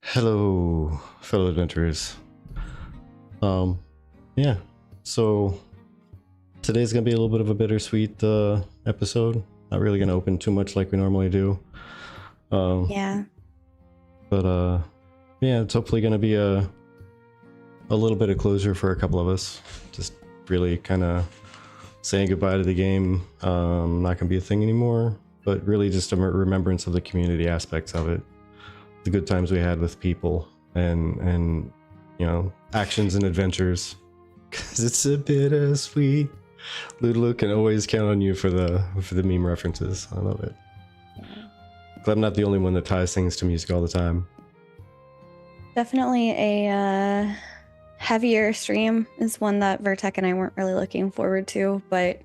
Hello, fellow adventurers. Um, yeah. So today's gonna be a little bit of a bittersweet episode. Not really gonna open too much like we normally do. Um, Yeah. but yeah, it's hopefully gonna be a little bit of closure for a couple of us. Just really kind of saying goodbye to the game. Not gonna be a thing anymore. But really just a remembrance of the community aspects of it, the good times we had with people, and actions and adventures. Because it's a bittersweet. Lulu can always count on you for the meme references. I love it. But I'm not the only one that ties things to music all the time. Definitely a heavier stream is one that Vertec and I weren't really looking forward to, but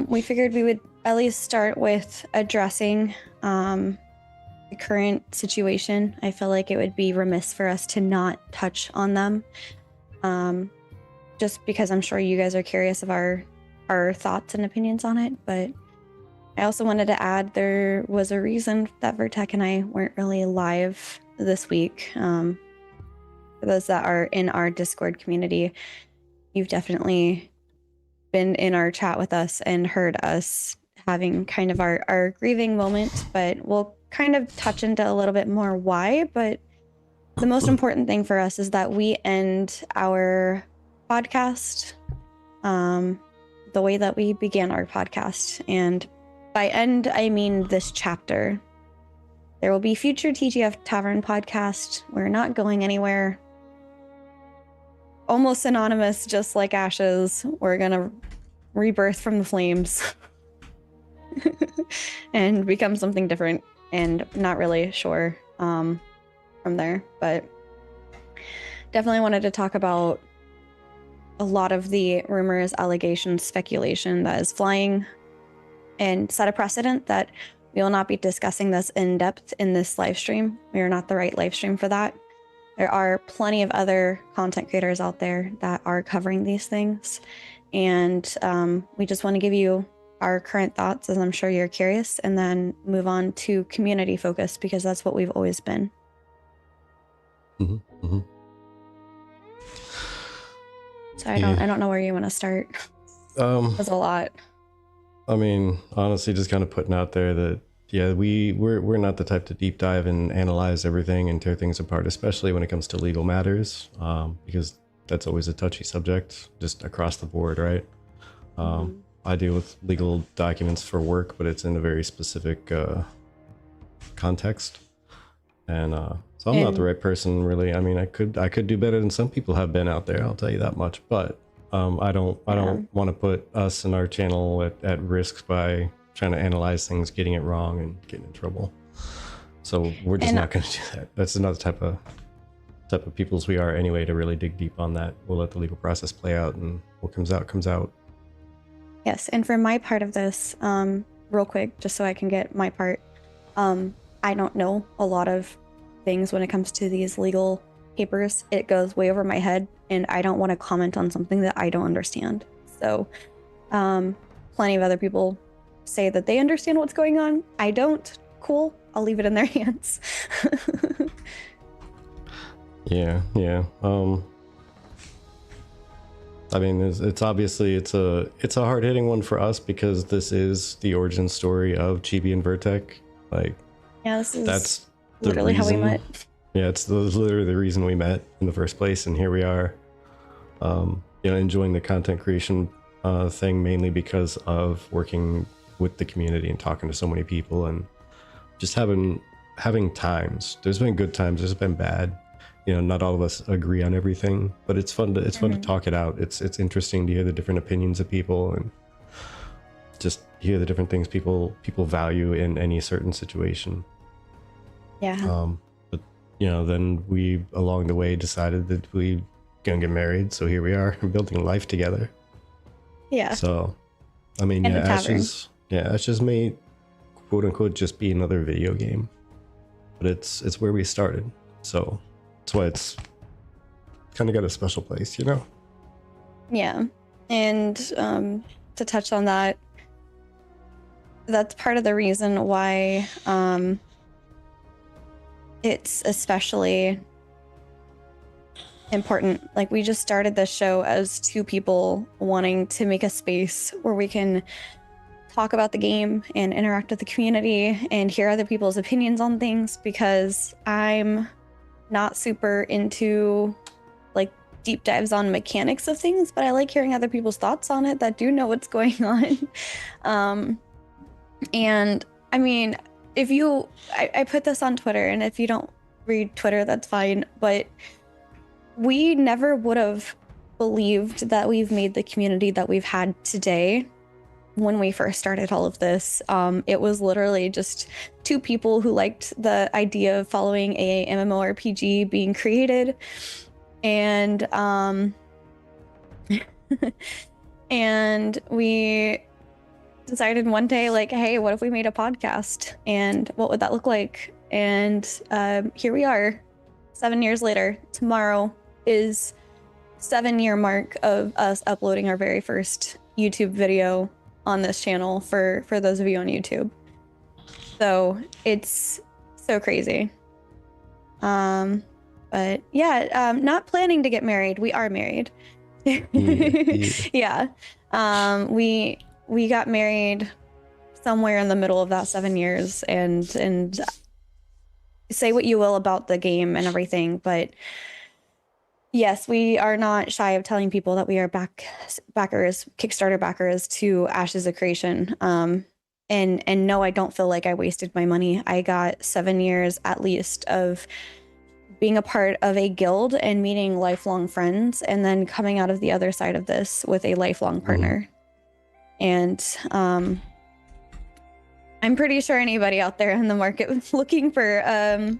we figured we would at least start with addressing the current situation. I feel like it would be remiss for us to not touch on them, just because I'm sure you guys are curious of our thoughts and opinions on it. But I also wanted to add there was a reason that Vertec and I weren't really live this week. For those that are in our Discord community, you've definitely been in our chat with us and heard us having kind of our grieving moment, but we'll kind of touch into a little bit more why. But the most important thing for us is that we end our podcast the way that we began our podcast. And by end, I mean this chapter. There will be future TGFTavern podcast. We're not going anywhere. Almost synonymous, just like ashes. We're gonna rebirth from the flames and become something different, and not really sure from there. But definitely wanted to talk about a lot of the rumors, allegations, speculation that is flying, and set a precedent that we will not be discussing this in depth in this live stream. We are not the right live stream for that. There are plenty of other content creators out there that are covering these things. And we just want to give you our current thoughts, as I'm sure you're curious, and then move on to community focus, because that's what we've always been. Mm-hmm, mm-hmm. So I don't know where you want to start. That's a lot. I mean, honestly, just kind of putting out there that we're not the type to deep dive and analyze everything and tear things apart, especially when it comes to legal matters, because that's always a touchy subject, just across the board, right? I deal with legal documents for work, but it's in a very specific context, and so I'm not the right person, really. I mean, I could do better than some people have been out there. I'll tell you that much, but I don't want to put us and our channel at risk by trying to analyze things, getting it wrong, and getting in trouble. So we're just not going to do that. That's not the type of peoples we are anyway, to really dig deep on that. We'll let the legal process play out, and what comes out comes out. Yes, and for my part of this, real quick, just so I can get my part, I don't know a lot of things when it comes to these legal papers. It goes way over my head, and I don't want to comment on something that I don't understand. So plenty of other people say that they understand what's going on. I don't. Cool. I'll leave it in their hands. Yeah. I mean, it's obviously it's a hard-hitting one for us, because this is the origin story of Chibi and Vertec. Like, yeah, that's literally how we met. Yeah, it's literally the reason we met in the first place, and here we are, enjoying the content creation thing, mainly because of working with the community and talking to so many people, and just having times. There's been good times, there's been bad. Not all of us agree on everything, but it's fun to talk it out. It's interesting to hear the different opinions of people, and just hear the different things people value in any certain situation. Yeah. But then we along the way decided that we gonna get married, so here we are building life together. Yeah. So I mean, and Ashes may quote unquote just be another video game, but it's where we started, so that's why it's kind of got a special place, Yeah. And to touch on that, that's part of the reason why it's especially important. Like, we just started this show as two people wanting to make a space where we can talk about the game and interact with the community and hear other people's opinions on things, because I'm not super into like deep dives on mechanics of things, but I like hearing other people's thoughts on it that do know what's going on. And I mean, I put this on Twitter, and if you don't read Twitter, that's fine, but we never would have believed that we've made the community that we've had today when we first started all of this. It was literally just two people who liked the idea of following a MMORPG being created, and and we decided one day, like, hey, what if we made a podcast, and what would that look like? And here we are 7 years later. Tomorrow is 7-year mark of us uploading our very first YouTube video on this channel for those of you on YouTube. So it's so crazy. But yeah, not planning to get married. We are married. Yeah. We got married somewhere in the middle of that 7 years, and say what you will about the game and everything, but yes, we are not shy of telling people that we are backers, Kickstarter backers to Ashes of Creation. And no, I don't feel like I wasted my money. I got 7 years at least of being a part of a guild and meeting lifelong friends, and then coming out of the other side of this with a lifelong partner. And I'm pretty sure anybody out there in the market looking for a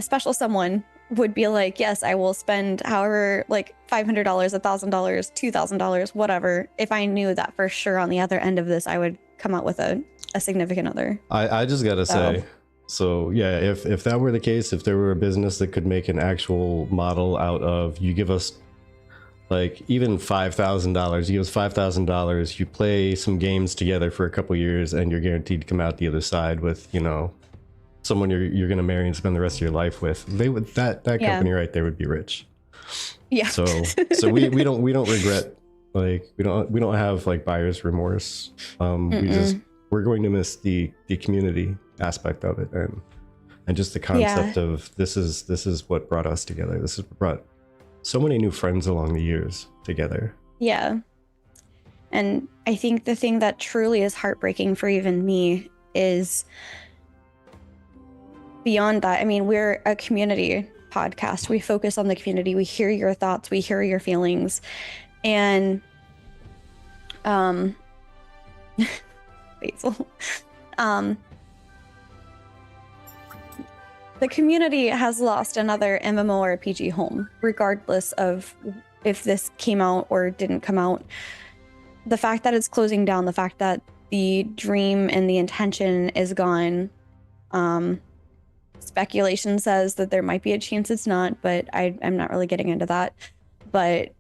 special someone would be like, yes, I will spend however, like $500, $1,000, $2,000, whatever, if I knew that for sure on the other end of this I would come out with a significant other. I just gotta say, so yeah, if that were the case, if there were a business that could make an actual model out of, you give us like even $5,000, you give us $5,000, you play some games together for a couple years, and you're guaranteed to come out the other side with, you know, someone you're gonna marry and spend the rest of your life with, they would, that company right there would be rich. Yeah. So we don't regret, like we don't have like buyer's remorse. We're going to miss the community aspect of it, and just the concept of this is what brought us together. This has brought so many new friends along the years together. Yeah. And I think the thing that truly is heartbreaking for even me is beyond that. I mean, we're a community podcast. We focus on the community. We hear your thoughts. We hear your feelings. And Basil, the community has lost another MMORPG home, regardless of if this came out or didn't come out. The fact that it's closing down, the fact that the dream and the intention is gone. Speculation says that there might be a chance it's not, but I'm not really getting into that. But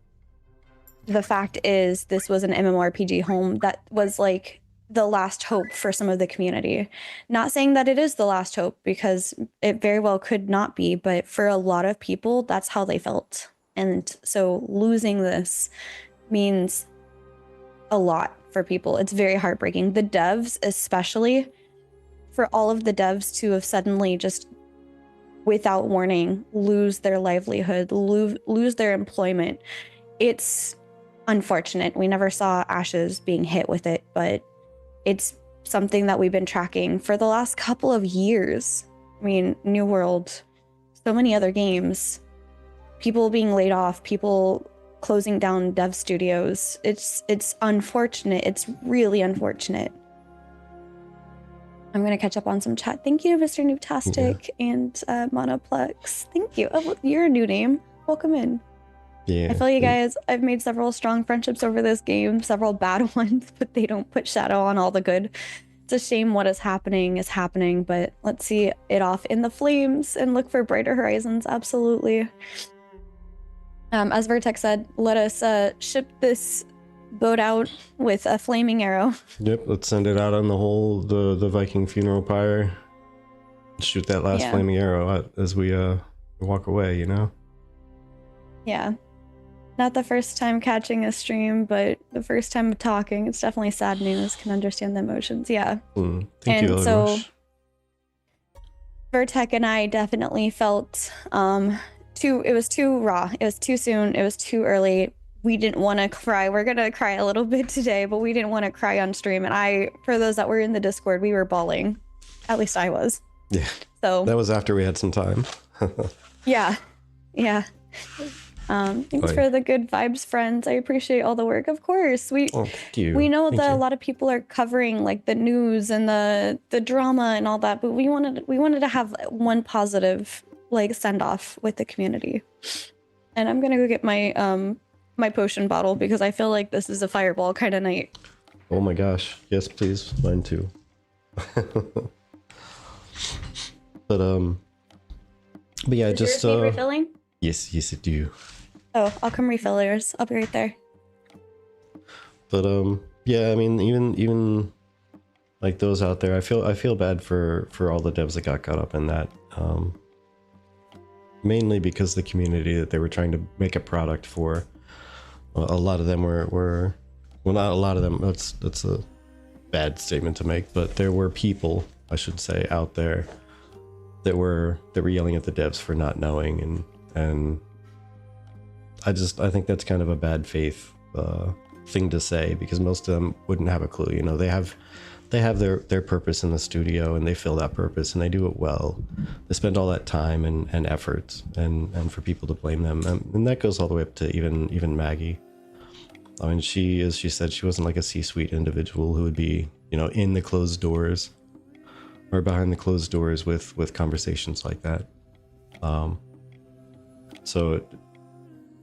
the fact is, this was an MMORPG home that was like the last hope for some of the community. Not saying that it is the last hope, because it very well could not be, but for a lot of people, that's how they felt. And so losing this means a lot for people. It's very heartbreaking. The devs, especially, for all of the devs to have suddenly just without warning lose their livelihood, lose their employment. It's unfortunate. We never saw Ashes being hit with it, but it's something that we've been tracking for the last couple of years. I mean, New World, so many other games, people being laid off, people closing down dev studios. It's unfortunate. It's really unfortunate. I'm going to catch up on some chat. Thank you, Mr. Newtastic and Monoplex. Thank you. Oh, you're a new name. Welcome in. Yeah. I feel you guys, I've made several strong friendships over this game, several bad ones, but they don't put shadow on all the good. It's a shame what is happening, but let's see it off in the flames and look for brighter horizons. Absolutely. As Vertex said, let us ship this boat out with a flaming arrow. Yep, let's send it out on the Viking funeral pyre. shoot that last flaming arrow out as we walk away, you know? Yeah. Not the first time catching a stream, but the first time talking. It's definitely sad news. Can understand the emotions. Yeah. Thank you, so Vertec and I definitely felt it was too raw. It was too soon. It was too early. We didn't want to cry. We're gonna cry a little bit today, but we didn't want to cry on stream. And for those that were in the Discord, we were bawling. At least I was. Yeah. So that was after we had some time. Yeah. Thanks for the good vibes, friends. I appreciate all the work. Of course, we know that a lot of people are covering like the news and the drama and all that, but we wanted to have one positive like send off with the community. And I'm gonna go get my my potion bottle because I feel like this is a fireball kind of night. Oh my gosh, yes, please, mine too. But yeah, Does just yours need refilling? Yes, it do. Oh, I'll come refill yours. I'll be right there. But yeah, I mean, even like those out there, I feel bad for all the devs that got caught up in that. Mainly because the community that they were trying to make a product for, a lot of them were well, not a lot of them. That's a bad statement to make, but there were people, I should say, out there that were yelling at the devs for not knowing, and I think that's kind of a bad faith thing to say, because most of them wouldn't have a clue. You know, they have their purpose in the studio, and they fill that purpose, and they do it well. They spend all that time and effort, and for people to blame them, and that goes all the way up to even Maggie. I mean, she said, she wasn't like a C-suite individual who would be, you know, in the closed doors or behind the closed doors with conversations like that. So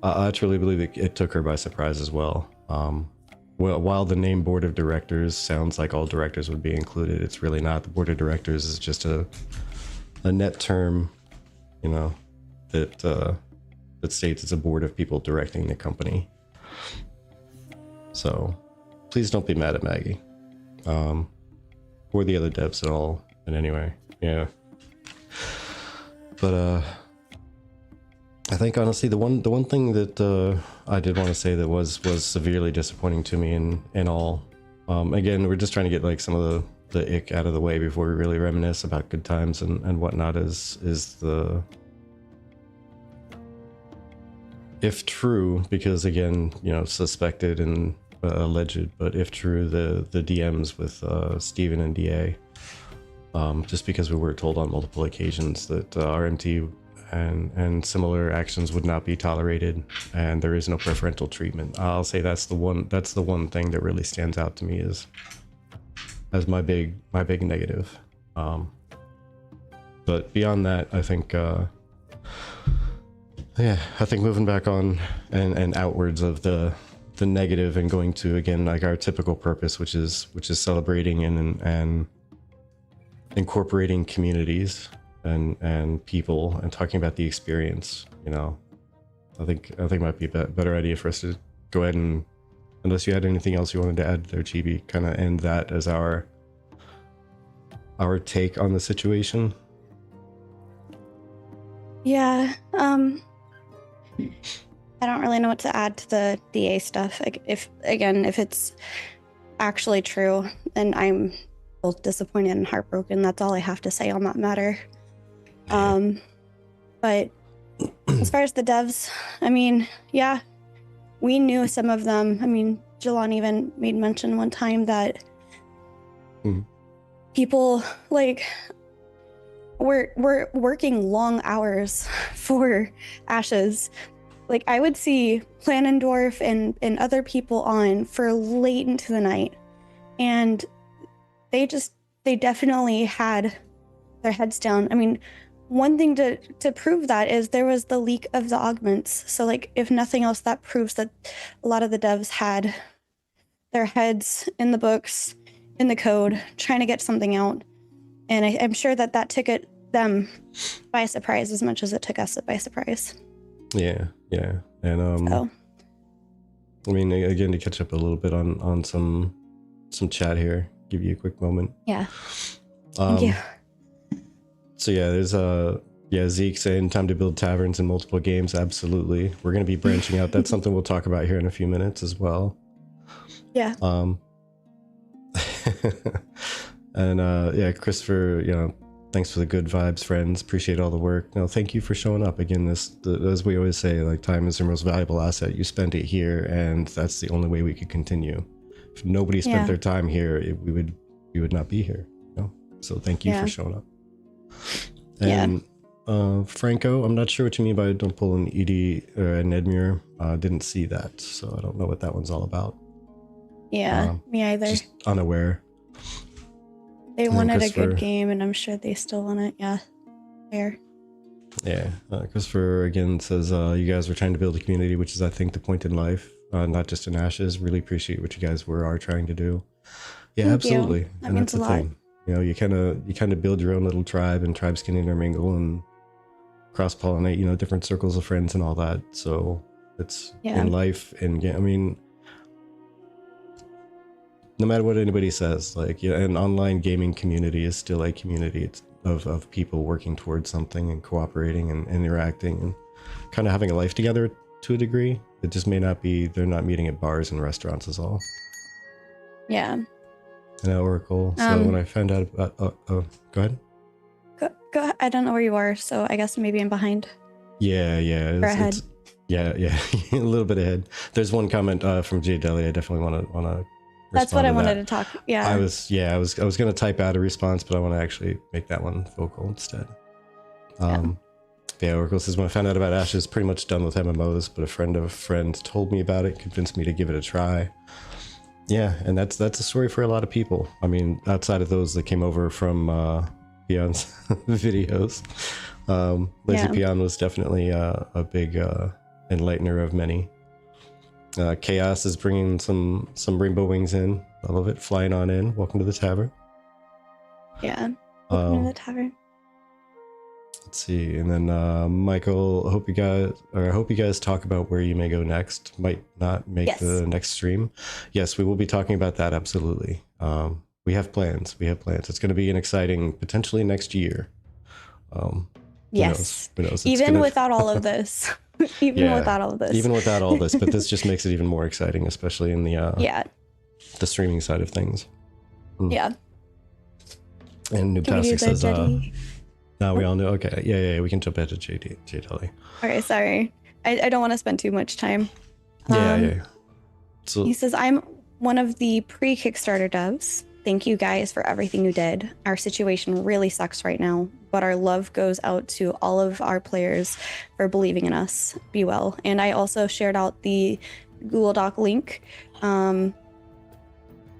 I truly believe it took her by surprise as well. Well, while the name board of directors sounds like all directors would be included, it's really not. The board of directors is just a net term, you know, that states it's a board of people directing the company. So please don't be mad at Maggie, or the other devs at all. And anyway, yeah. But I think honestly the one thing that I did want to say that was severely disappointing to me in all, again, we're just trying to get like some of the ick out of the way before we really reminisce about good times and whatnot, is the, if true, because again, you know, suspected and alleged, but if true, the DMs with Steven and DA, just because we were told on multiple occasions that RMT and similar actions would not be tolerated, and there is no preferential treatment. I'll say that's the one thing that really stands out to me as my big negative. But beyond that, I think yeah, I think moving back on and outwards of the negative and going to, again, like our typical purpose, which is celebrating and incorporating communities and people and talking about the experience, you know, I think might be a better idea for us to go ahead and, unless you had anything else you wanted to add there, Chibi, kind of end that as our take on the situation. Yeah, I don't really know what to add to the DA stuff. Like, if it's actually true, then I'm both disappointed and heartbroken. That's all I have to say on that matter. But as far as the devs, I mean, yeah, we knew some of them. I mean, Jalon even made mention one time that people like we're working long hours for Ashes. Like, I would see Planendorf and other people on for late into the night, and they definitely had their heads down. I mean, one thing to prove that is there was the leak of the augments. So, like, if nothing else, that proves that a lot of the devs had their heads in the books, in the code, trying to get something out. And I'm sure that took them by surprise as much as it took us by surprise. Yeah. And I mean, again, to catch up a little bit on some chat here, give you a quick moment. Yeah. Thank you. So yeah, there's Zeke saying time to build taverns in multiple games. Absolutely, we're going to be branching out. That's something we'll talk about here in a few minutes as well. Yeah. And Christopher, thanks for the good vibes, friends. Appreciate all the work. No, thank you for showing up again. As we always say, like, time is your most valuable asset. You spent it here, and that's the only way we could continue. If nobody spent their time here, we would not be here. So thank you for showing up. And Franco, I'm not sure what you mean by don't pull an ED or an Edmure. Didn't see that, so I don't know what that one's all about. Yeah, me either. Just unaware. They wanted a good game, and I'm sure they still want it. Yeah, fair. Yeah, Christopher again says, you guys were trying to build a community, which is, I think, the point in life, not just in Ashes. Really appreciate what you guys are trying to do. Yeah, Thank absolutely. You. That and means that's the thing. You kind of build your own little tribe, and tribes can intermingle and cross-pollinate, different circles of friends and all that. So it's in life, and I mean, no matter what anybody says, like, an online gaming community is still a community of people working towards something and cooperating and interacting and kind of having a life together to a degree. It just may not be, they're not meeting at bars and restaurants is all. Yeah. And Oracle. So when I found out about, go ahead. Go. I don't know where you are, so I guess maybe I'm behind. Yeah. Or ahead. Yeah, a little bit ahead. There's one comment from J Deli. I definitely want to. That's what I wanted to talk. Yeah. I was going to type out a response, but I want to actually make that one vocal instead. Oracle says, when I found out about Ashes, pretty much done with MMOs, but a friend of a friend told me about it, convinced me to give it a try. Yeah, and that's a story for a lot of people. I mean, outside of those that came over from Peon's videos, Lazy Peon was definitely a big enlightener of many. Chaos is bringing some rainbow wings in. I love it. Flying on in. Welcome to the tavern. Yeah. Welcome to the tavern. Let's see. And then Michael, I hope you guys talk about where you may go next. Might not make the next stream. Yes, we will be talking about that. Absolutely. We have plans. It's going to be an exciting, potentially next year. Yes. Who knows? Even without all of this. Even without all this, but this just makes it even more exciting, especially in the the streaming side of things. Yeah. And Noobtastic says, now we all know. Okay, yeah, we can jump ahead to JD. Okay, sorry. I don't want to spend too much time. Yeah. So he says, I'm one of the pre-Kickstarter devs. Thank you guys for everything you did. Our situation really sucks right now, but our love goes out to all of our players for believing in us. Be well. And I also shared out the Google Doc link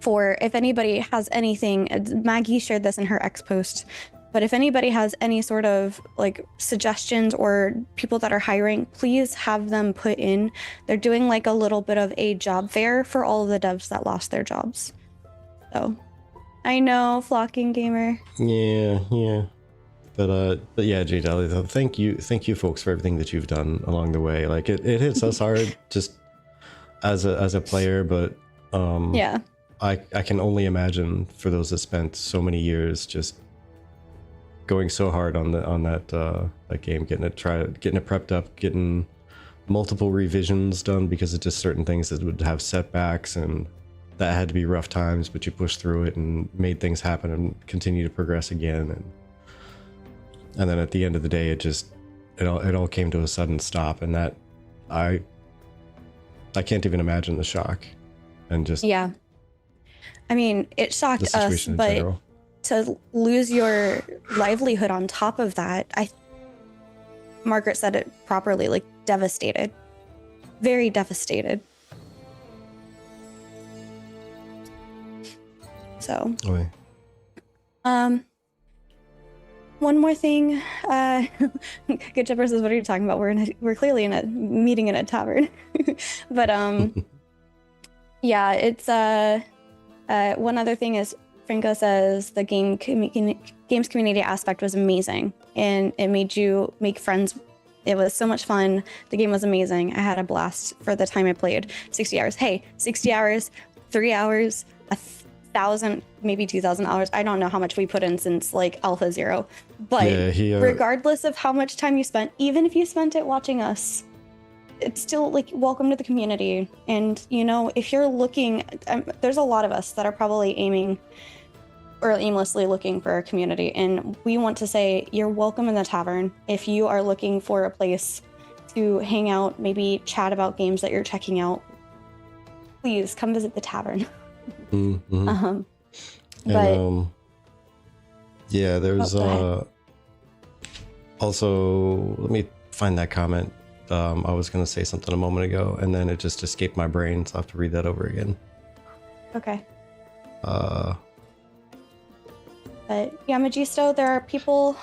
for if anybody has anything. Maggie shared this in her X post, but if anybody has any sort of like suggestions or people that are hiring, please have them put in. They're doing like a little bit of a job fair for all of the devs that lost their jobs. So I know, Flocking Gamer. Yeah. But yeah, J Dally, thank you folks for everything that you've done along the way. Like it hits us hard just as a player, but I can only imagine for those that spent so many years just going so hard on that game, getting it prepped up, getting multiple revisions done because of just certain things that would have setbacks, and that had to be rough times, but you pushed through it and made things happen and continue to progress again. And then at the end of the day, it all came to a sudden stop, and that I can't even imagine the shock and just I mean, it shocked us, but to lose your livelihood on top of that, Margaret said it properly, like devastated, very devastated. So, one more thing. Good Chipper says, "What are you talking about? We're clearly in a meeting in a tavern." But yeah, it's one other thing is Franco says the games community aspect was amazing, and it made you make friends. It was so much fun. The game was amazing. I had a blast for the time I played. 60 hours. Hey, 60 hours, 3 hours, 1,000, maybe 2,000 hours. I don't know how much we put in since like Alpha 0. But regardless of how much time you spent, even if you spent it watching us, it's still like welcome to the community. And you know, if you're looking, there's a lot of us that are probably aiming or aimlessly looking for a community, and we want to say you're welcome in the tavern. If you are looking for a place to hang out, maybe chat about games that you're checking out, please come visit the tavern. Mm-hmm. But yeah, there's also, let me find that comment. I was going to say something a moment ago, and then it just escaped my brain, so I have to read that over again. Okay. But yeah, Magisto, there are people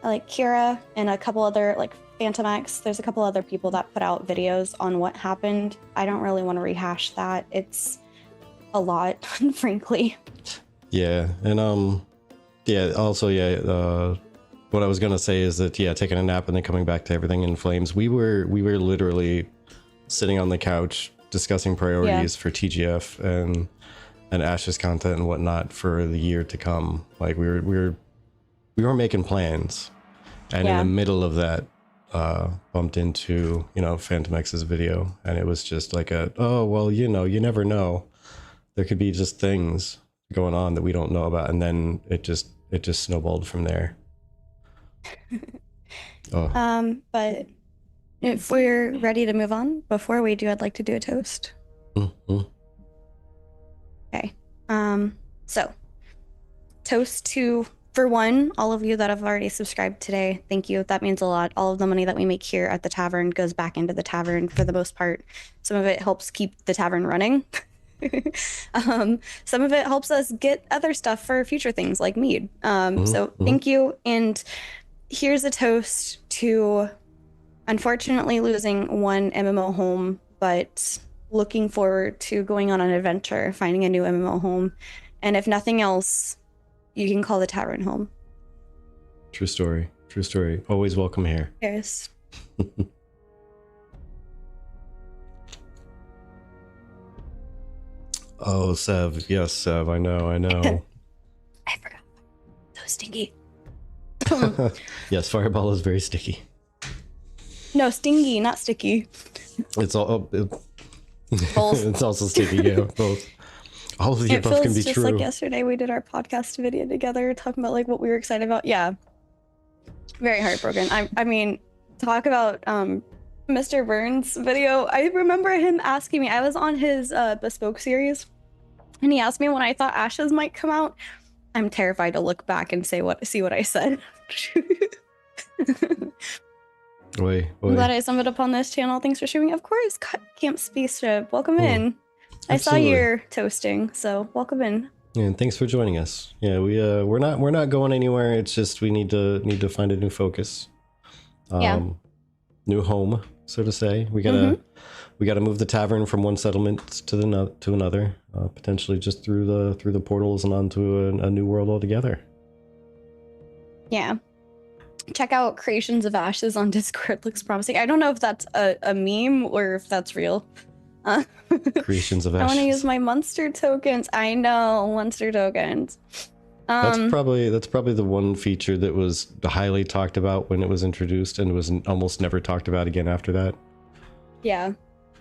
like Kira and a couple other, like Phantom X, there's a couple other people that put out videos on what happened. I don't really want to rehash that. It's a lot, frankly. Yeah, and yeah, also, yeah, what I was gonna say is that, yeah, taking a nap and then coming back to everything in flames. We were literally sitting on the couch discussing priorities for TGF and Ash's content and whatnot for the year to come. Like we were making plans, and in the middle of that, bumped into, you know, Phantom X's video, and it was just like oh well, you know, you never know, there could be just things going on that we don't know about, and then it just snowballed from there. But if we're ready to move on, before we do, I'd like to do a toast. Mm-hmm. Okay. So toast to, for one, all of you that have already subscribed today. Thank you. That means a lot. All of the money that we make here at the tavern goes back into the tavern for the most part. Some of it helps keep the tavern running. Some of it helps us get other stuff for future things like mead. So thank you. And here's a toast to, unfortunately, losing one MMO home, but looking forward to going on an adventure, finding a new MMO home. And if nothing else, you can call the tavern home. True story. True story. Always welcome here. Cheers. Oh, Sev. Yes, Sev. I know. I forgot. So stinky. Yes, Fireball is very sticky. No, stingy, not sticky. It's all... Both. It's also sticky, yeah. Both. All of the above can be just true. Like yesterday, we did our podcast video together, talking about like what we were excited about. Yeah, very heartbroken. I mean, talk about Mr. Burns' video. I remember him asking me. I was on his bespoke series, and he asked me when I thought Ashes might come out. I'm terrified to look back and see what I said. Wait. I'm glad I stumbled upon this channel. Thanks for streaming. Of course, Camp Spaceship. Welcome in. I saw your toasting, so welcome in. Yeah, and thanks for joining us. Yeah, we're not going anywhere. It's just we need to find a new focus. New home, so to say. We gotta move the tavern from one settlement to another, potentially just through the portals and onto a new world altogether. Yeah. Check out Creations of Ashes on Discord. Looks promising. I don't know if that's a meme or if that's real. Creations of Ashes. I want to use my monster tokens. I know, monster tokens. That's probably the one feature that was highly talked about when it was introduced and was almost never talked about again after that. Yeah.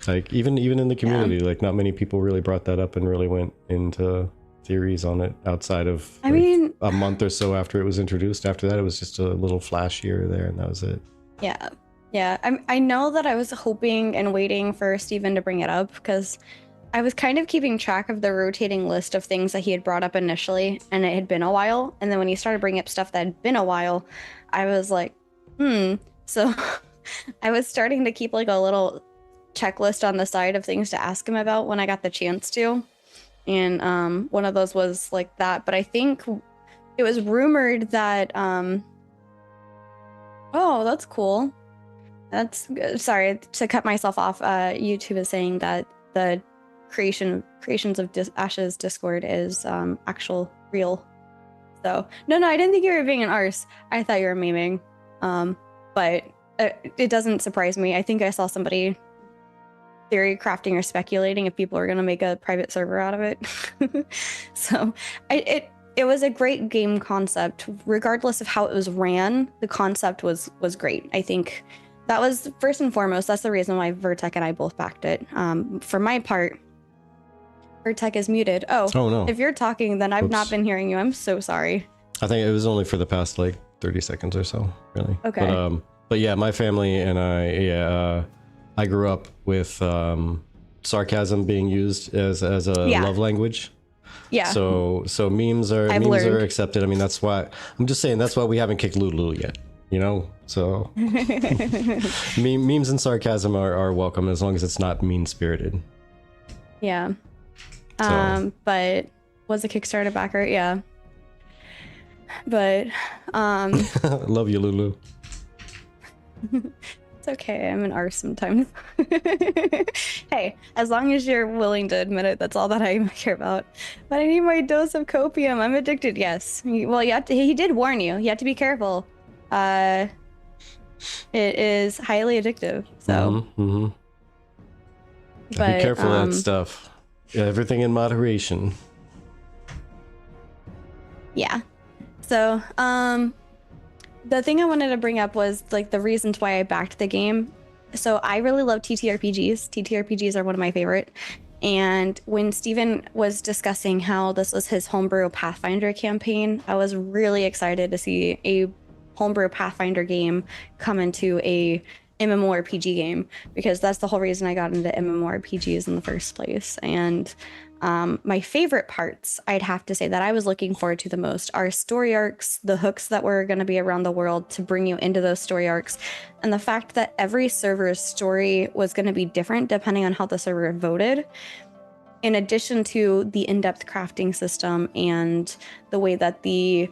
Like even in the community, like not many people really brought that up and really went into theories on it outside of a month or so after it was introduced. After that, it was just a little flash here or there, and that was it. Yeah. I know that I was hoping and waiting for Steven to bring it up because I was kind of keeping track of the rotating list of things that he had brought up initially, and it had been a while. And then when he started bringing up stuff that had been a while, I was like, So I was starting to keep like a little checklist on the side of things to ask him about when I got the chance to. And one of those was like that. But I think it was rumored that, oh, that's cool. That's good. Sorry to cut myself off. YouTube is saying that the creations of Ashes Discord is actual real. So no, I didn't think you were being an arse. I thought you were memeing. But it doesn't surprise me. I think I saw somebody theory crafting or speculating if people are going to make a private server out of it. So it was a great game concept, regardless of how it was ran. The concept was great. I think that was first and foremost. That's the reason why Vertec and I both backed it. For my part, Vertec is muted. Oh no! If you're talking, then I've not been hearing you. I'm so sorry. I think it was only for the past like 30 seconds or so, really. Okay. But yeah, my family and I grew up with sarcasm being used as a love language. Yeah. So memes are accepted. I mean, that's why I'm just saying that's why we haven't kicked Lulu yet. You know, so memes and sarcasm are welcome as long as it's not mean spirited. Yeah. So. But was a Kickstarter backer, yeah. But love you, Lulu. It's okay. I'm an arse sometimes. Hey, as long as you're willing to admit it, that's all that I care about. But I need my dose of copium. I'm addicted. Yes. Well, you have to. He did warn you. You have to be careful. It is highly addictive. So. But, be careful of that stuff. Yeah, everything in moderation. Yeah. So, the thing I wanted to bring up was like the reasons why I backed the game. So I really love TTRPGs. TTRPGs are one of my favorite. And when Steven was discussing how this was his homebrew Pathfinder campaign, I was really excited to see a homebrew Pathfinder game come into a MMORPG game, because that's the whole reason I got into MMORPGs in the first place. And my favorite parts, I'd have to say, that I was looking forward to the most are story arcs, the hooks that were going to be around the world to bring you into those story arcs, and the fact that every server's story was going to be different depending on how the server voted, in addition to the in-depth crafting system and the way that the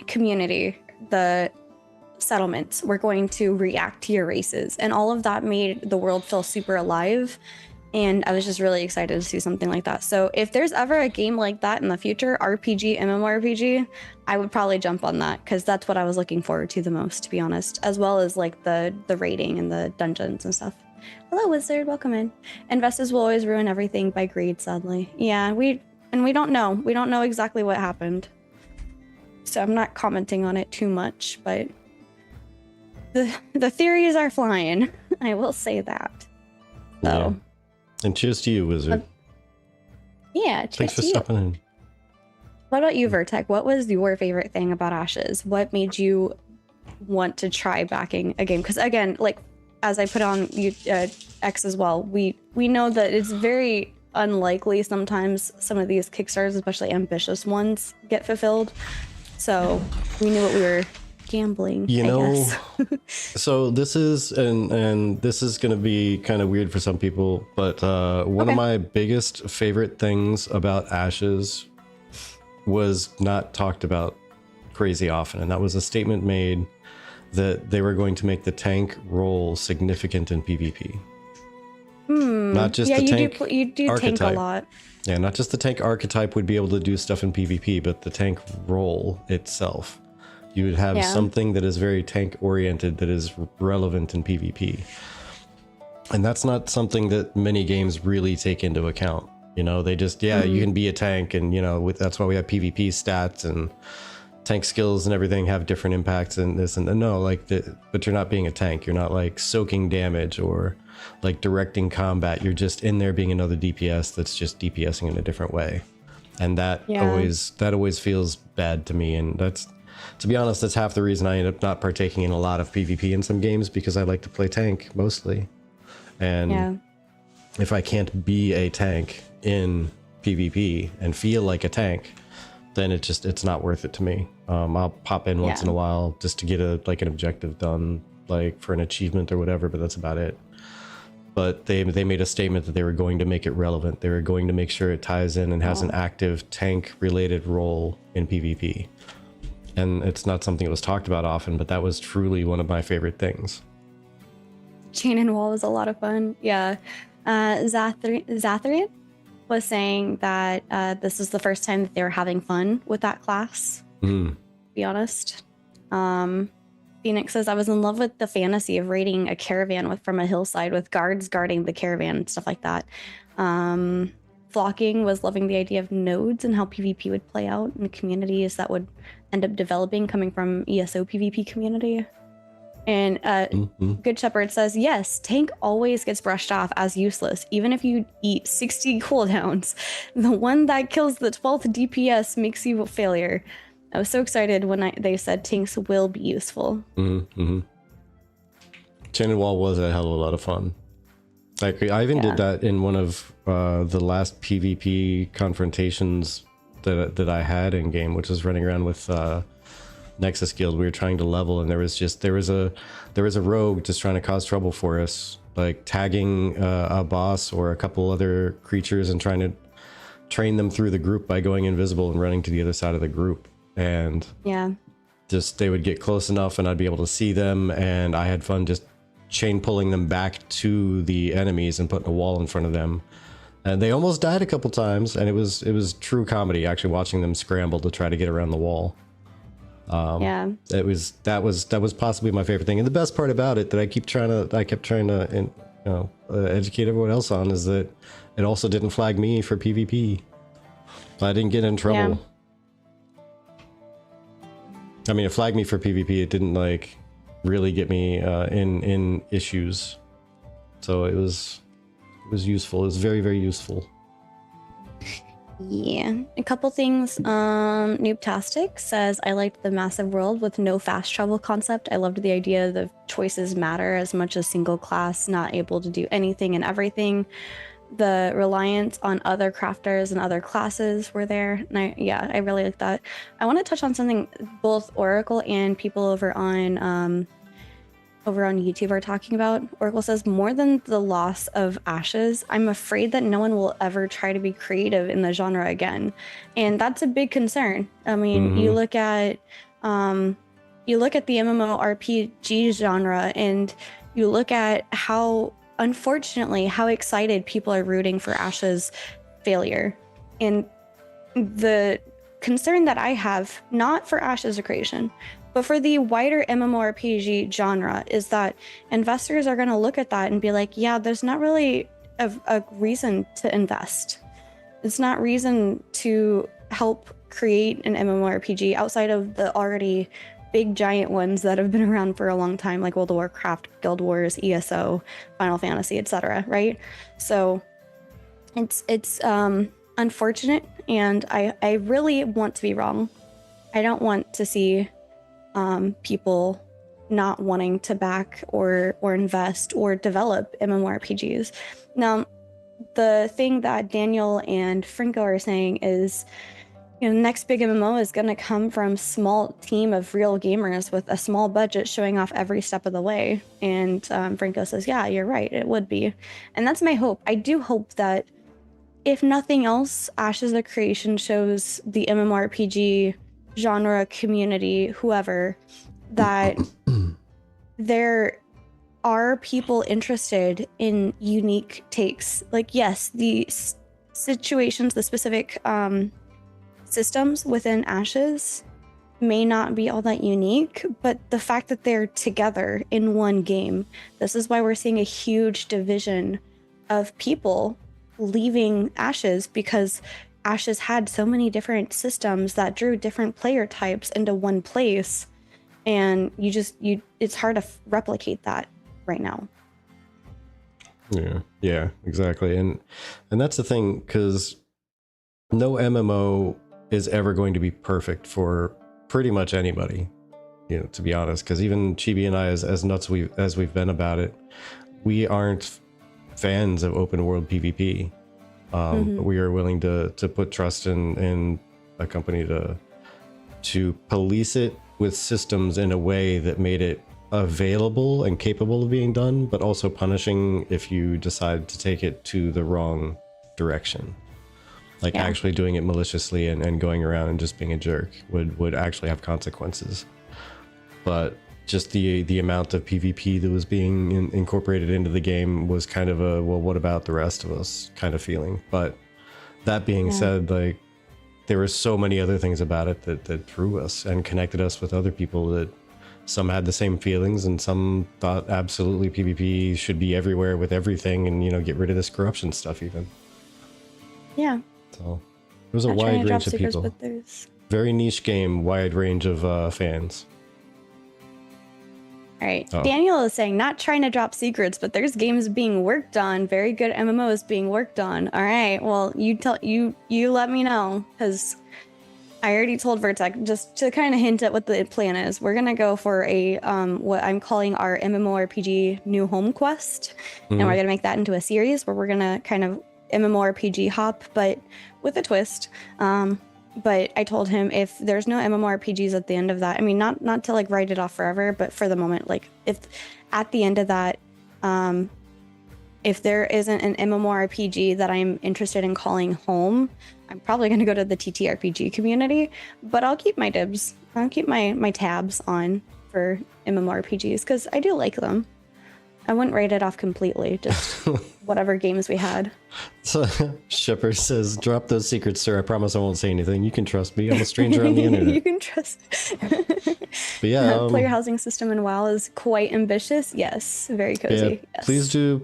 community, the settlements, were going to react to your races. And all of that made the world feel super alive. And I was just really excited to see something like that. So if there's ever a game like that in the future, RPG, MMORPG, I would probably jump on that, because that's what I was looking forward to the most, to be honest, as well as like the raiding and the dungeons and stuff. Hello, Wizard, welcome in. Investors will always ruin everything by greed, sadly. Yeah, we don't know. We don't know exactly what happened. So I'm not commenting on it too much, but the theories are flying. I will say that. So. Yeah. And cheers to you, Wizard. Yeah, cheers. Thanks for stopping in. What about you, Vertec? What was your favorite thing about Ashes? What made you want to try backing a game? Because again, like as I put on X as well, we know that it's very unlikely sometimes some of these Kickstarters, especially ambitious ones, get fulfilled. So we knew what we were gambling, you know. I guess. So this is and this is going to be kind of weird for some people, but one of my biggest favorite things about Ashes was not talked about crazy often, and that was a statement made that they were going to make the tank role significant in PvP. Not just the tank you do archetype. Tank a lot. Yeah, not just the tank archetype would be able to do stuff in PvP, but the tank role itself. You would have something that is very tank oriented that is relevant in PvP. And that's not something that many games really take into account. You know, they just, you can be a tank, and, you know, that's why we have PvP stats and tank skills and everything have different impacts and this and no, like, but you're not being a tank. You're not like soaking damage or like directing combat. You're just in there being another DPS that's just DPSing in a different way. And that always feels bad to me. And that's, to be honest, that's half the reason I end up not partaking in a lot of PvP in some games, because I like to play tank mostly. And if I can't be a tank in PvP and feel like a tank, then it's not worth it to me. I'll pop in once in a while just to get an objective done, like for an achievement or whatever, but that's about it. But they made a statement that they were going to make it relevant. They were going to make sure it ties in and has an active tank related role in PvP. And it's not something that was talked about often, but that was truly one of my favorite things. Chain and Wall was a lot of fun. Yeah. Zathrian was saying that this is the first time that they were having fun with that class, to be honest. Phoenix says, I was in love with the fantasy of raiding a caravan from a hillside with guards guarding the caravan and stuff like that. Flocking was loving the idea of nodes and how PvP would play out in communities that would end up developing coming from ESO PvP community. And Good Shepherd says, yes, tank always gets brushed off as useless, even if you eat 60 cooldowns. The one that kills the 12th DPS makes you a failure. I was so excited when they said tanks will be useful. Chain Wall was a hell of a lot of fun. Like, I even did that in one of the last PvP confrontations that I had in game, which was running around with Nexus Guild. We were trying to level, and there was a rogue just trying to cause trouble for us, like tagging a boss or a couple other creatures and trying to train them through the group by going invisible and running to the other side of the group. And just they would get close enough and I'd be able to see them, and I had fun just chain pulling them back to the enemies and putting a wall in front of them. And they almost died a couple times, and it was true comedy actually watching them scramble to try to get around the wall. That was possibly my favorite thing. And the best part about it that I kept trying to educate everyone else on is that it also didn't flag me for PvP. I didn't get in trouble. I mean, it flagged me for PvP. It didn't like really get me in issues. So it was useful. It was very, very useful. Yeah, a couple things. Noobtastic says, I liked the massive world with no fast travel concept. I loved the idea the choices matter as much as single class not able to do anything and everything. The reliance on other crafters and other classes were there. And I really like that. I want to touch on something both Oracle and people over on YouTube are talking about. Oracle says, more than the loss of Ashes, I'm afraid that no one will ever try to be creative in the genre again. And that's a big concern. I mean, you look at the MMORPG genre, and you look at how, unfortunately, how excited people are rooting for Ashes' failure. And the concern that I have, not for Ashes' creation, but for the wider MMORPG genre, is that investors are going to look at that and be like, yeah, there's not really a reason to invest. It's not reason to help create an MMORPG outside of the already big giant ones that have been around for a long time, like World of Warcraft, Guild Wars, ESO, Final Fantasy, etc. Right? So it's unfortunate, and I really want to be wrong. I don't want to see people not wanting to back or invest or develop MMORPGs. Now, the thing that Daniel and Franco are saying is, next big MMO is going to come from small team of real gamers with a small budget showing off every step of the way. And Franco says, yeah, you're right, it would be. And that's my hope. I do hope that, if nothing else, Ashes of Creation shows the MMORPG genre community, whoever, that there are people interested in unique takes. Like, yes, the situations, the specific systems within Ashes may not be all that unique, but the fact that they're together in one game, this is why we're seeing a huge division of people leaving Ashes, because Ashes had so many different systems that drew different player types into one place, and it's hard to replicate that right now. Yeah, exactly. And that's the thing, because no MMO is ever going to be perfect for pretty much anybody, to be honest, because even Chibi and I, as nuts as we've been about it, we aren't fans of open world PvP. But we are willing to put trust in a company to police it with systems in a way that made it available and capable of being done, but also punishing if you decide to take it to the wrong direction. Like actually doing it maliciously and going around and just being a jerk would actually have consequences. But just the amount of PvP that was being incorporated into the game was kind of a, well, what about the rest of us kind of feeling. But that being said, like, there were so many other things about it that drew us and connected us with other people that some had the same feelings, and some thought absolutely PvP should be everywhere with everything, and get rid of this corruption stuff even. Yeah. So it was a wide range of people. But there's... Very niche game, wide range of fans. All right. Oh. Daniel is saying, not trying to drop secrets, but there's games being worked on. Very good MMOs being worked on. All right. Well, you let me know, because I already told Vertec, just to kind of hint at what the plan is. We're gonna go for a what I'm calling our MMORPG New Home Quest, and we're gonna make that into a series where we're gonna kind of MMORPG hop, but with a twist. But I told him, if there's no MMORPGs at the end of that, I mean, not to like write it off forever, but for the moment, like if at the end of that, if there isn't an MMORPG that I'm interested in calling home, I'm probably going to go to the TTRPG community, but I'll keep my dibs. I'll keep my tabs on for MMORPGs because I do like them. I wouldn't write it off completely, just whatever games we had. So Shipper says, drop those secrets, sir. I promise I won't say anything. You can trust me. I'm a stranger on the internet. You can trust. But yeah, player housing system in WoW is quite ambitious. Yes, very cozy. Yeah, yes.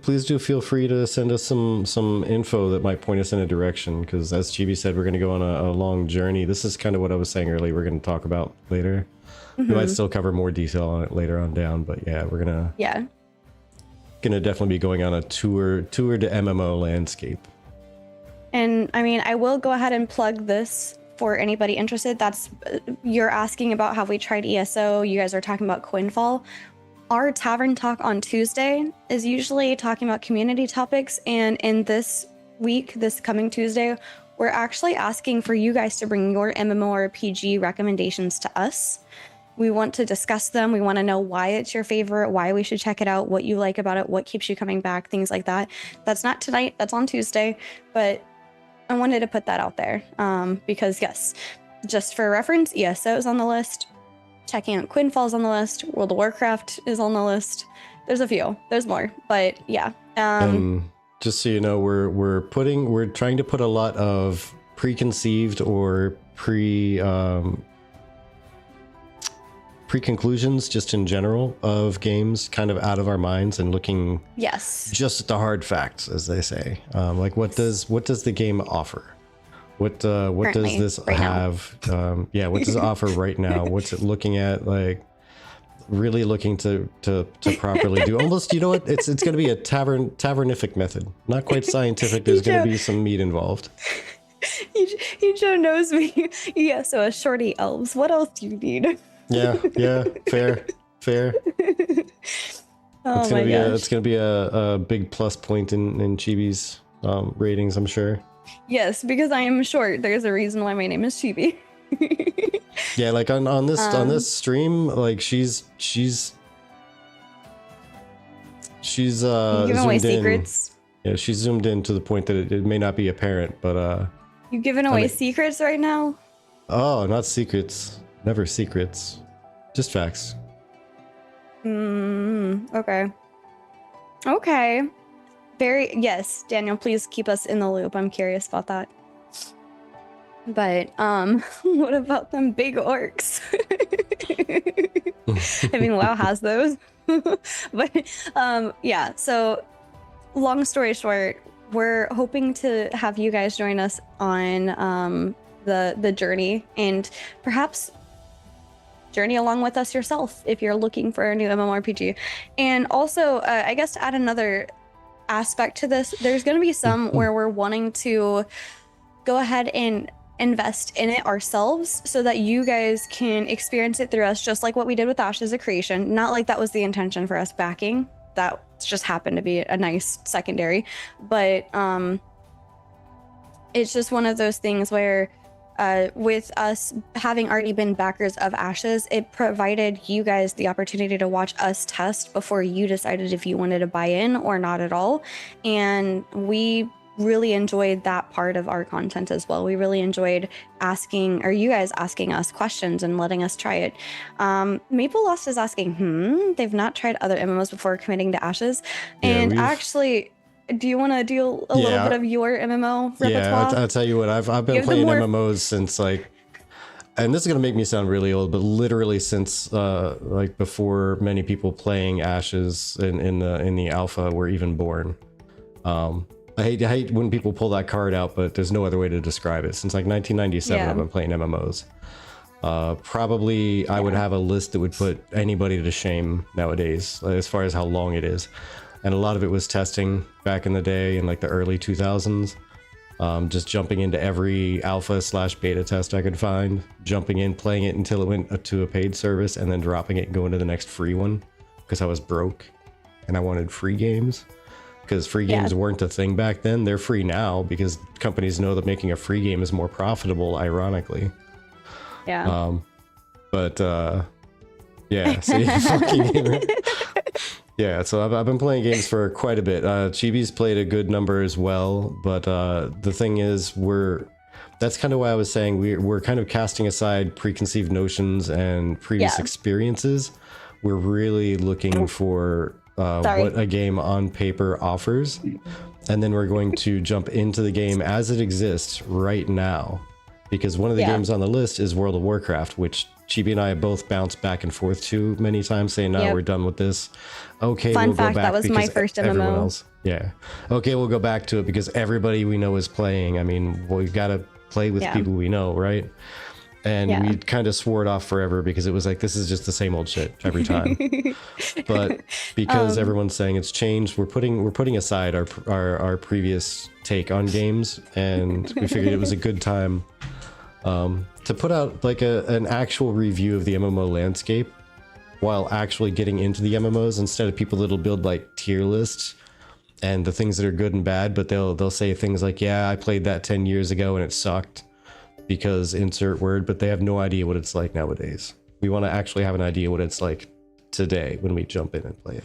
Please do feel free to send us some info that might point us in a direction, because as Chibi said, we're going to go on a long journey. This is kind of what I was saying earlier. We're going to talk about later. We might still cover more detail on it later on down, but yeah, we're gonna definitely be going on a tour to MMO landscape. And I mean, I will go ahead and plug this for anybody interested. That's, you're asking about have we tried ESO, you guys are talking about Quinfall. Our Tavern talk on Tuesday is usually talking about community topics, and in this week, this coming Tuesday, we're actually asking for you guys to bring your MMORPG recommendations to us. We want to discuss them. We want to know why it's your favorite, why we should check it out, what you like about it, what keeps you coming back, things like that. That's not tonight, that's on Tuesday, but I wanted to put that out there because yes, just for reference, ESO is on the list. Checking out Quinfall's on the list. World of Warcraft is on the list. There's a few, there's more, but yeah. Just so you know, we're trying to put a lot of preconceived or pre-conclusions just in general of games kind of out of our minds and looking just at the hard facts, as they say. Like what does the game offer? What does this have? What does it offer right now? What's it looking at? Like really looking to properly do almost, you know what? It's going to be a tavernific method. Not quite scientific. There's going to be some meat involved. Joe knows me. Yeah, so a shorty elves. What else do you need? Yeah, fair. It's gonna be a big plus point in Chibi's ratings, I'm sure. Yes, because I am short. There's a reason why my name is Chibi. Yeah, like on this stream, like she's giving away secrets. Yeah, she's zoomed in to the point that it may not be apparent, but you giving away secrets right now? Oh, not secrets. Never secrets. Just facts. Okay. Yes, Daniel, please keep us in the loop. I'm curious about that. But what about them big orcs? I mean, WoW has those. But yeah, so long story short, we're hoping to have you guys join us on the journey, and perhaps journey along with us yourself if you're looking for a new MMORPG. And also, I guess to add another aspect to this, there's going to be some where we're wanting to go ahead and invest in it ourselves so that you guys can experience it through us, just like what we did with Ashes of Creation. Not like that was the intention for us backing. That just happened to be a nice secondary. But it's just one of those things where with us having already been backers of Ashes, it provided you guys the opportunity to watch us test before you decided if you wanted to buy in or not at all. And we really enjoyed that part of our content as well. We really enjoyed you guys asking us questions and letting us try it. Maple Lost is asking, they've not tried other MMOs before committing to Ashes. And actually, do you want to do a little bit of your MMO repertoire? Yeah, I'll tell you what, I've been playing MMOs since like and this is gonna make me sound really old, but literally since like before many people playing Ashes in the alpha were even born. I hate when people pull that card out, but there's no other way to describe it. Since like 1997, I've been playing MMOs. Probably I would have a list that would put anybody to shame nowadays, as far as how long it is. And a lot of it was testing back in the day in like the early 2000s. Just jumping into every alpha/beta test I could find, jumping in, playing it until it went to a paid service, and then dropping it and going to the next free one because I was broke and I wanted free games. Because free games weren't a thing back then. They're free now because companies know that making a free game is more profitable, ironically. Yeah. Yeah, see, fucking yeah, so I've been playing games for quite a bit. Chibi's played a good number as well, but the thing is, that's kind of why I was saying we're kind of casting aside preconceived notions and previous experiences. We're really looking for what a game on paper offers, and then we're going to jump into the game as it exists right now. Because one of the games on the list is World of Warcraft, which Chibi and I both bounced back and forth to many times, saying, no, we're done with this. Okay, Fun we'll fact, go back that was my first everyone MMO. else. Yeah. Okay, we'll go back to it because everybody we know is playing. I mean, we've got to play with people we know, right? And we kind of swore it off forever because it was like, this is just the same old shit every time. But because everyone's saying it's changed, we're putting aside our previous take on games, and we figured it was a good time to put out like an actual review of the MMO landscape while actually getting into the MMOs, instead of people that'll build like tier lists and the things that are good and bad, but they'll say things like, yeah, I played that 10 years ago and it sucked because insert word, but they have no idea what it's like nowadays. We want to actually have an idea what it's like today when we jump in and play it.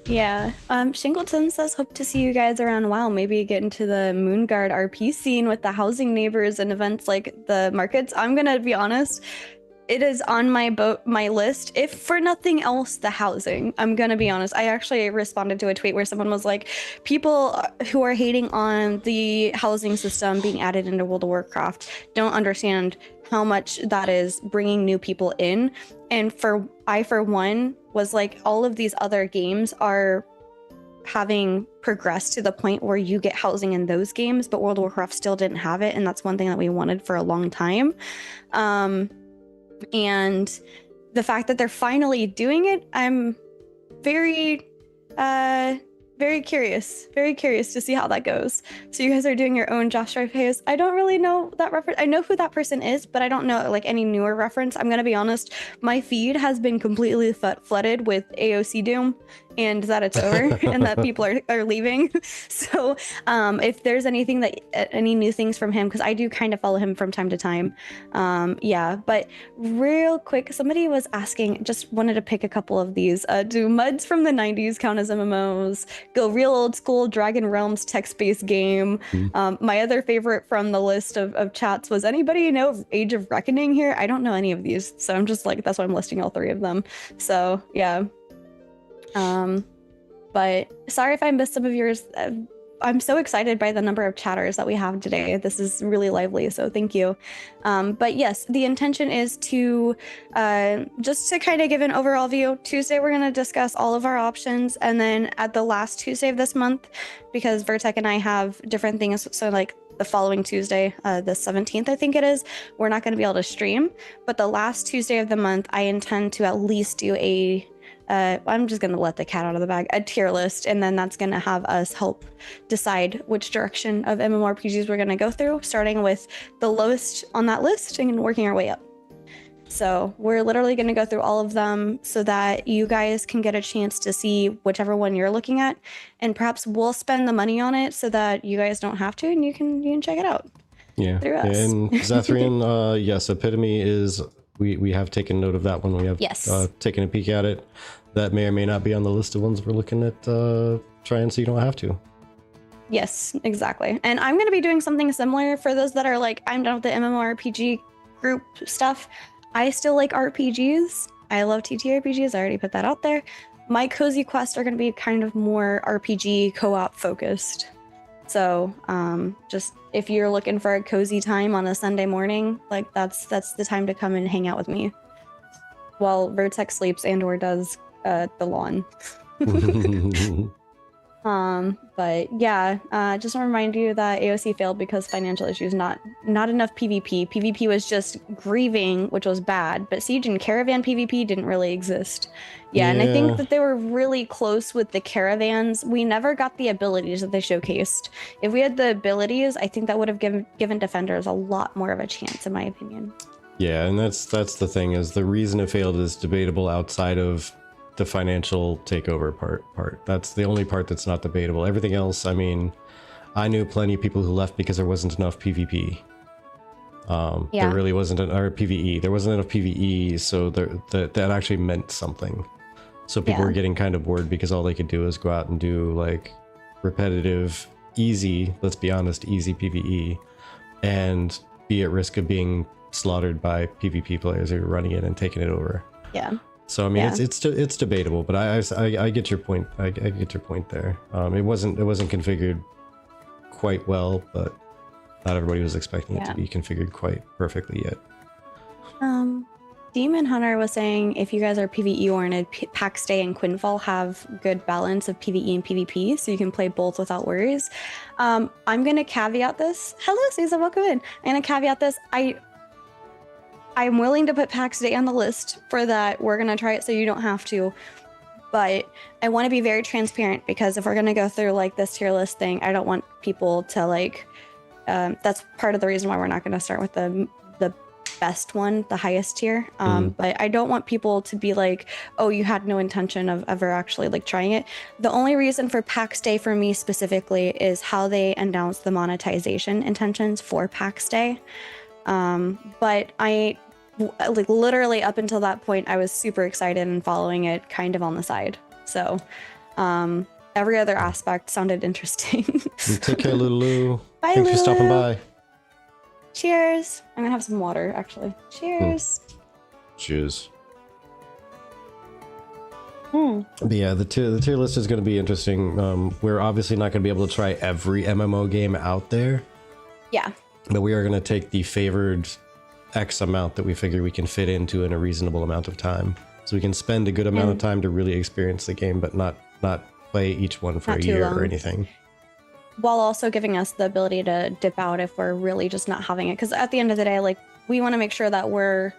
Yeah. Shingleton says, hope to see you guys around. Wow, maybe get into the Moonguard RP scene with the housing neighbors and events like the markets. I'm gonna be honest, it is on my list. If for nothing else, the housing. I'm gonna be honest. I actually responded to a tweet where someone was like, people who are hating on the housing system being added into World of Warcraft don't understand how much that is bringing new people in. And I for one was like, all of these other games are having progressed to the point where you get housing in those games, but World of Warcraft still didn't have it, and that's one thing that we wanted for a long time. And the fact that they're finally doing it, I'm very curious to see how that goes. So you guys are doing your own Josh Sharif. I don't really know that reference. I know who that person is, but I don't know like any newer reference. I'm gonna be honest, my feed has been completely flooded with AOC Doom and that it's over and that people are leaving. So if there's anything any new things from him, because I do kind of follow him from time to time. But real quick, somebody was asking, just wanted to pick a couple of these. Do MUDs from the 90s count as MMOs? Go real old school Dragon Realms text-based game. My other favorite from the list of chats was, anybody know Age of Reckoning here? I don't know any of these, so I'm just like, that's why I'm listing all three of them. So yeah. But sorry if I missed some of yours. I'm so excited by the number of chatters that we have today. This is really lively, so thank you. But yes, the intention is to just to kind of give an overall view. Tuesday, we're going to discuss all of our options, and then at the last Tuesday of this month, because Vertec and I have different things, so like the following Tuesday, the 17th, I think it is, we're not going to be able to stream. But the last Tuesday of the month, I intend to at least do I'm just going to let the cat out of the bag, a tier list, and then that's going to have us help decide which direction of MMORPGs we're going to go through, starting with the lowest on that list and working our way up. So we're literally going to go through all of them so that you guys can get a chance to see whichever one you're looking at, and perhaps we'll spend the money on it so that you guys don't have to, and you can check it out. Yeah. Through us. And Zathrian, yes, Epitome is, we have taken note of that one. We have taken a peek at it. That may or may not be on the list of ones we're looking at trying so you don't have to. Yes, exactly. And I'm going to be doing something similar for those that are like, I'm done with the MMORPG group stuff. I still like RPGs. I love TTRPGs. I already put that out there. My cozy quests are going to be kind of more RPG co-op focused. So just if you're looking for a cozy time on a Sunday morning, like that's the time to come and hang out with me while Vertex sleeps and or does the lawn. But yeah, just want to remind you that AOC failed because financial issues, not enough PvP. PvP was just grieving, which was bad, but Siege and Caravan PvP didn't really exist. Yeah, and I think that they were really close with the caravans. We never got the abilities that they showcased. If we had the abilities, I think that would have given defenders a lot more of a chance, in my opinion. Yeah, and that's the thing, is the reason it failed is debatable outside of the financial takeover part. That's the only part that's not debatable. Everything else, I mean, I knew plenty of people who left because there wasn't enough PvP. There really wasn't or PvE. There wasn't enough PvE, so that actually meant something. So people were getting kind of bored because all they could do is go out and do like repetitive, easy, let's be honest, easy PvE, and be at risk of being slaughtered by PvP players who are running it and taking it over. Yeah. So I mean, it's debatable, but I get your point. I get your point there. It wasn't configured quite well, but not everybody was expecting it to be configured quite perfectly yet. Demon Hunter was saying if you guys are PvE oriented, Pax Day and Quinfall have good balance of PvE and PvP, so you can play both without worries. I'm gonna caveat this. Hello, Caesar, welcome in. I'm gonna caveat this. I'm willing to put PAX Day on the list for that. We're going to try it so you don't have to. But I want to be very transparent, because if we're going to go through like this tier list thing, I don't want people to like, that's part of the reason why we're not going to start with the best one, the highest tier. But I don't want people to be like, oh, you had no intention of ever actually like trying it. The only reason for PAX Day for me specifically is how they announced the monetization intentions for PAX Day. But I like literally up until that point, I was super excited and following it kind of on the side. So, every other aspect sounded interesting. Take care, Lulu. Bye, Thanks for stopping by. Cheers. I'm gonna have some water, actually. Cheers. Cheers. But yeah, the tier list is going to be interesting. We're obviously not going to be able to try every MMO game out there. Yeah. But we are going to take the favored X amount that we figure we can fit into in a reasonable amount of time. So we can spend a good amount of time to really experience the game, but not play each one for a year or anything. While also giving us the ability to dip out if we're really just not having it. Because at the end of the day, like, we want to make sure that we're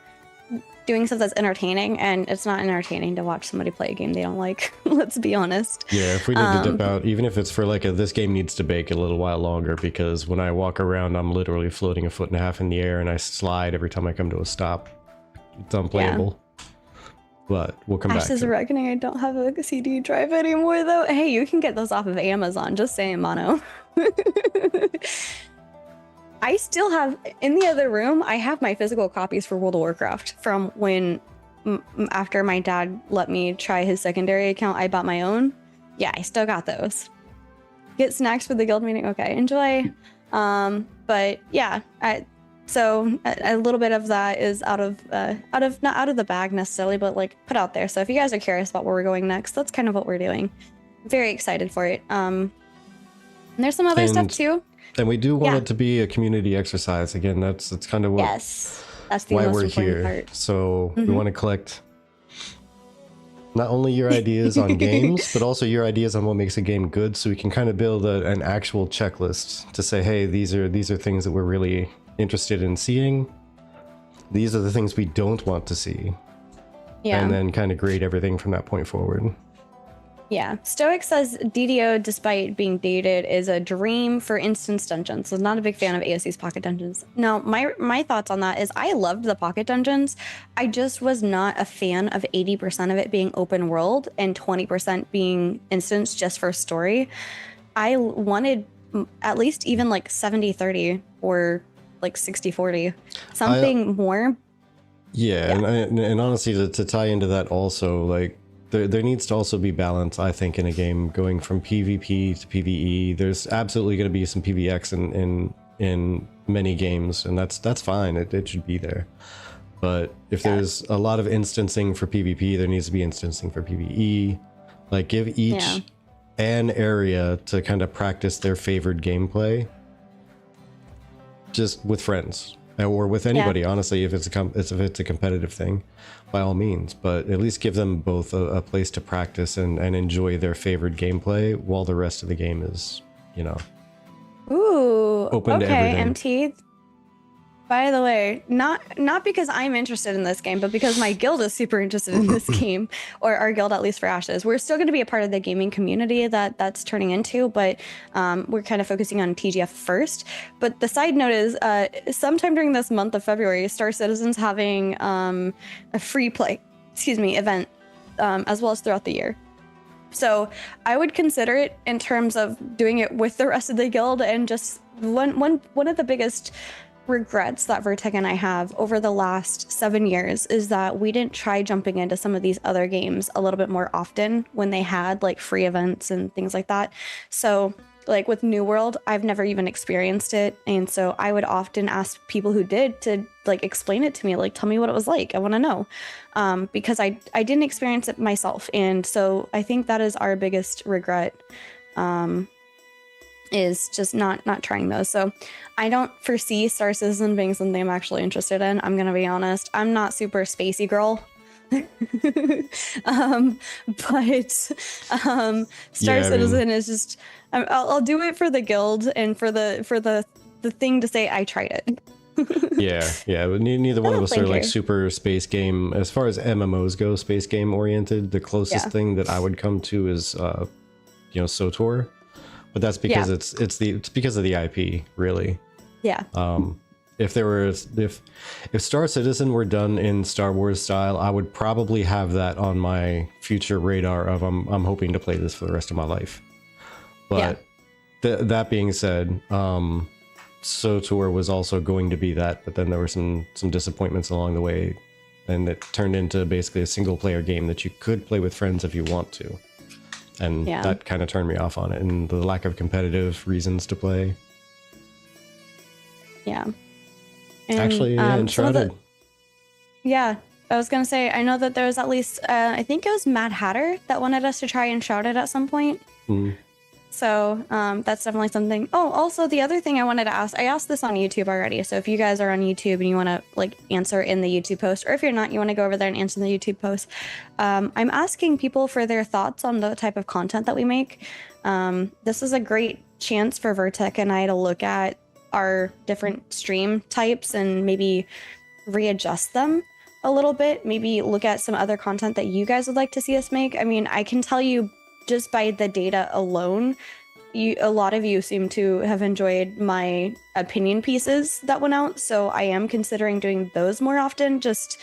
doing stuff that's entertaining, and it's not entertaining to watch somebody play a game they don't like. Let's be honest. Yeah, if we need to dip out, even if it's for like this game needs to bake a little while longer, because when I walk around, I'm literally floating 1.5 feet in the air, and I slide every time I come to a stop. It's unplayable. Yeah. But we'll come back. Ashes of Reckoning, I don't have a CD drive anymore, though. Hey, you can get those off of Amazon. Just saying, Mono. I still have, in the other room, I have my physical copies for World of Warcraft from when, after my dad let me try his secondary account, I bought my own. Yeah, I still got those. Get snacks for the guild meeting. Okay, enjoy. But yeah, so a little bit of that is not out of the bag necessarily, but like put out there. So if you guys are curious about where we're going next, that's kind of what we're doing. I'm very excited for it. And there's some other stuff too. And we do want it to be a community exercise. Again, that's kind of what that's the why most we're important here. part. So we want to collect not only your ideas on games, but also your ideas on what makes a game good, so we can kind of build an actual checklist to say, hey, these are things that we're really interested in seeing. These are the things we don't want to see. Yeah. And then kind of grade everything from that point forward. Yeah. Stoic says DDO, despite being dated, is a dream for instance dungeons. So not a big fan of AOC's pocket dungeons. Now, my thoughts on that is I loved the pocket dungeons. I just was not a fan of 80% of it being open world and 20% being instance just for story. I wanted at least even like 70-30 or like 60-40, something more. Yeah. And honestly, to tie into that also, like, there needs to also be balance, I think, in a game going from PvP to PvE. There's absolutely going to be some PvX in many games, and that's fine. It should be there. But if there's a lot of instancing for PvP, there needs to be instancing for PvE. Like, give each an area to kind of practice their favored gameplay, just with friends or with anybody. Honestly, if it's a competitive thing, by all means. But at least give them both a place to practice and enjoy their favorite gameplay while the rest of the game is, you know, open to everything. MT. By the way, not because I'm interested in this game, but because my guild is super interested in this game, or our guild, at least for Ashes. We're still going to be a part of the gaming community that's turning into, but we're kind of focusing on TGF first. But the side note is, sometime during this month of February, Star Citizen's having a free play, event, as well as throughout the year. So I would consider it in terms of doing it with the rest of the guild, and just one of the biggest regrets that Vertec and I have over the last 7 years is that we didn't try jumping into some of these other games a little bit more often when they had like free events and things like that. So like with New World, I've never even experienced it, and so I would often ask people who did to like explain it to me, like tell me what it was like. I want to know, because I didn't experience it myself, and so I think that is our biggest regret. Is just not trying those. So I don't foresee Star Citizen being something I'm actually interested in. I'm gonna be honest. I'm not super spacey girl. But Star Citizen is just I'll do it for the guild and for the thing to say I tried it. yeah, but neither one of us are like super space game as far as MMOs go, space game oriented. The closest thing that I would come to is SOTOR. But that's because it's because of the IP, really. Yeah. If Star Citizen were done in Star Wars style, I would probably have that on my future radar of I'm hoping to play this for the rest of my life. But that being said, SOTOR was also going to be that, but then there were some disappointments along the way, and it turned into basically a single player game that you could play with friends if you want to. And that kind of turned me off on it, and the lack of competitive reasons to play. Yeah. And, actually, Enshrouded. I was going to say, I know that there was at least, I think it was Mad Hatter that wanted us to try Enshrouded at some point. So that's definitely something. Oh, also the other thing I wanted to ask, I asked this on YouTube already. So if you guys are on YouTube and you want to like answer in the YouTube post, or if you're not, you want to go over there and answer in the YouTube post. I'm asking people for their thoughts on the type of content that we make. This is a great chance for Vertec and I to look at our different stream types and maybe readjust them a little bit. Maybe look at some other content that you guys would like to see us make. I mean, I can tell you, just by the data alone, a lot of you seem to have enjoyed my opinion pieces that went out, so I am considering doing those more often, just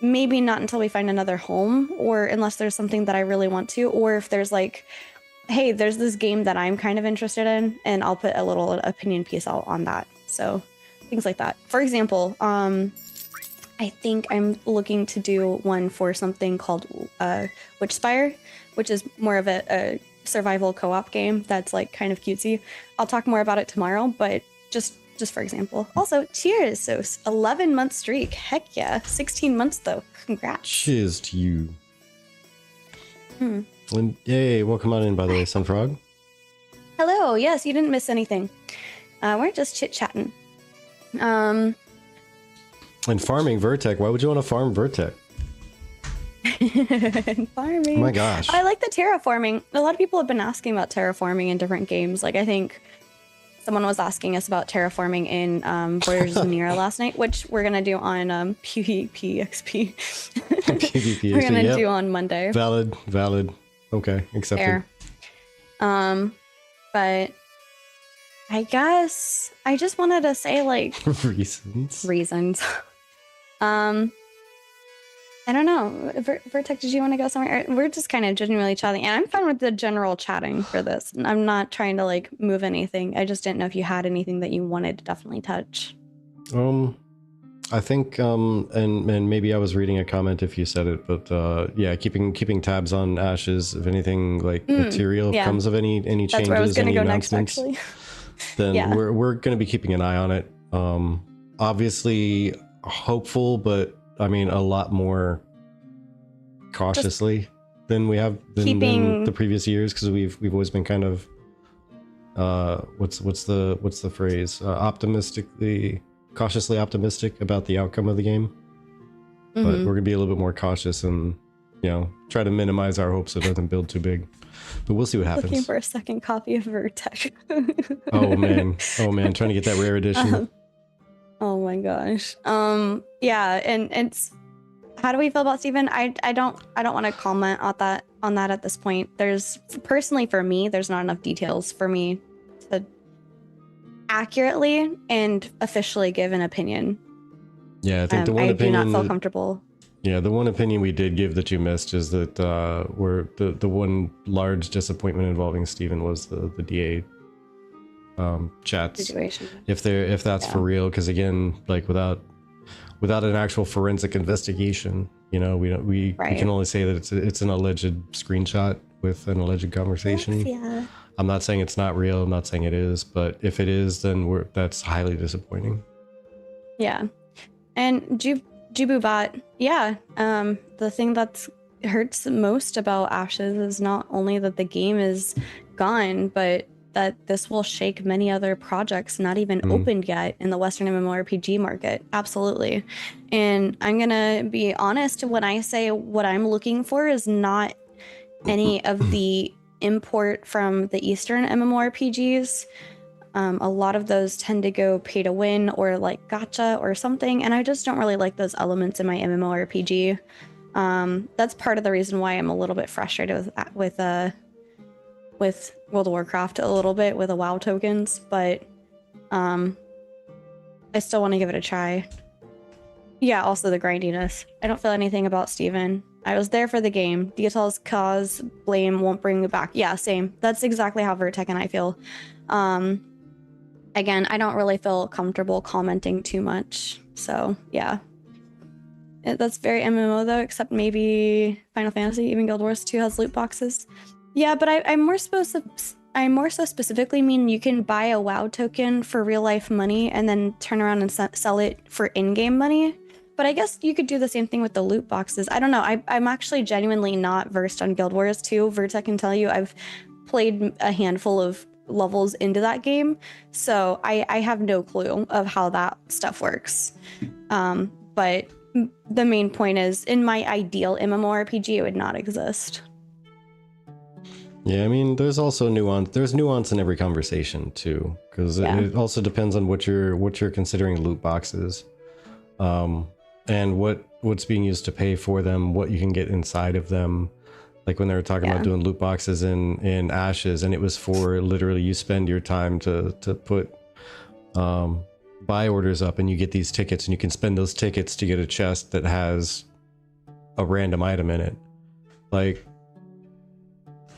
maybe not until we find another home, or unless there's something that I really want to, or if there's like, hey, there's this game that I'm kind of interested in, and I'll put a little opinion piece out on that. So things like that. For example, I think I'm looking to do one for something called Witchspire, which is more of a survival co-op game that's like kind of cutesy. I'll talk more about it tomorrow, but just for example. Also, cheers! So 11-month streak. Heck yeah. 16 months though. Congrats. Cheers to you. And yay, welcome on in, by the way, Sunfrog. Hello. Yes, you didn't miss anything. We're just chit-chatting. And farming Vertec. Why would you want to farm Vertec? Farming. Oh my gosh. I like the terraforming. A lot of people have been asking about terraforming in different games. Like I think someone was asking us about terraforming in Voyagers of Nira last night, which we're gonna do on PvPXP. PvPXP. We're gonna do on Monday. Valid. Okay, accepted. Fair. But I guess I just wanted to say like reasons. I don't know. Vertec, did you want to go somewhere? We're just kind of genuinely chatting, and I'm fine with the general chatting for this. I'm not trying to like move anything. I just didn't know if you had anything that you wanted to definitely touch. I think and maybe I was reading a comment if you said it, but yeah, keeping tabs on Ashes. If anything like material comes of any changes, that's where I was gonna go next, actually. Then we're going to be keeping an eye on it. Obviously hopeful, but I mean a lot more cautiously. than we have than the previous years, because we've always been kind of what's the phrase, cautiously optimistic about the outcome of the game. But we're gonna be a little bit more cautious and, you know, try to minimize our hopes so it doesn't build too big. But we'll see what happens. Looking for a second copy of Vertec. Oh man, trying to get that rare edition. Oh my gosh. Yeah, and it's, how do we feel about Steven? I don't want to comment on that at this point. Personally for me, there's not enough details for me to accurately and officially give an opinion. Yeah, I think the one opinion I do not feel comfortable. Yeah, the one opinion we did give that you missed is that the one large disappointment involving Steven was the DA chats situation. If that's for real, because again, like without an actual forensic investigation, you know, we can only say that it's an alleged screenshot with an alleged conversation. Yeah. I'm not saying it's not real. I'm not saying it is, but if it is, then that's highly disappointing. Yeah. And Jibubot, yeah. The thing that hurts most about Ashes is not only that the game is gone, but that this will shake many other projects not even opened yet in the Western MMORPG market. Absolutely. And I'm gonna be honest when I say what I'm looking for is not any of the import from the Eastern MMORPGs. A lot of those tend to go pay to win or like gacha or something, and I just don't really like those elements in my MMORPG. That's part of the reason why I'm a little bit frustrated with World of Warcraft a little bit with the WoW tokens, but I still want to give it a try. Yeah, also the grindiness. I don't feel anything about Steven. I was there for the game. Details cause blame won't bring it back. Yeah, same. That's exactly how Vertec and I feel. Again, I don't really feel comfortable commenting too much. So yeah, that's very MMO though, except maybe Final Fantasy, even Guild Wars 2 has loot boxes. Yeah, but I more so specifically mean you can buy a WoW token for real life money and then turn around and sell it for in-game money. But I guess you could do the same thing with the loot boxes. I don't know. I'm actually genuinely not versed on Guild Wars 2. Vertec can tell you I've played a handful of levels into that game, so I have no clue of how that stuff works. But the main point is, in my ideal MMORPG, it would not exist. Yeah, I mean, there's also nuance. There's nuance in every conversation too, because it also depends on what you're considering loot boxes, and what's being used to pay for them, what you can get inside of them. Like when they were talking about doing loot boxes in Ashes, and it was for literally you spend your time to put buy orders up, and you get these tickets, and you can spend those tickets to get a chest that has a random item in it. Like,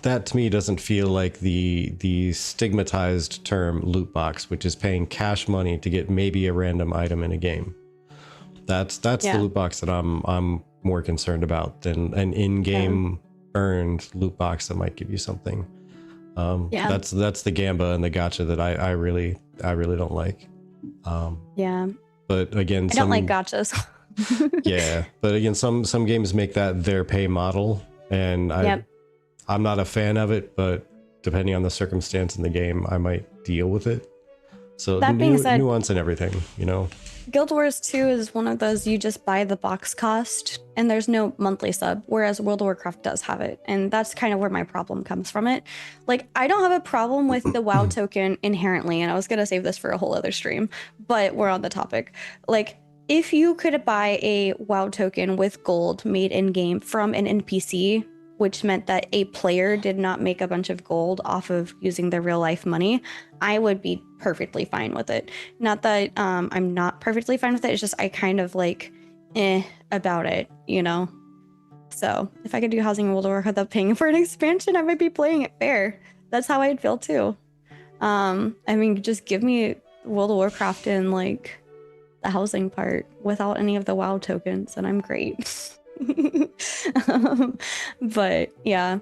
that to me doesn't feel like the stigmatized term loot box, which is paying cash money to get maybe a random item in a game. That's the loot box that I'm more concerned about than an in-game earned loot box that might give you something. That's the gamba and the gacha that I really don't like. But again, I don't like gachas. Yeah, but again, some games make that their pay model, and I'm not a fan of it, but depending on the circumstance in the game, I might deal with it. So that being said, nuance and everything, you know. Guild Wars 2 is one of those you just buy the box cost and there's no monthly sub, whereas World of Warcraft does have it. And that's kind of where my problem comes from it. Like, I don't have a problem with the WoW token inherently, and I was going to save this for a whole other stream, but we're on the topic. Like, if you could buy a WoW token with gold made in-game from an NPC, which meant that a player did not make a bunch of gold off of using their real life money, I would be perfectly fine with it. Not that I'm not perfectly fine with it, it's just I kind of like about it, you know? So if I could do Housing World of Warcraft without paying for an expansion, I might be playing it fair. That's how I'd feel too. I mean, just give me World of Warcraft in like the housing part without any of the WoW tokens, and I'm great. But yeah,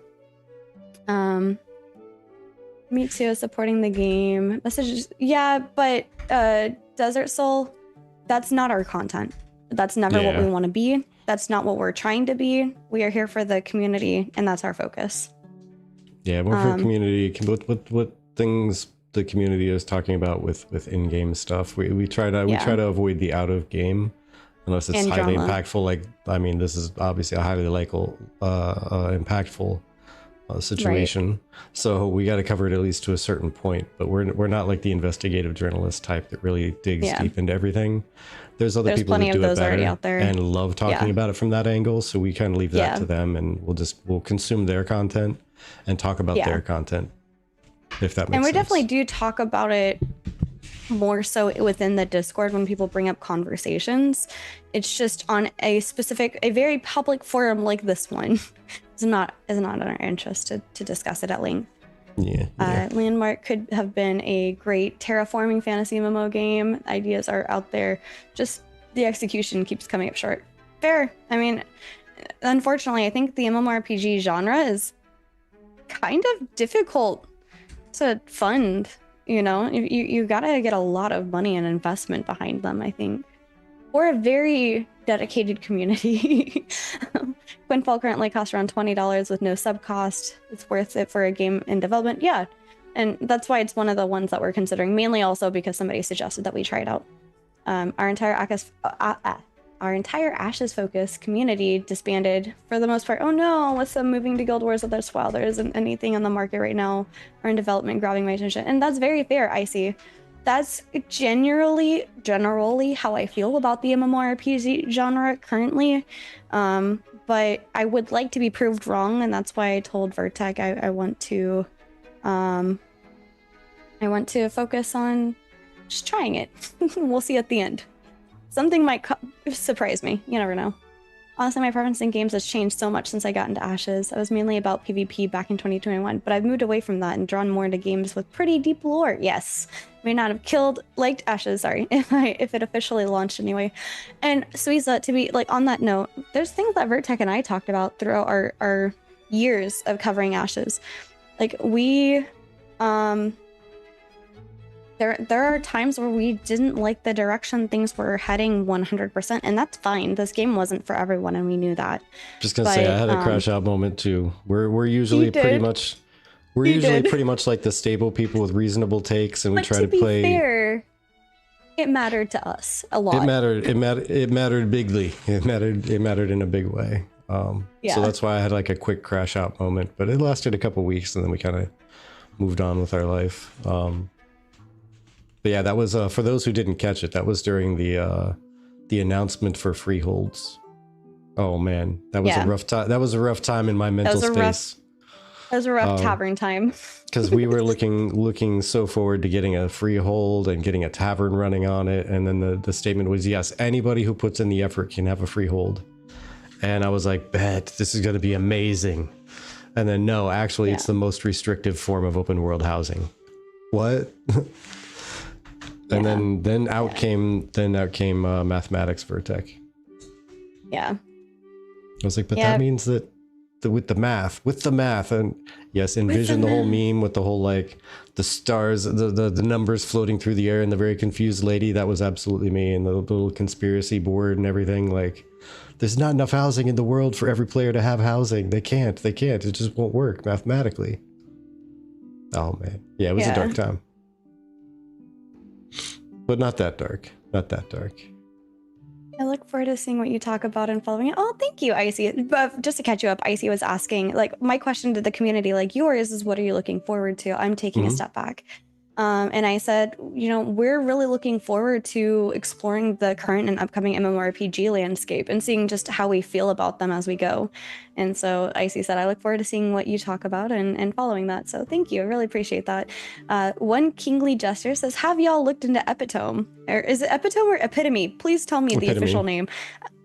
me too, supporting the game messages. Yeah, but Desert Soul, that's not our content. That's never what we want to be. That's not what we're trying to be. We are here for the community, and that's our focus. Yeah, more for community. What things the community is talking about with in-game stuff. We try to avoid the out of game unless it's highly impactful. Like, I mean, this is obviously a highly impactful situation. Right. So we got to cover it at least to a certain point. But we're not like the investigative journalist type that really digs deep into everything. There's people that do it better out there and love talking about it from that angle. So we kind of leave that to them, and we'll consume their content and talk about their content, if that makes sense. And we definitely do talk about it more so within the Discord when people bring up conversations. It's just on a very public forum like this one. It's not in our interest to discuss it at length. Landmark could have been a great terraforming fantasy MMO game. Ideas are out there. Just the execution keeps coming up short. Fair. I mean, unfortunately, I think the MMORPG genre is kind of difficult to fund. You know, you gotta get a lot of money and investment behind them, I think. Or a very dedicated community. Quinfall currently costs around $20 with no sub cost. It's worth it for a game in development. Yeah. And that's why it's one of the ones that we're considering, mainly also because somebody suggested that we try it out. Our entire Ashes Focus community disbanded for the most part. Oh no, with them moving to Guild Wars of the Swell, there isn't anything on the market right now or in development grabbing my attention. And that's very fair, Icy. That's generally how I feel about the MMORPG genre currently. But I would like to be proved wrong, and that's why I told Vertec I want to focus on just trying it. We'll see at the end. Something might surprise me. You never know. Honestly, my preference in games has changed so much since I got into Ashes. I was mainly about PvP back in 2021, but I've moved away from that and drawn more into games with pretty deep lore. Yes. May not have liked Ashes, sorry, if it officially launched anyway. And Suiza, to be like on that note, there's things that Vertec and I talked about throughout our years of covering Ashes. Like we there are times where we didn't like the direction things were heading 100%, and that's fine. This game wasn't for everyone, and we knew that. Just gonna say, I had a crash out moment too. We're usually pretty much like the stable people with reasonable takes, and we try to play. Fair, it mattered to us a lot. It mattered bigly. It mattered in a big way. So that's why I had like a quick crash out moment, but it lasted a couple weeks, and then we kind of moved on with our life. But yeah, that was for those who didn't catch it. That was during the announcement for freeholds. Oh man, that was a rough time. That was a rough time in my mental space. That was a rough tavern time. Because we were looking so forward to getting a freehold and getting a tavern running on it, and then the statement was, yes, anybody who puts in the effort can have a freehold. And I was like, bet this is going to be amazing. And then no, actually, it's the most restrictive form of open world housing. What? And then out came mathematics Vertec. Yeah. I was like, but that means that with the math, and yes, envision the whole meme with the whole like the stars, the numbers floating through the air, and the very confused lady. That was absolutely me, and the little conspiracy board and everything. Like, there's not enough housing in the world for every player to have housing. They can't. It just won't work mathematically. Oh man, yeah, it was a dark time. But not that dark. I look forward to seeing what you talk about and following it. Oh, thank you, Icy. But just to catch you up, Icy was asking, like, my question to the community, like yours is, what are you looking forward to? I'm taking a step back. And I said, we're really looking forward to exploring the current and upcoming MMORPG landscape and seeing just how we feel about them as we go. And so Icy said, I look forward to seeing what you talk about and following that. So thank you. I really appreciate that. One Kingly Jester says, have y'all looked into Epitome? Or is it Epitome or Epitome? Please tell me the official name.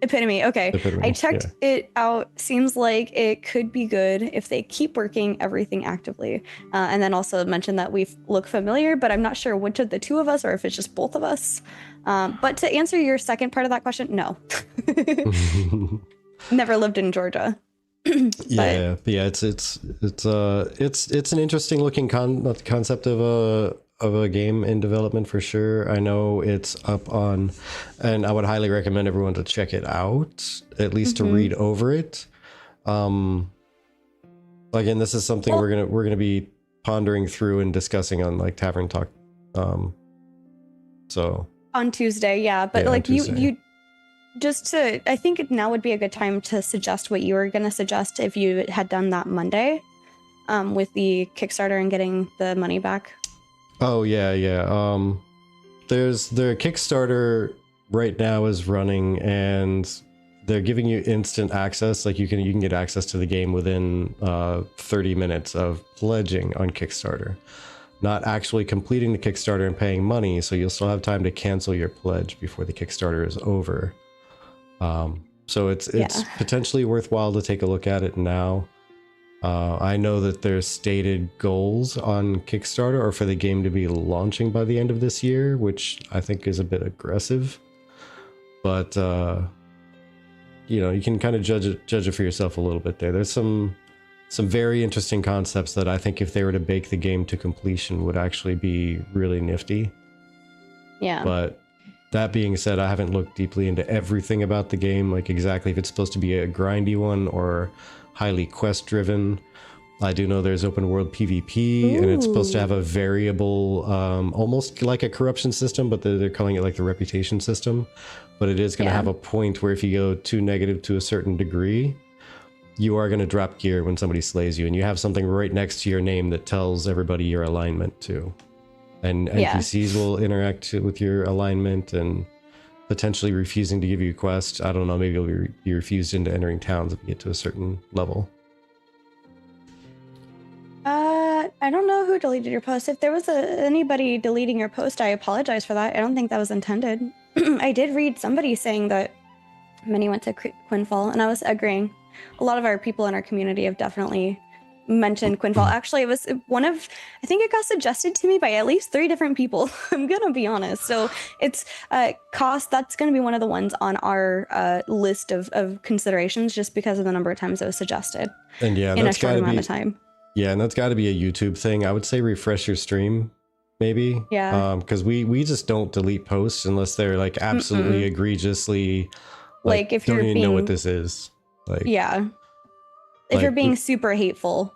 Epitome. Okay. I checked it out. Seems like it could be good if they keep working everything actively. And then also mentioned that we look familiar, but I'm not sure which of the two of us or if it's just both of us. But to answer your second part of that question, no. Never lived in Georgia. It's an interesting looking concept of of a game in development for sure. I know it's up on, and I would highly recommend everyone to check it out, at least to read over it. Again, this is something we're gonna be pondering through and discussing on like Tavern Talk. So on Tuesday, yeah, but like you just to, I think now would be a good time to suggest what you were gonna suggest if you had done that Monday, with the Kickstarter and getting the money back. Oh yeah. There's their Kickstarter right now is running, and they're giving you instant access. Like you can get access to the game within 30 minutes of pledging on Kickstarter, not actually completing the Kickstarter and paying money. So you'll still have time to cancel your pledge before the Kickstarter is over. So it's potentially worthwhile to take a look at it now. I know that there's stated goals on Kickstarter are for the game to be launching by the end of this year, which I think is a bit aggressive. But you know, you can kind of judge it for yourself a little bit there. There's some very interesting concepts that I think if they were to bake the game to completion would actually be really nifty. Yeah. But that being said, I haven't looked deeply into everything about the game, like exactly if it's supposed to be a grindy one or highly quest driven. I do know there's open world PvP, and it's supposed to have a variable, almost like a corruption system, but they're calling it like the reputation system. But it is going to have a point where if you go too negative to a certain degree, you are going to drop gear when somebody slays you, and you have something right next to your name that tells everybody your alignment too. And NPCs will interact with your alignment and potentially refusing to give you a quest. I don't know, maybe you'll be refused into entering towns if you get to a certain level. I don't know who deleted your post. If there was anybody deleting your post, I apologize for that. I don't think that was intended. I did read somebody saying that many went to Quinfall, and I was agreeing. A lot of our people in our community have definitely mentioned Quinfall. Actually, it was one of, I think it got suggested to me by at least 3 different people. I'm gonna be honest. So it's cost. That's gonna be one of the ones on our list of considerations, just because of the number of times it was suggested. And yeah, in a short amount of time. Yeah, and that's got to be a YouTube thing. I would say refresh your stream, maybe. Yeah. Because we just don't delete posts unless they're like absolutely egregiously like if don't you're even being, know what this is. Like yeah. If you're being super hateful.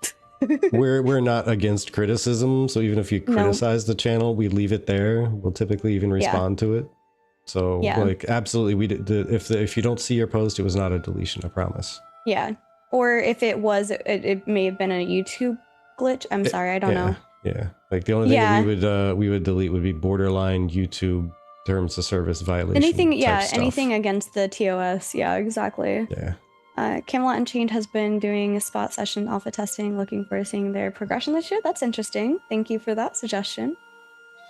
we're not against criticism, so even if you criticize the channel, we leave it there. We'll typically even respond to it. So like absolutely, if you don't see your post, it was not a deletion, I promise. Yeah. Or if it was, it may have been a YouTube glitch. I'm sorry, I don't know. Yeah, like the only thing that we would delete would be borderline YouTube terms of service violation. Anything against the TOS. Yeah, exactly. Yeah. Camelot Unchained has been doing a spot session alpha testing, looking for seeing their progression this year. That's interesting. Thank you for that suggestion.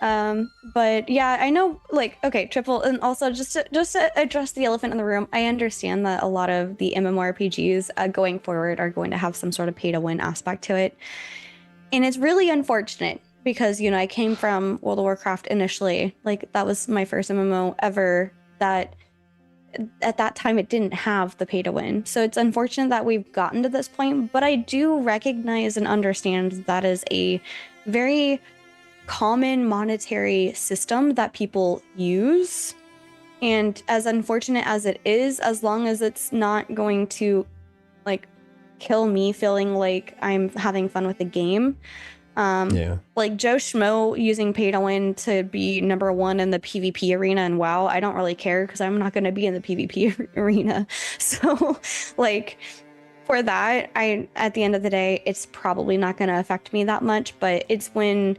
But yeah, I know, like, okay, Triple, and also just to address the elephant in the room, I understand that a lot of the MMORPGs going forward are going to have some sort of pay to win aspect to it. And it's really unfortunate because, you know, I came from World of Warcraft initially, like that was my first MMO ever that at that time it didn't have the pay to win. So it's unfortunate that we've gotten to this point, but I do recognize and understand that is a very common monetary system that people use. And as unfortunate as it is, as long as it's not going to like kill me feeling like I'm having fun with the game. Like Joe Schmo using pay to win to be number 1 in the PvP arena and WoW, I don't really care because I'm not going to be in the PvP arena. So like for that, at the end of the day, it's probably not going to affect me that much, but it's when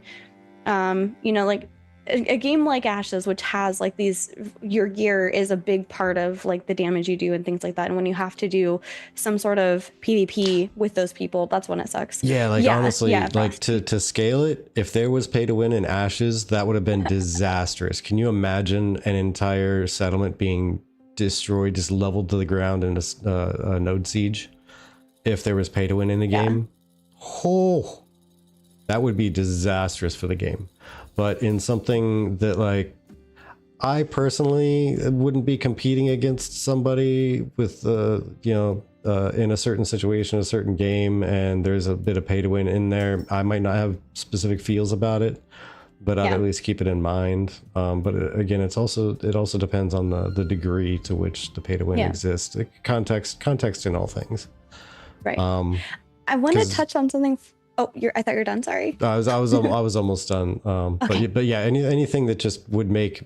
you know, like a game like Ashes, which has like these, your gear is a big part of like the damage you do and things like that. And when you have to do some sort of PvP with those people, that's when it sucks. Yeah, like honestly, like to scale it, if there was pay to win in Ashes, that would have been disastrous. Can you imagine an entire settlement being destroyed, just leveled to the ground in a node siege? If there was pay to win in the game, that would be disastrous for the game. But in something that like I personally wouldn't be competing against somebody with you know in a certain situation, a certain game, and there's a bit of pay to win in there, I might not have specific feels about it. but I'd at least keep it in mind. But again, it also depends on the degree to which the pay to win exists. Context in all things. Right. I want to touch on something. Oh, I thought you were done. Sorry. I was almost done. Okay. But yeah, anything that just would make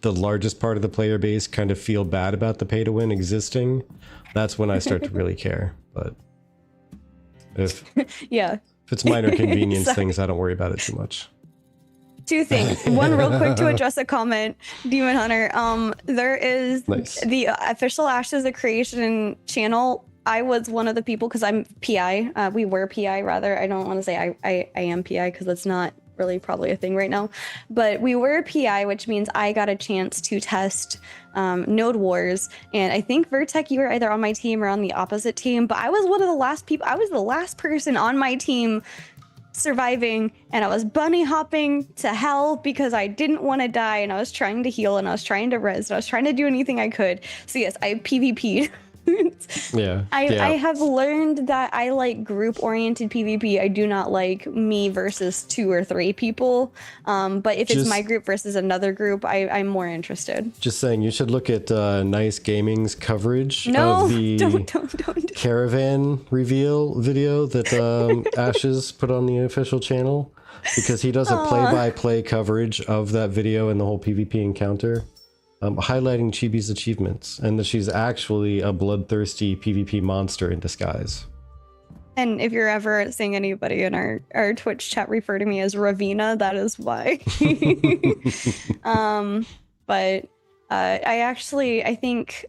the largest part of the player base kind of feel bad about the pay to win existing, that's when I start to really care. But if it's minor convenience things, I don't worry about it too much. Two things. One, real quick, to address a comment, Demon Hunter. There is the official Ashes of Creation channel. I was one of the people, because I'm PI. We were PI, rather. I don't want to say I am PI, because that's not really probably a thing right now. But we were PI, which means I got a chance to test Node Wars. And I think Vertec, you were either on my team or on the opposite team. But I was one of the last people. I was the last person on my team surviving, and I was bunny hopping to hell because I didn't want to die, and I was trying to heal, and I was trying to res, and I was trying to do anything I could. So yes, I PvP'd. I have learned that I like group-oriented PvP. I do not like me versus 2 or 3 people. But if it's my group versus another group, I'm more interested. Just saying, you should look at Nice Gaming's coverage of the don't. Caravan reveal video that Ashes put on the official channel, because he does a play-by-play coverage of that video and the whole PvP encounter. Highlighting Chibi's achievements, and that she's actually a bloodthirsty PvP monster in disguise. And if you're ever seeing anybody in our Twitch chat refer to me as Ravina, that is why. But I think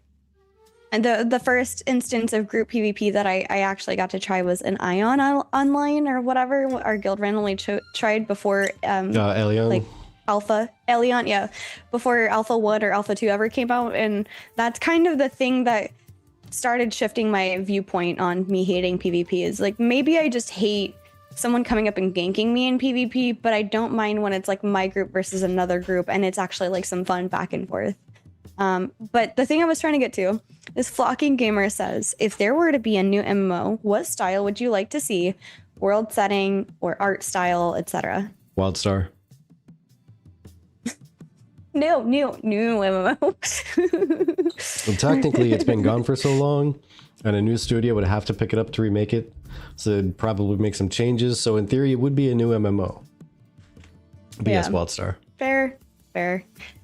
the first instance of group PvP that I actually got to try was an Ion Online or whatever. Our guild randomly tried before Elion. Alpha Elion, before Alpha 1 or Alpha 2 ever came out. And that's kind of the thing that started shifting my viewpoint on me hating PvP. Is like, maybe I just hate someone coming up and ganking me in PvP, but I don't mind when it's like my group versus another group and it's actually like some fun back and forth. But the thing I was trying to get to is Flocking Gamer says, if there were to be a new MMO, what style would you like to see? World setting or art style, etc. Wildstar. New MMO. Well, technically, it's been gone for so long, and a new studio would have to pick it up to remake it, so it'd probably make some changes. So in theory, it would be a new MMO. But yes, Wildstar. Fair.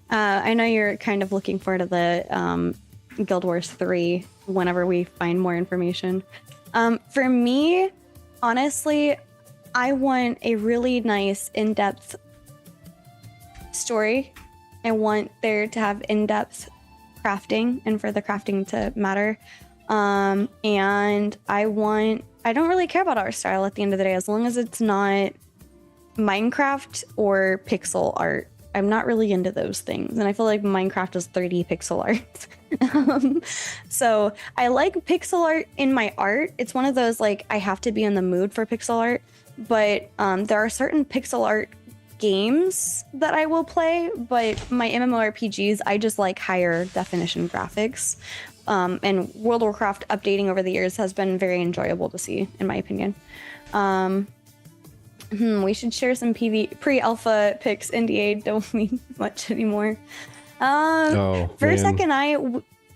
I know you're kind of looking forward to the Guild Wars 3 whenever we find more information. For me, honestly, I want a really nice, in-depth story. I want there to have in-depth crafting and for the crafting to matter. And I don't really care about art style at the end of the day, as long as it's not Minecraft or pixel art. I'm not really into those things. And I feel like Minecraft is 3D pixel art. So I like pixel art in my art. It's one of those, like, I have to be in the mood for pixel art. But there are certain pixel art games that I will play, but my MMORPGs, I just like higher definition graphics. And World of Warcraft updating over the years has been very enjoyable to see, in my opinion. We should share some pre-alpha pics. NDA don't mean much anymore. Vertec and I,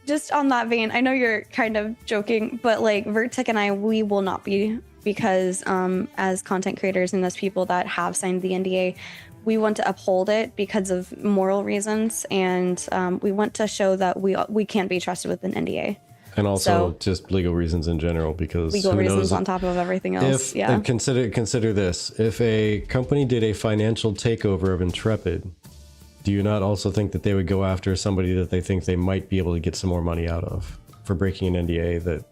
just on that vein, I know you're kind of joking, but like Vertec and I, we will not be, because as content creators and as people that have signed the NDA, we want to uphold it because of moral reasons, and we want to show that we can't be trusted with an NDA. And also just legal reasons in general, because legal reasons on top of everything else. And consider this: if a company did a financial takeover of Intrepid, do you not also think that they would go after somebody that they think they might be able to get some more money out of for breaking an NDA? That,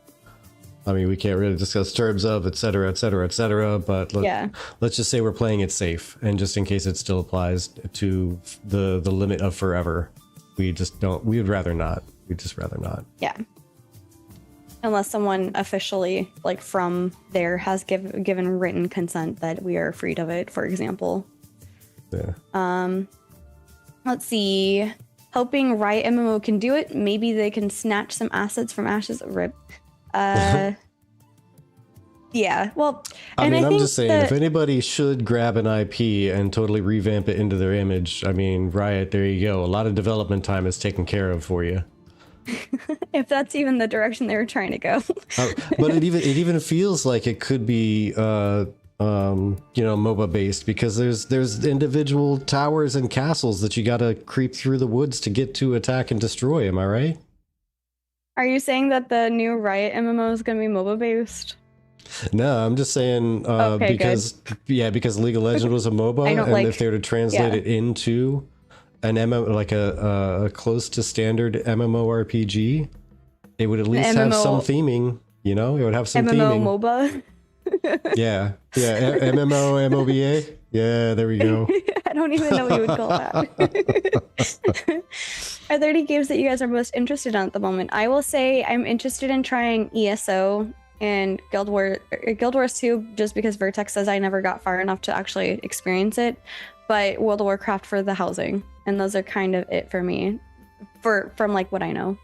I mean, we can't really discuss terms of, et cetera, but let's just say we're playing it safe, and just in case it still applies to the limit of forever, we would rather not. We'd just rather not. Yeah. Unless someone officially, like, from there has given written consent that we are freed of it, for example. Yeah. Let's see. Hoping Riot MMO can do it. Maybe they can snatch some assets from Ashes. RIP. Yeah, well, I and mean, I I'm think just saying, if that anybody should grab an IP and totally revamp it into their image, I mean, Riot, there you go. A lot of development time is taken care of for you. if that's even the direction they were trying to go. But it even feels like it could be MOBA based, because there's individual towers and castles that you gotta creep through the woods to get to, attack and destroy. Am I right? Are you saying that the new Riot MMO is going to be MOBA based? No, I'm just saying Okay, because because League of Legends was a I MOBA, don't and if like, they were to translate yeah, it into an MMO, like a close to standard MMORPG, it would at an least have some MMO, theming. You know, it would have some MMO theming. MOBA. Yeah, MMO MOBA. Yeah, there we go. I don't even know what you would call that. Are there any games that you guys are most interested in at the moment? I will say I'm interested in trying ESO and Guild Wars 2, just because Vertex says I never got far enough to actually experience it. But World of Warcraft for the housing, and those are kind of it for me, from like what I know.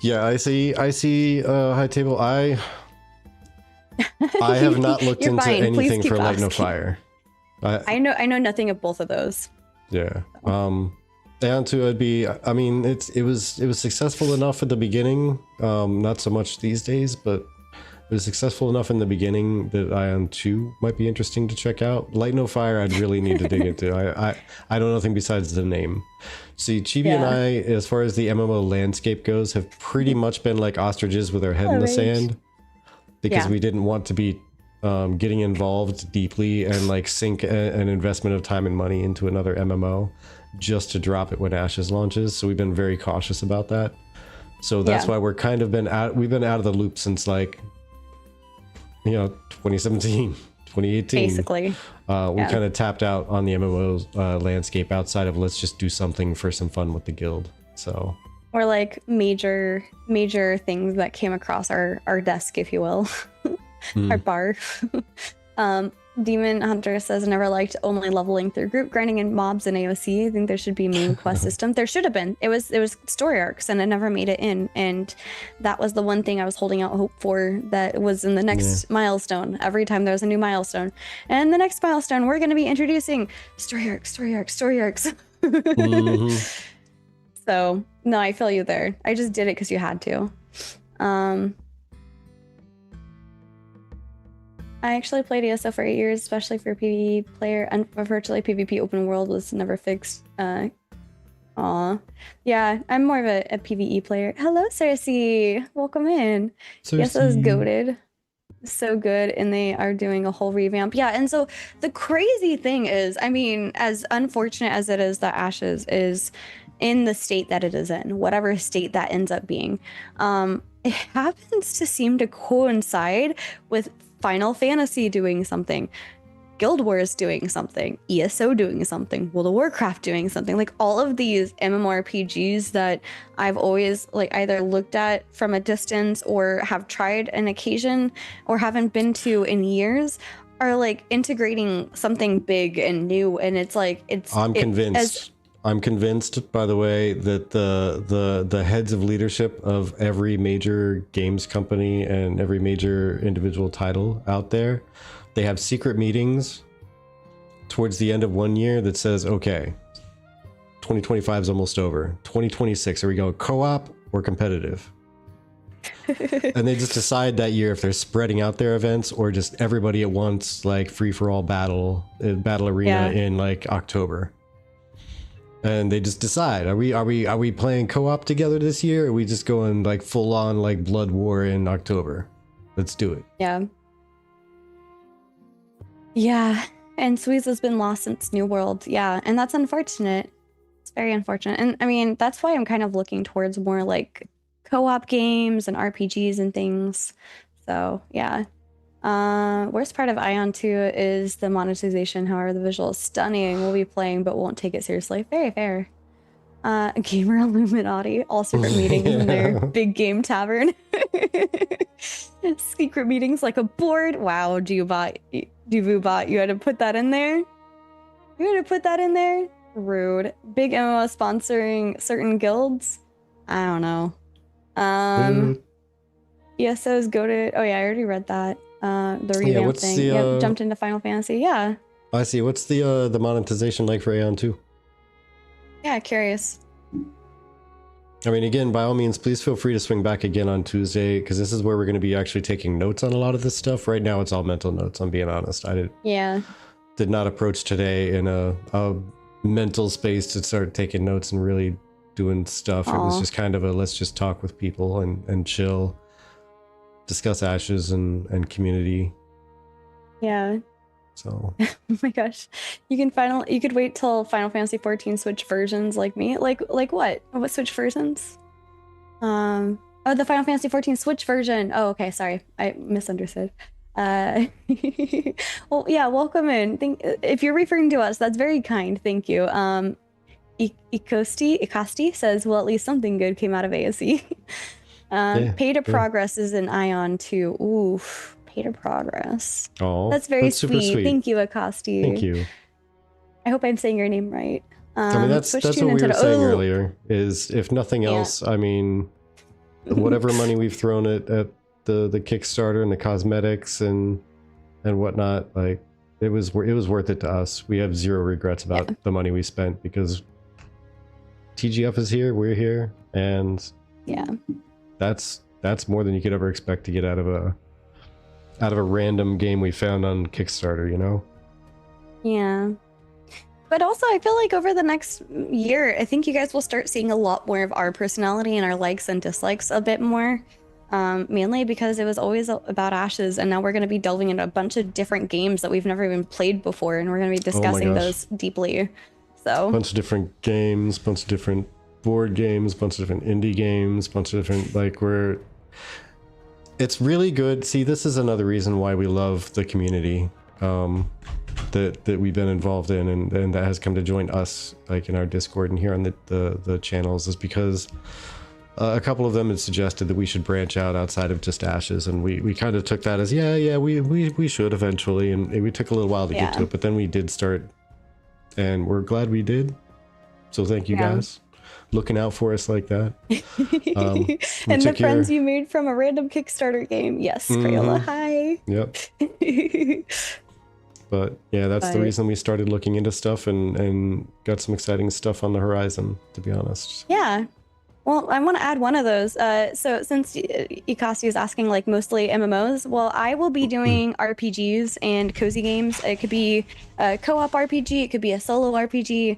Yeah, I see. High Table. I have not looked You're into fine. Please anything keep for Light No asking. Fire. I know nothing of both of those. Yeah. And to it'd be. I mean, it was successful enough at the beginning. Not so much these days, but it was successful enough in the beginning that Ion 2 might be interesting to check out. Light No Fire, I'd really need to dig into. I know nothing besides the name. See, Chibi and I, as far as the MMO landscape goes, have pretty much been like ostriches with our head in the sand, because we didn't want to be getting involved deeply and like sink an investment of time and money into another MMO just to drop it when Ashes launches. So we've been very cautious about that. So that's why we're kind of we've been out of the loop since like 2017, 2018. Basically. We kind of tapped out on the MMO landscape outside of let's just do something for some fun with the guild. So, or like major things that came across our desk, if you will. Our bar. Demon Hunter says, never liked only leveling through group grinding and mobs in AOC. I think there should be main quest system. There should have been. It was story arcs, and it never made it in. And that was the one thing I was holding out hope for, that was in the next milestone. Every time there was a new milestone. And the next milestone, we're going to be introducing story arcs. So, no, I feel you there. I just did it because you had to. I actually played ESO for 8 years, especially for PvE player. Unfortunately, PvP open world was never fixed. Aw. Yeah, I'm more of a PvE player. Hello, Cersei. Welcome in. ESO is goated. So good, and they are doing a whole revamp. Yeah, and so the crazy thing is, I mean, as unfortunate as it is that Ashes is in the state that it is in, whatever state that ends up being, it happens to seem to coincide with Final Fantasy doing something, Guild Wars doing something, ESO doing something, World of Warcraft doing something. Like all of these MMORPGs that I've always like either looked at from a distance or have tried an occasion or haven't been to in years are like integrating something big and new. And it's like, I'm convinced, by the way, that the heads of leadership of every major games company and every major individual title out there, they have secret meetings towards the end of one year that says, okay, 2025 is almost over. 2026, are we going co-op or competitive? And they just decide that year if they're spreading out their events or just everybody at once, like free-for-all battle arena in like October. And they just decide, are we playing co-op together this year? Or are we just going like full on like blood war in October? Let's do it. Yeah. Yeah. And Suiza's been lost since New World. Yeah. And that's unfortunate. It's very unfortunate. And I mean, that's why I'm kind of looking towards more like co-op games and RPGs and things. So yeah. Worst part of Ion 2 is the monetization. However, the visual is stunning. We'll be playing, but won't take it seriously. Very fair. Gamer Illuminati, all secret meetings in their big game tavern. Secret meetings like a board. Wow, Duvubot, you had to put that in there? You had to put that in there? Rude. Big MMO sponsoring certain guilds? I don't know. ESO's goated. Oh yeah, I already read that. The Yeah, revamp what's thing. the Yep, jumped into Final Fantasy. Yeah. I see. What's the monetization like for Aeon 2? Yeah, curious. I mean, again, by all means, please feel free to swing back again on Tuesday, because this is where we're going to be actually taking notes on a lot of this stuff. Right now, it's all mental notes, I'm being honest. I did not approach today in a mental space to start taking notes and really doing stuff. It was just kind of a let's just talk with people and chill, discuss Ashes and community. Yeah. So oh my gosh, you could wait till Final Fantasy 14 Switch versions like me. Like what? What Switch versions? Oh, the Final Fantasy 14 Switch version. Oh, okay, sorry, I misunderstood. Well, yeah, welcome in. If you're referring to us, that's very kind. Thank you. Ikosti says, well, at least something good came out of ASE. Pay to Progress is an Ion too. Oof. Pay to Progress. Oh, that's very super sweet. Thank you, Acosti. Thank you. I hope I'm saying your name right. I mean, that's what we were saying earlier, is if nothing else, I mean, whatever money we've thrown at the Kickstarter and the cosmetics and whatnot, like it was worth it to us. We have zero regrets about the money we spent, because TGF is here, we're here, and that's more than you could ever expect to get out of a random game we found on Kickstarter, you know? Yeah. But also, I feel like over the next year, I think you guys will start seeing a lot more of our personality and our likes and dislikes a bit more. Mainly because it was always about Ashes, and now we're going to be delving into a bunch of different games that we've never even played before, and we're going to be discussing those deeply. So, bunch of different games, bunch of different board games, bunch of different indie games, bunch of different, like, it's really good. See, this is another reason why we love the community that we've been involved in, and that has come to join us, like in our Discord and here on the channels, is because a couple of them had suggested that we should branch out outside of just Ashes, and we kind of took that as we should eventually, and we took a little while to get to it, but then we did start, and we're glad we did. So thank you guys. Looking out for us like that. And the friends you made from a random Kickstarter game. Yes, Crayola, hi. Yep. But yeah, that's the reason we started looking into stuff and got some exciting stuff on the horizon, to be honest. Yeah. Well, I want to add one of those. So since Ikasi is asking like mostly MMOs, well, I will be doing RPGs and cozy games. It could be a co-op RPG, it could be a solo RPG.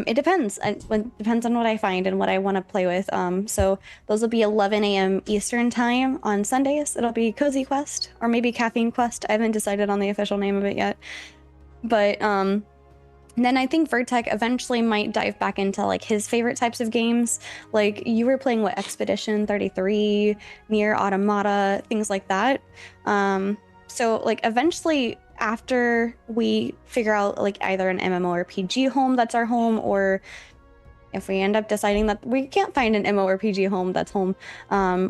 It depends. It depends on what I find and what I want to play with. So those will be 11 a.m. Eastern time on Sundays. It'll be Cozy Quest or maybe Caffeine Quest. I haven't decided on the official name of it yet. But then I think Vertec eventually might dive back into like his favorite types of games. Like you were playing what, Expedition 33, Nier Automata, things like that. So like eventually after we figure out like either an MMORPG home that's our home, or if we end up deciding that we can't find an MMORPG home that's home,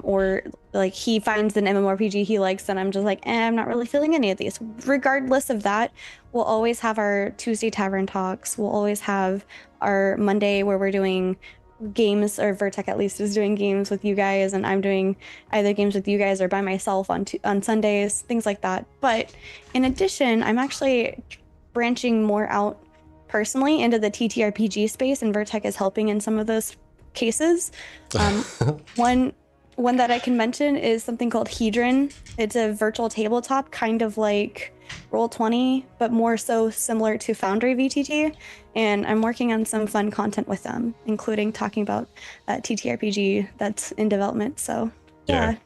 or like he finds an MMORPG he likes, then I'm just like, I'm not really feeling any of these. Regardless of that, we'll always have our Tuesday Tavern talks. We'll always have our Monday where we're doing games, or Vertec at least is doing games with you guys, and I'm doing either games with you guys or by myself on Sundays, things like that. But in addition, I'm actually branching more out personally into the TTRPG space, and Vertec is helping in some of those cases. One that I can mention is something called Hedron. It's a virtual tabletop, kind of like Roll20, but more so similar to Foundry VTT. And I'm working on some fun content with them, including talking about TTRPG that's in development. So yeah,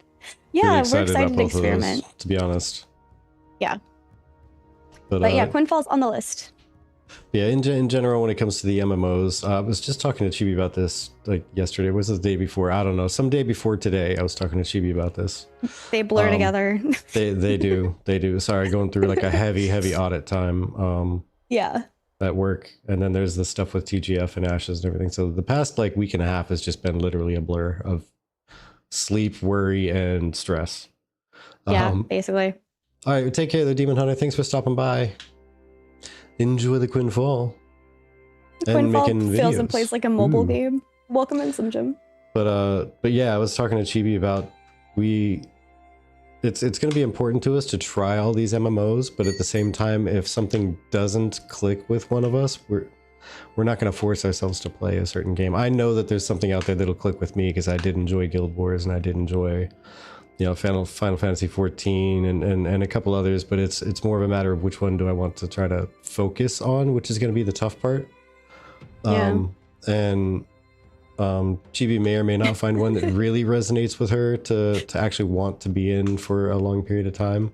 really we're excited to experiment. Those, to be honest. Yeah. But yeah, Quinfall's on the list. Yeah, in general, when it comes to the MMOs, I was just talking to Chibi about this like yesterday. Was the day before? I don't know. Some day before today, I was talking to Chibi about this. They blur together. They do. Sorry, going through like a heavy audit time. Yeah. At work, and then there's the stuff with TGF and Ashes and everything. So the past like week and a half has just been literally a blur of sleep, worry, and stress. Yeah, basically. All right, take care of the Demon Hunter. Thanks for stopping by. Enjoy the Quinfall. Quinfall feels and plays like a mobile game. Welcome in, Slim Jim. But yeah, I was talking to Chibi about it's going to be important to us to try all these MMOs, but at the same time, if something doesn't click with one of us, we're not going to force ourselves to play a certain game. I know that there's something out there that'll click with me because I did enjoy Guild Wars and I did enjoy, you know, Final Fantasy 14 and a couple others, but it's more of a matter of which one do I want to try to focus on, which is going to be the tough part. And GB may or may not find one that really resonates with her to actually want to be in for a long period of time.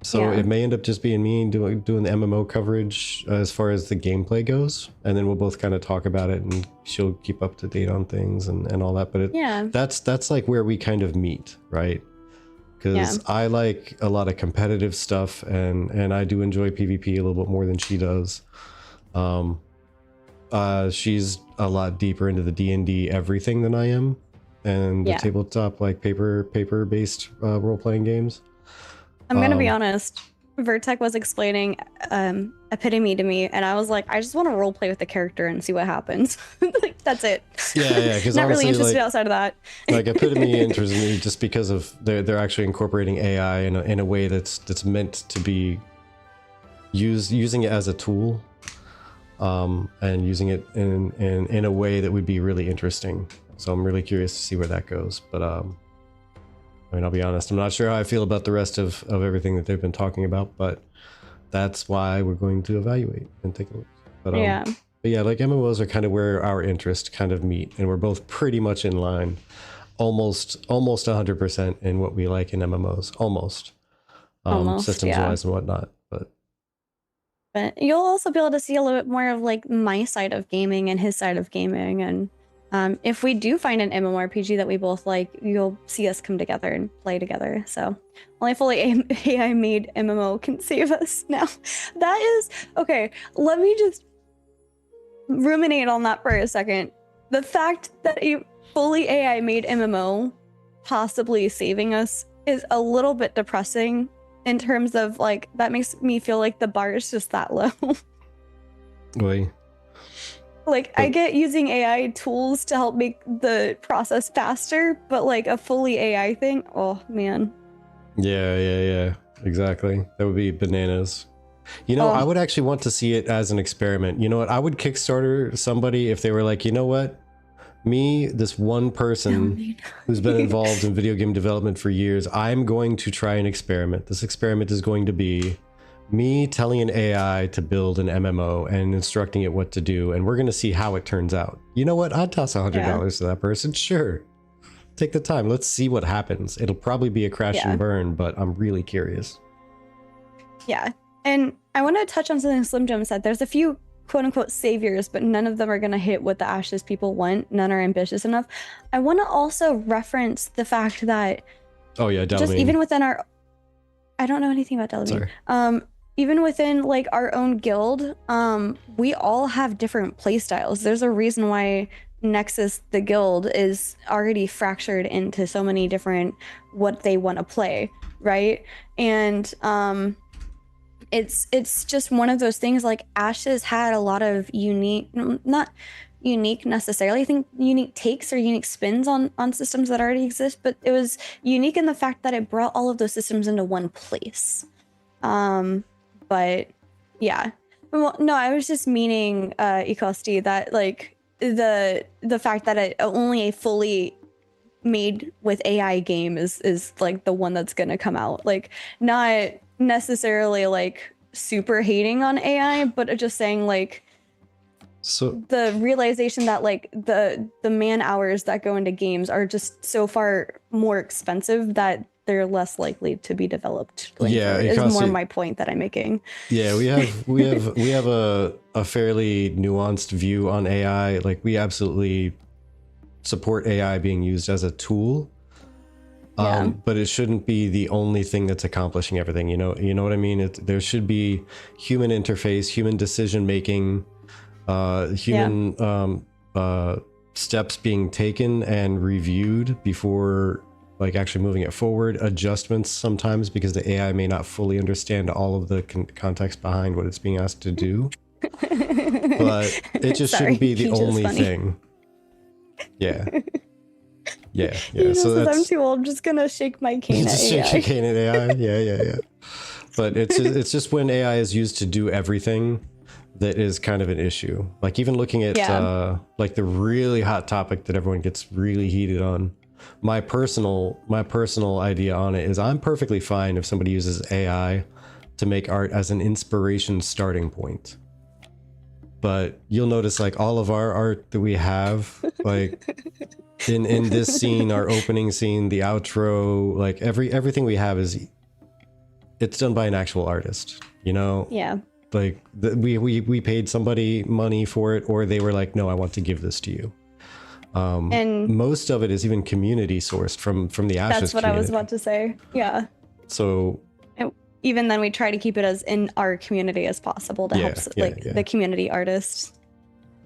So it may end up just being me doing the MMO coverage as far as the gameplay goes, and then we'll both kind of talk about it, and she'll keep up to date on things and all that. But that's like where we kind of meet, right? Because I like a lot of competitive stuff, and I do enjoy PvP a little bit more than she does. She's a lot deeper into the D&D everything than I am, and the tabletop like paper based role-playing games. I'm gonna be honest, Vertec was explaining Epitome to me, and I was like, I just want to roleplay with the character and see what happens. Like, that's it. Yeah, because not really interested outside of that. Like Epitome interests me just because of they're actually incorporating AI in a way that's meant to be using it as a tool, and using it in a way that would be really interesting. So I'm really curious to see where that goes. But I mean, I'll be honest, I'm not sure how I feel about the rest of everything that they've been talking about, but that's why we're going to evaluate and take a look. But yeah, like MMOs are kind of where our interests kind of meet, and we're both pretty much in line, almost 100% in what we like in MMOs, almost systems wise and whatnot. But you'll also be able to see a little bit more of like my side of gaming and his side of gaming, and if we do find an MMORPG that we both like, you'll see us come together and play together. So only fully AI made MMO can save us now. That is okay. Let me just ruminate on that for a second. The fact that a fully AI made MMO possibly saving us is a little bit depressing in terms of like, that makes me feel like the bar is just that low. Wait. Like, I get using AI tools to help make the process faster, but like a fully AI thing, oh man. Yeah, exactly. That would be bananas. You know, I would actually want to see it as an experiment. You know what? I would Kickstarter somebody if they were like, you know what? Me, this one person who's been involved in video game development for years, I'm going to try an experiment. This experiment is going to be me telling an AI to build an MMO and instructing it what to do, and we're going to see how it turns out. You know what? I'd toss $100 to that person. Sure. Take the time. Let's see what happens. It'll probably be a crash and burn, but I'm really curious. Yeah. And I want to touch on something Slim Jim said. There's a few quote unquote saviors, but none of them are going to hit what the Ashes people want. None are ambitious enough. I want to also reference the fact that just even within our, I don't know anything about Delamine. Even within like our own guild, we all have different play styles. There's a reason why Nexus, the guild, is already fractured into so many different what they want to play, right? And it's just one of those things. Like Ashes had a lot of unique, not unique necessarily, I think unique takes or unique spins on systems that already exist, but it was unique in the fact that it brought all of those systems into one place. But yeah, well, no, I was just meaning Ikosti, that like the fact that only a fully made with AI game is like the one that's gonna come out. Like, not necessarily like super hating on AI, but just saying like, so the realization that like the man hours that go into games are just so far more expensive that they're less likely to be developed. Is more my point that I'm making. Yeah, we have a fairly nuanced view on AI. Like, we absolutely support AI being used as a tool, but it shouldn't be the only thing that's accomplishing everything. You know what I mean? There should be human interface, human decision making, human steps being taken and reviewed before like actually moving it forward, adjustments sometimes because the AI may not fully understand all of the context behind what it's being asked to do. But it just shouldn't be the only thing. Yeah. Yeah, He yeah. just So says, I'm that's too old. I'm just gonna shake my cane at just AI. shake cane at AI. Yeah. But it's just when AI is used to do everything that is kind of an issue. Like even looking at like the really hot topic that everyone gets really heated on. My personal idea on it is I'm perfectly fine if somebody uses AI to make art as an inspiration starting point. But you'll notice like all of our art that we have, like in this scene, our opening scene, the outro, like everything we have is it's done by an actual artist, you know? Yeah. Like we paid somebody money for it, or they were like, no, I want to give this to you. And Most of it is even community sourced from the Ashes that's what community. I was about to say. Yeah. So And even then we try to keep it as in our community as possible to help the community artists.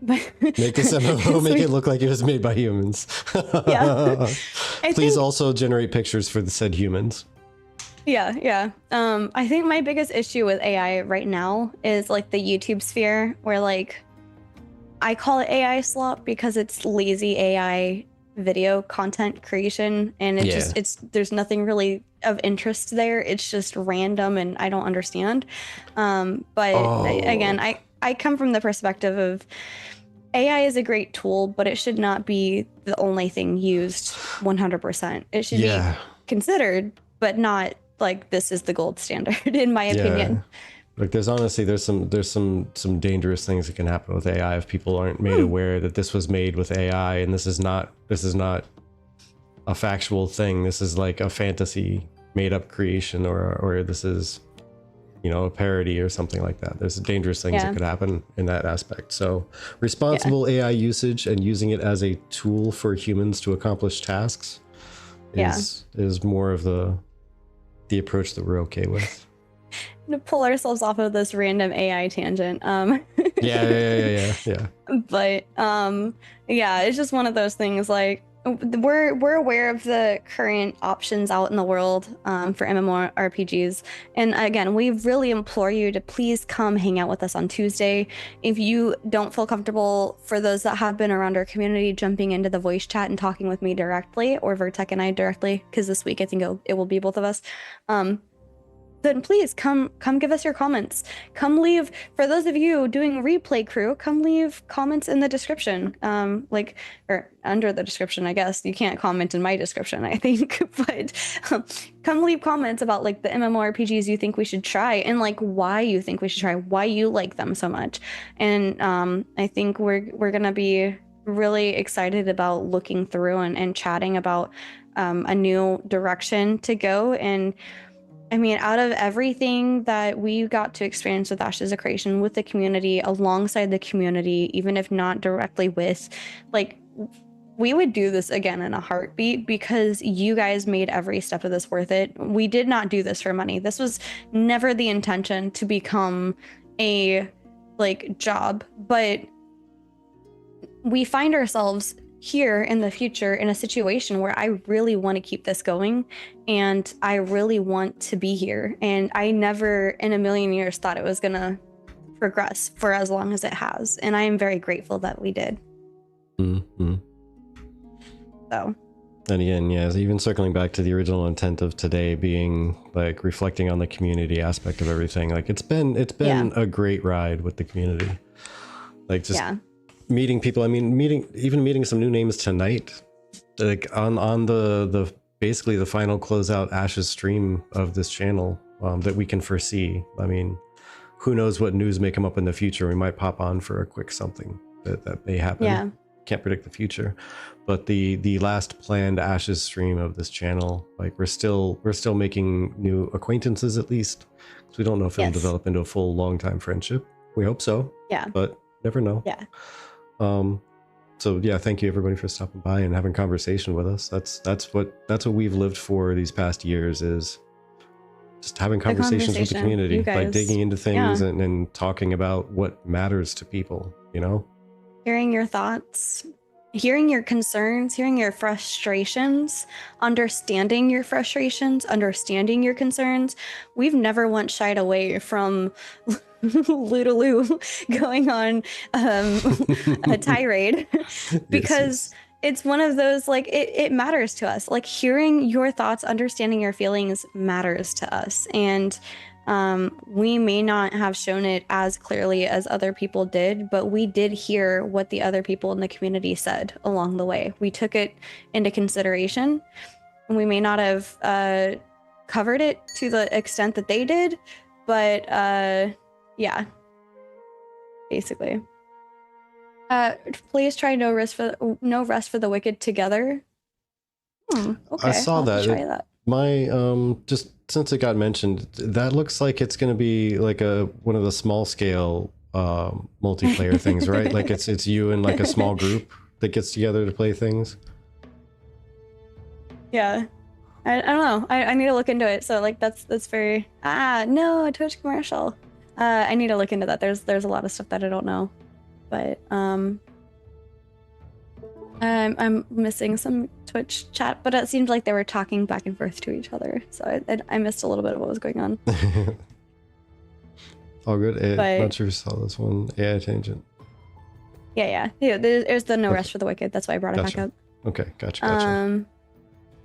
Make this MMO, make it look like it was made by humans. Yeah. Please also generate pictures for the said humans. Yeah. I think my biggest issue with AI right now is like the YouTube sphere, where like I call it AI slop because it's lazy AI video content creation, and it's there's nothing really of interest there. It's just random and I don't understand. Again, I come from the perspective of AI is a great tool, but it should not be the only thing used 100%. It should be considered, but not like this is the gold standard, in my opinion. Like there's some dangerous things that can happen with AI if people aren't made aware that this was made with AI and this is not a factual thing. This is like a fantasy made up creation, or this is, you know, a parody or something like that. There's dangerous things that could happen in that aspect. So responsible AI usage and using it as a tool for humans to accomplish tasks is more of the approach that we're okay with. To pull ourselves off of this random AI tangent. Yeah. But it's just one of those things. Like we're aware of the current options out in the world for MMORPGs, and again, we really implore you to please come hang out with us on Tuesday. If you don't feel comfortable, for those that have been around our community, jumping into the voice chat and talking with me directly, or Vertek and I directly, because this week I think it will be both of us. Then please come give us your comments. Come leave, for those of you doing replay crew, come leave comments in the description, or under the description, I guess. You can't comment in my description, I think, but come leave comments about like the MMORPGs you think we should try, and like why you think we should try, why you like them so much. And I think we're gonna be really excited about looking through and chatting about a new direction to go. And I mean, out of everything that we got to experience with Ashes of Creation, with the community, alongside the community, even if not directly with, like, we would do this again in a heartbeat because you guys made every step of this worth it. We did not do this for money. This was never the intention to become a, like, job, but we find ourselves here in the future in a situation where I really want to keep this going, and I really want to be here, and I never in a million years thought it was gonna progress for as long as it has, and I am very grateful that we did. So, and again, even circling back to the original intent of today being like reflecting on the community aspect of everything, like it's been a great ride with the community, like just meeting people. I mean, meeting some new names tonight, like on the basically the final closeout Ashes stream of this channel that we can foresee. I mean, who knows what news may come up in the future. We might pop on for a quick something that may happen. Can't predict the future, but the last planned Ashes stream of this channel, like we're still making new acquaintances, at least, because we don't know if it'll develop into a full long time friendship. We hope so, but never know. So thank you everybody for stopping by and having conversation with us. That's what we've lived for these past years, is just having conversations with the community, like digging into things and talking about what matters to people, you know, hearing your thoughts, hearing your concerns, hearing your frustrations, understanding your frustrations, understanding your concerns. We've never once shied away from Ludaloo going on a tirade because it's one of those, like, it matters to us. Like, hearing your thoughts, understanding your feelings matters to us. And we may not have shown it as clearly as other people did, but we did hear what the other people in the community said along the way. We took it into consideration, and we may not have covered it to the extent that they did, but yeah, basically. Please try no rest for the wicked together. Okay, I saw that. Try that. My just since it got mentioned, that looks like it's going to be like one of the small scale multiplayer things, right? Like it's you and like a small group that gets together to play things. Yeah, I don't know. I need to look into it. So like that's very no, a Twitch commercial. I need to look into that. There's a lot of stuff that I don't know, but I'm missing some Twitch chat, but it seemed like they were talking back and forth to each other, so I missed a little bit of what was going on. All good. Not sure if you saw this one. AI tangent. Yeah. There's the no rest for the wicked. That's why I brought it back up. Okay, gotcha.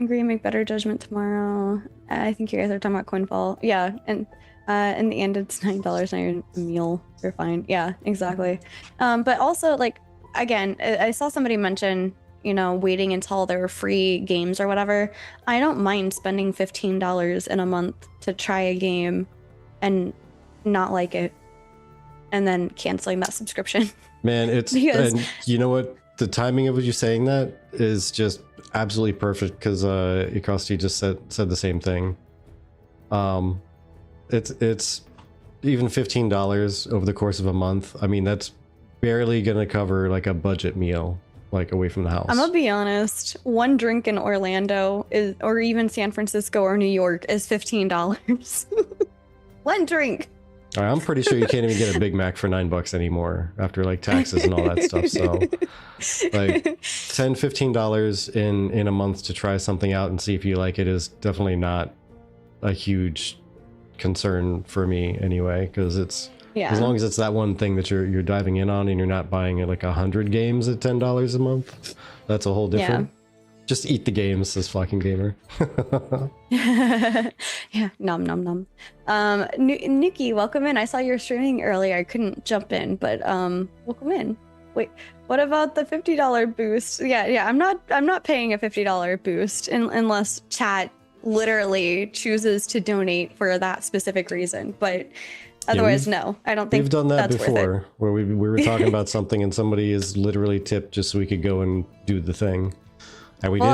Agree, make better judgment tomorrow. I think you guys are talking about Coinfall. Yeah, and in the end, it's $9 on a meal. You're fine. Yeah, exactly. But also, like, again, I saw somebody mention, waiting until there were free games or whatever. I don't mind spending $15 in a month to try a game and not like it, and then canceling that subscription. Man, and you know what? The timing of you saying that is just absolutely perfect, because Ikosti just said the same thing. It's even $15 over the course of a month. I mean, that's barely gonna cover like a budget meal, like away from the house. I'm gonna be honest, one drink in Orlando is, or even San Francisco or New York, is $15. One drink. I'm pretty sure you can't even get a Big Mac for $9 anymore after like taxes and all that stuff. So like $10-15 in a month to try something out and see if you like it is definitely not a huge concern for me anyway, because it's as long as it's that one thing that you're diving in on and you're not buying like 100 games at $10 a month, that's a whole different. Just eat the games, says Flocking Gamer. Yeah, nom. Nikki, welcome in. I saw you were streaming earlier. I couldn't jump in, but welcome in. Wait, what about the $50 boost? Yeah. I'm not paying a $50 boost unless chat literally chooses to donate for that specific reason. But otherwise, no, I don't think we've done that that's before, where we were talking about something and somebody is literally tipped just so we could go and do the thing. And we do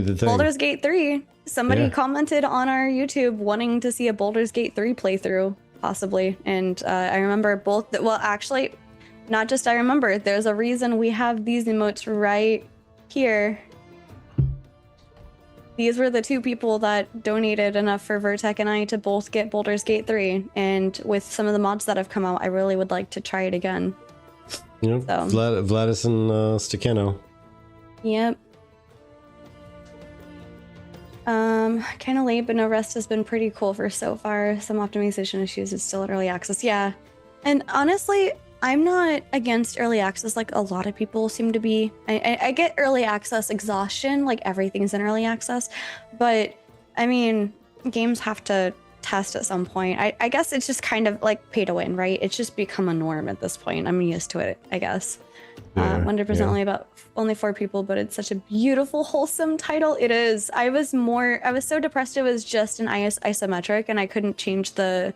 the thing. Baldur's Gate 3. Somebody commented on our YouTube wanting to see a Baldur's Gate 3 playthrough, possibly. And I remember both. Well, actually, not just I remember. There's a reason we have these emotes right here. These were the two people that donated enough for Vertec and I to both get Baldur's Gate 3. And with some of the mods that have come out, I really would like to try it again. Vladis and Stakeno. Yep. Kind of late, but no rest has been pretty cool for so far. Some optimization issues. It's still at early access. Yeah. And honestly, I'm not against early access like a lot of people seem to be. I get early access exhaustion, like everything's in early access, but I mean, games have to test at some point. I guess it's just kind of like pay to win, right? It's just become a norm at this point. I'm used to it, I guess. 100% only 4 people, but it's such a beautiful, wholesome title. It is. I was so depressed it was just an isometric and I couldn't change my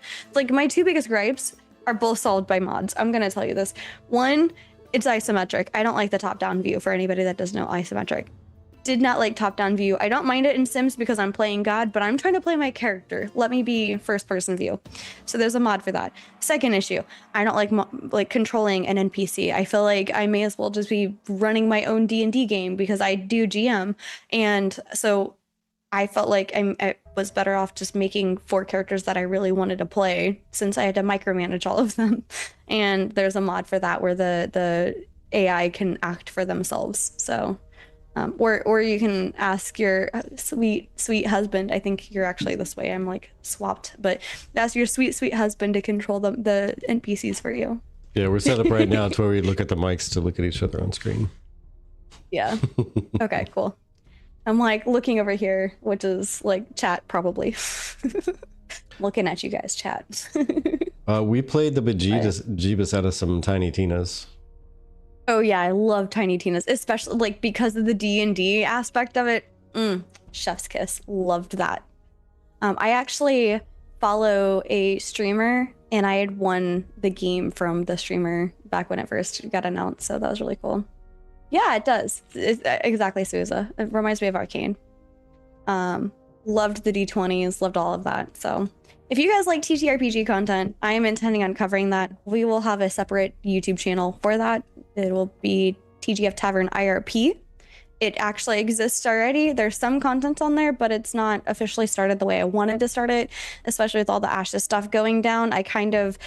2 biggest gripes are both solved by mods. I'm gonna tell you this. One, it's isometric. I don't like the top-down view, for anybody that doesn't know isometric. Did not like top-down view. I don't mind it in Sims because I'm playing God, but I'm trying to play my character. Let me be first-person view. So there's a mod for that. Second issue, I don't like controlling an NPC. I feel like I may as well just be running my own D&D game because I do GM, and so I felt like I was better off just making 4 characters that I really wanted to play, since I had to micromanage all of them. And there's a mod for that where the AI can act for themselves. So. Or you can ask your sweet husband. I think you're actually this way. I'm like swapped, but ask your sweet husband to control the NPCs for you. Yeah, we're set up right now to where we look at the mics to look at each other on screen. Yeah. Okay, cool. I'm like looking over here, which is like chat probably. Looking at you guys chat. We played the bejeebus out of some Tiny Tinas. Oh yeah, I love Tiny Tina's, especially like because of the D&D aspect of it. Chef's kiss. Loved that. I actually follow a streamer, and I had won the game from the streamer back when it first got announced, so that was really cool. Yeah, it does. It's exactly, Souza. It reminds me of Arcane. Loved the D20s, loved all of that. So if you guys like TTRPG content, I am intending on covering that. We will have a separate YouTube channel for that. It will be TGFTavern IRP. It actually exists already. There's some content on there, but it's not officially started the way I wanted to start it, especially with all the Ashes stuff going down. I kind of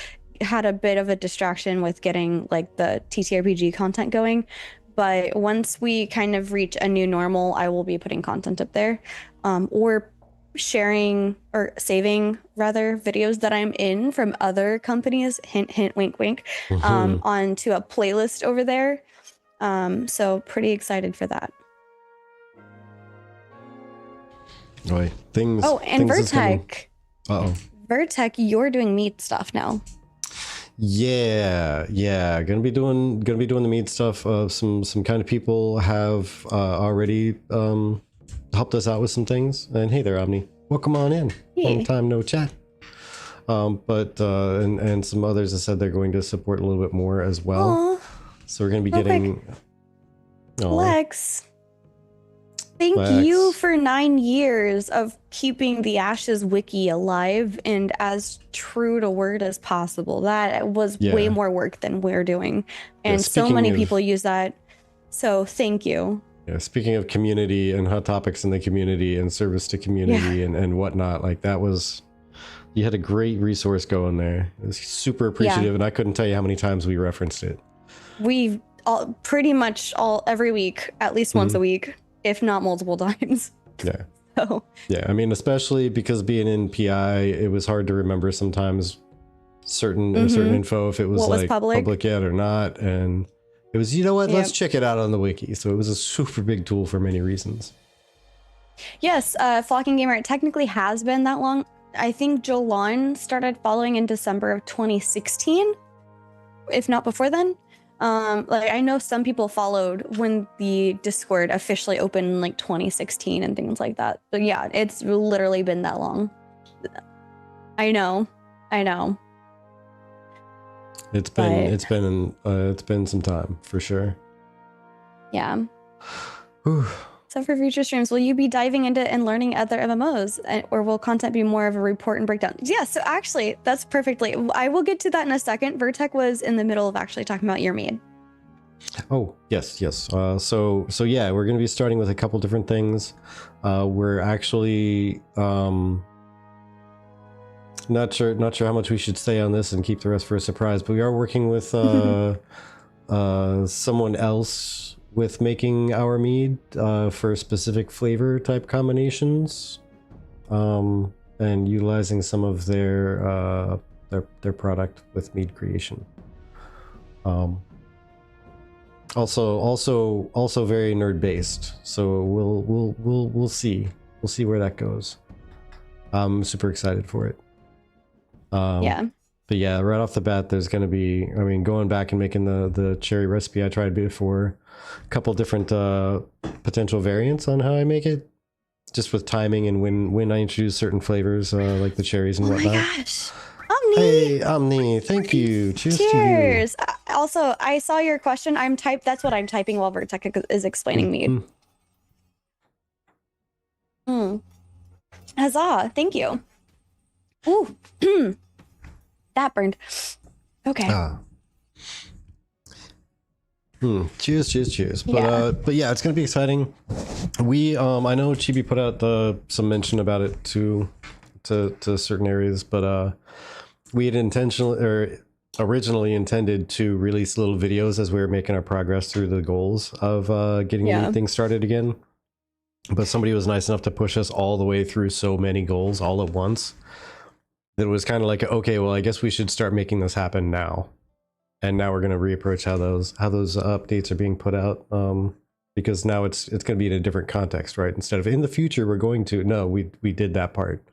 had a bit of a distraction with getting like the TTRPG content going. But once we kind of reach a new normal, I will be putting content up there, or sharing or saving rather videos that I'm in from other companies, hint, hint, wink, wink, onto a playlist over there. So pretty excited for that. Right. Things. Oh, and things Vertec. Uh-oh. Vertec, you're doing meat stuff now. Yeah, gonna be doing the mead stuff. Some kind of people have already helped us out with some things. And hey there, Omni, welcome on in. Hey. Long time no chat. And some others have said they're going to support a little bit more as well. Aww. So we're gonna be getting Lex. Thank you for 9 years of keeping the Ashes wiki alive and as true to word as possible. That was way more work than we're doing. And so many people use that. So thank you. Yeah, speaking of community and hot topics in the community and service to community and whatnot, like that was, you had a great resource going there. It was super appreciative, and I couldn't tell you how many times we referenced it. We pretty much every week, at least once a week, if not multiple times. Yeah. So. Yeah, I mean, especially because being in PI, it was hard to remember sometimes certain info if it was like public yet or not, and it was, you know what, let's check it out on the wiki. So it was a super big tool for many reasons. Yes, Flocking Gamer, it technically has been that long. I think Jolan started following in December of 2016, if not before then. Like I know some people followed when the Discord officially opened in like 2016 and things like that. But yeah, it's literally been that long. I know. It's been some time for sure. Yeah. So for future streams, will you be diving into and learning other MMOs, or will content be more of a report and breakdown? Yeah, so actually, that's perfectly. I will get to that in a second. Vertec was in the middle of actually talking about your mead. Oh, yes. So yeah, we're going to be starting with a couple different things. We're actually not sure how much we should say on this and keep the rest for a surprise, but we are working with someone else with making our mead for specific flavor type combinations, and utilizing some of their product with mead creation. Also very nerd based. So we'll see where that goes. I'm super excited for it. Yeah. But yeah, right off the bat, there's going to be, I mean, going back and making the cherry recipe I tried before, a couple different potential variants on how I make it, just with timing and when I introduce certain flavors, like the cherries and whatnot. Oh my gosh. Omni. Hey, Omni, thank you. Cheers. Cheers. To you. Also, I saw your question. That's what I'm typing while Vertec is explaining mead. Huzzah. Thank you. Ooh. That burned. Okay. Cheers. But yeah, it's gonna be exciting. We I know Chibi put out some mention about it to certain areas, but we had originally intended to release little videos as we were making our progress through the goals of getting things started again. But somebody was nice enough to push us all the way through so many goals all at once. It was kind of like, okay, well, I guess we should start making this happen now. And now we're going to reapproach how those updates are being put out. because now it's going to be in a different context, right? Instead of in the future, we're going to, no, we did that part.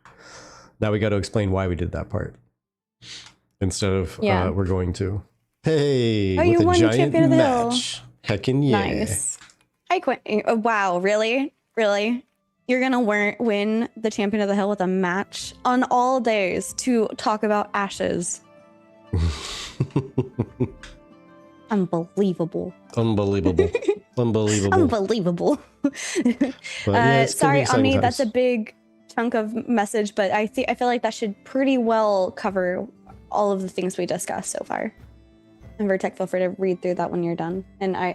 Now we got to explain why we did that part. Instead of we're going to. Hey, with a giant match. Heckin' yeah. Nice. Hi, Quinn. Oh, wow, really? Really? You're going to win the Champion of the Hill with a match on all days to talk about ashes. Unbelievable. Unbelievable. Sorry, Omni, that's a big chunk of message, but I feel like that should pretty well cover all of the things we discussed so far. And Vertec, feel free to read through that when you're done, and I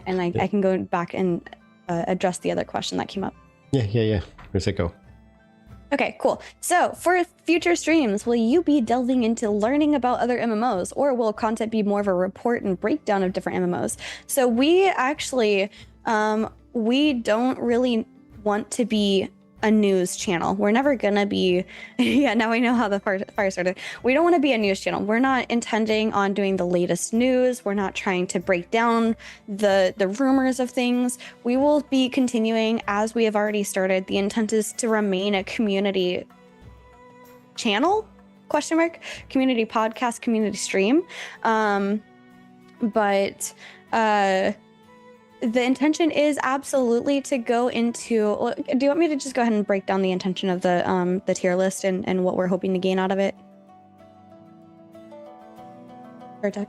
can go back and address the other question that came up. Yeah. Where's it go? Okay, cool. So for future streams, will you be delving into learning about other MMOs, or will content be more of a report and breakdown of different MMOs? So we actually, we don't really want to be a news channel. We're never gonna be, yeah, now I know how the fire started. We don't want to be a news channel. We're not intending on doing the latest news. We're not trying to break down the rumors of things. We will be continuing as we have already started. The intent is to remain a community channel, ? Community podcast, community stream. But the intention is absolutely to go into. Do you want me to just go ahead and break down the intention of the tier list and what we're hoping to gain out of it? Vertec?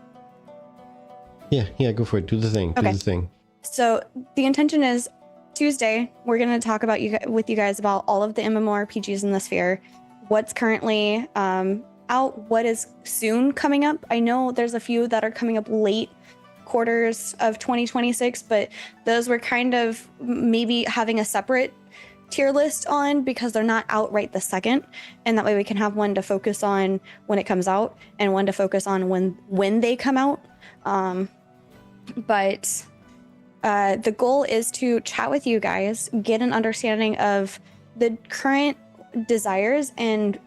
Yeah, go for it. Do the thing. Okay. Do the thing. So the intention is Tuesday, we're going to talk about with you guys about all of the MMORPGs in the sphere, what's currently out, what is soon coming up. I know there's a few that are coming up late quarters of 2026, but those were kind of maybe having a separate tier list on because they're not out right the second, and that way we can have one to focus on when it comes out and one to focus on when they come out. But the goal is to chat with you guys, get an understanding of the current desires and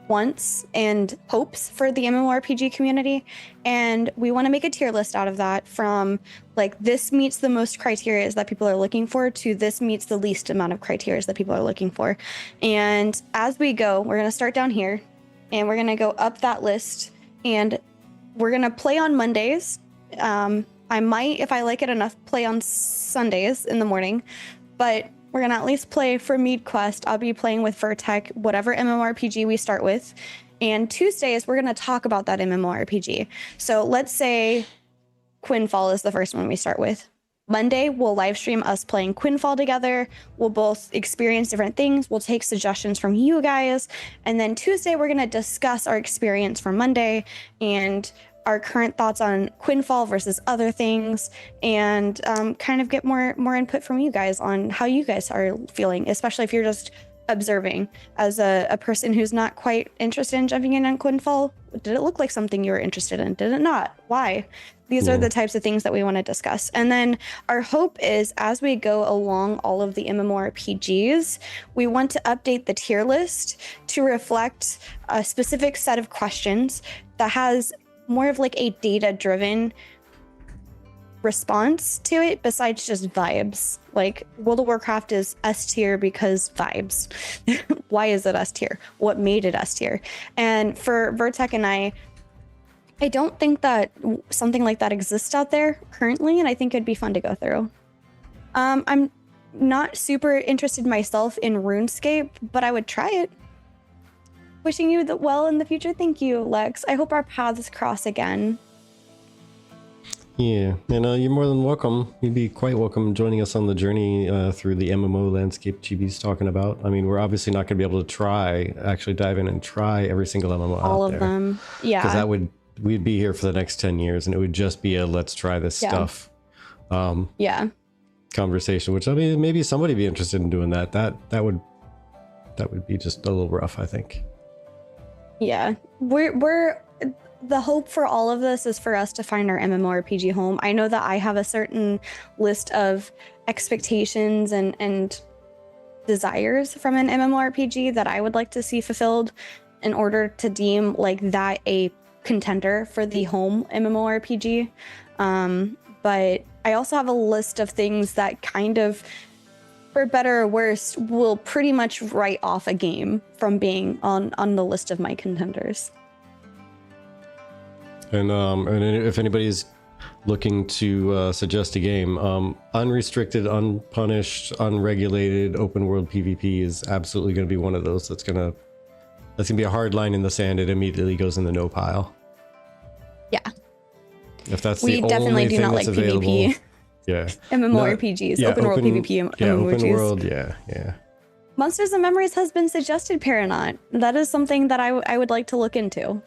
wants and hopes for the MMORPG community, and we want to make a tier list out of that, from like this meets the most criteria that people are looking for to this meets the least amount of criteria that people are looking for. And as we go, we're going to start down here and we're going to go up that list, and we're going to play on Mondays. I might, if I like it enough, play on Sundays in the morning, but we're going to at least play for Mead Quest. I'll be playing with Vertec, whatever MMORPG we start with. And Tuesdays, we're going to talk about that MMORPG. So let's say Quinfall is the first one we start with. Monday, we'll live stream us playing Quinfall together. We'll both experience different things. We'll take suggestions from you guys. And then Tuesday, we're going to discuss our experience from Monday and our current thoughts on Quinfall versus other things, and kind of get more input from you guys on how you guys are feeling, especially if you're just observing as a person who's not quite interested in jumping in on Quinfall. Did it look like something you were interested in? Did it not? Why? These are the types of things that we want to discuss. And then our hope is, as we go along all of the MMORPGs, we want to update the tier list to reflect a specific set of questions that has more of like a data-driven response to it, besides just vibes. Like World of Warcraft is S tier because vibes. Why is it S tier? What made it S tier? And for Vertec and I don't think that something like that exists out there currently, and I think it'd be fun to go through. I'm not super interested myself in RuneScape, but I would try it. Wishing you the well in the future. Thank you, Lex. I hope our paths cross again. Yeah, and you're more than welcome. You'd be quite welcome joining us on the journey through the MMO landscape GB's talking about. I mean, we're obviously not going to be able to actually dive in and try every single MMO all out of there. Them. Yeah. Because we'd be here for the next 10 years, and it would just be a let's try this stuff conversation, which, I mean, maybe somebody would be interested in doing that. That would be just a little rough, I think. Yeah, we're the hope for all of this is for us to find our MMORPG home. I know that I have a certain list of expectations and desires from an MMORPG that I would like to see fulfilled in order to deem like that a contender for the home MMORPG. But I also have a list of things that kind of, for better or worse, will pretty much write off a game from being on the list of my contenders. And if anybody's looking to suggest a game, unrestricted, unpunished, unregulated open world PvP is absolutely going to be one of those that's gonna be a hard line in the sand. It immediately goes in the no pile. Yeah. If that's we the definitely only do thing not that's like available, PvP. yeah. MMORPGs, yeah, open world PvP, yeah, MMORPGs. open world, yeah. Monsters and Memories has been suggested, Paranaught. That is something that I would like to look into.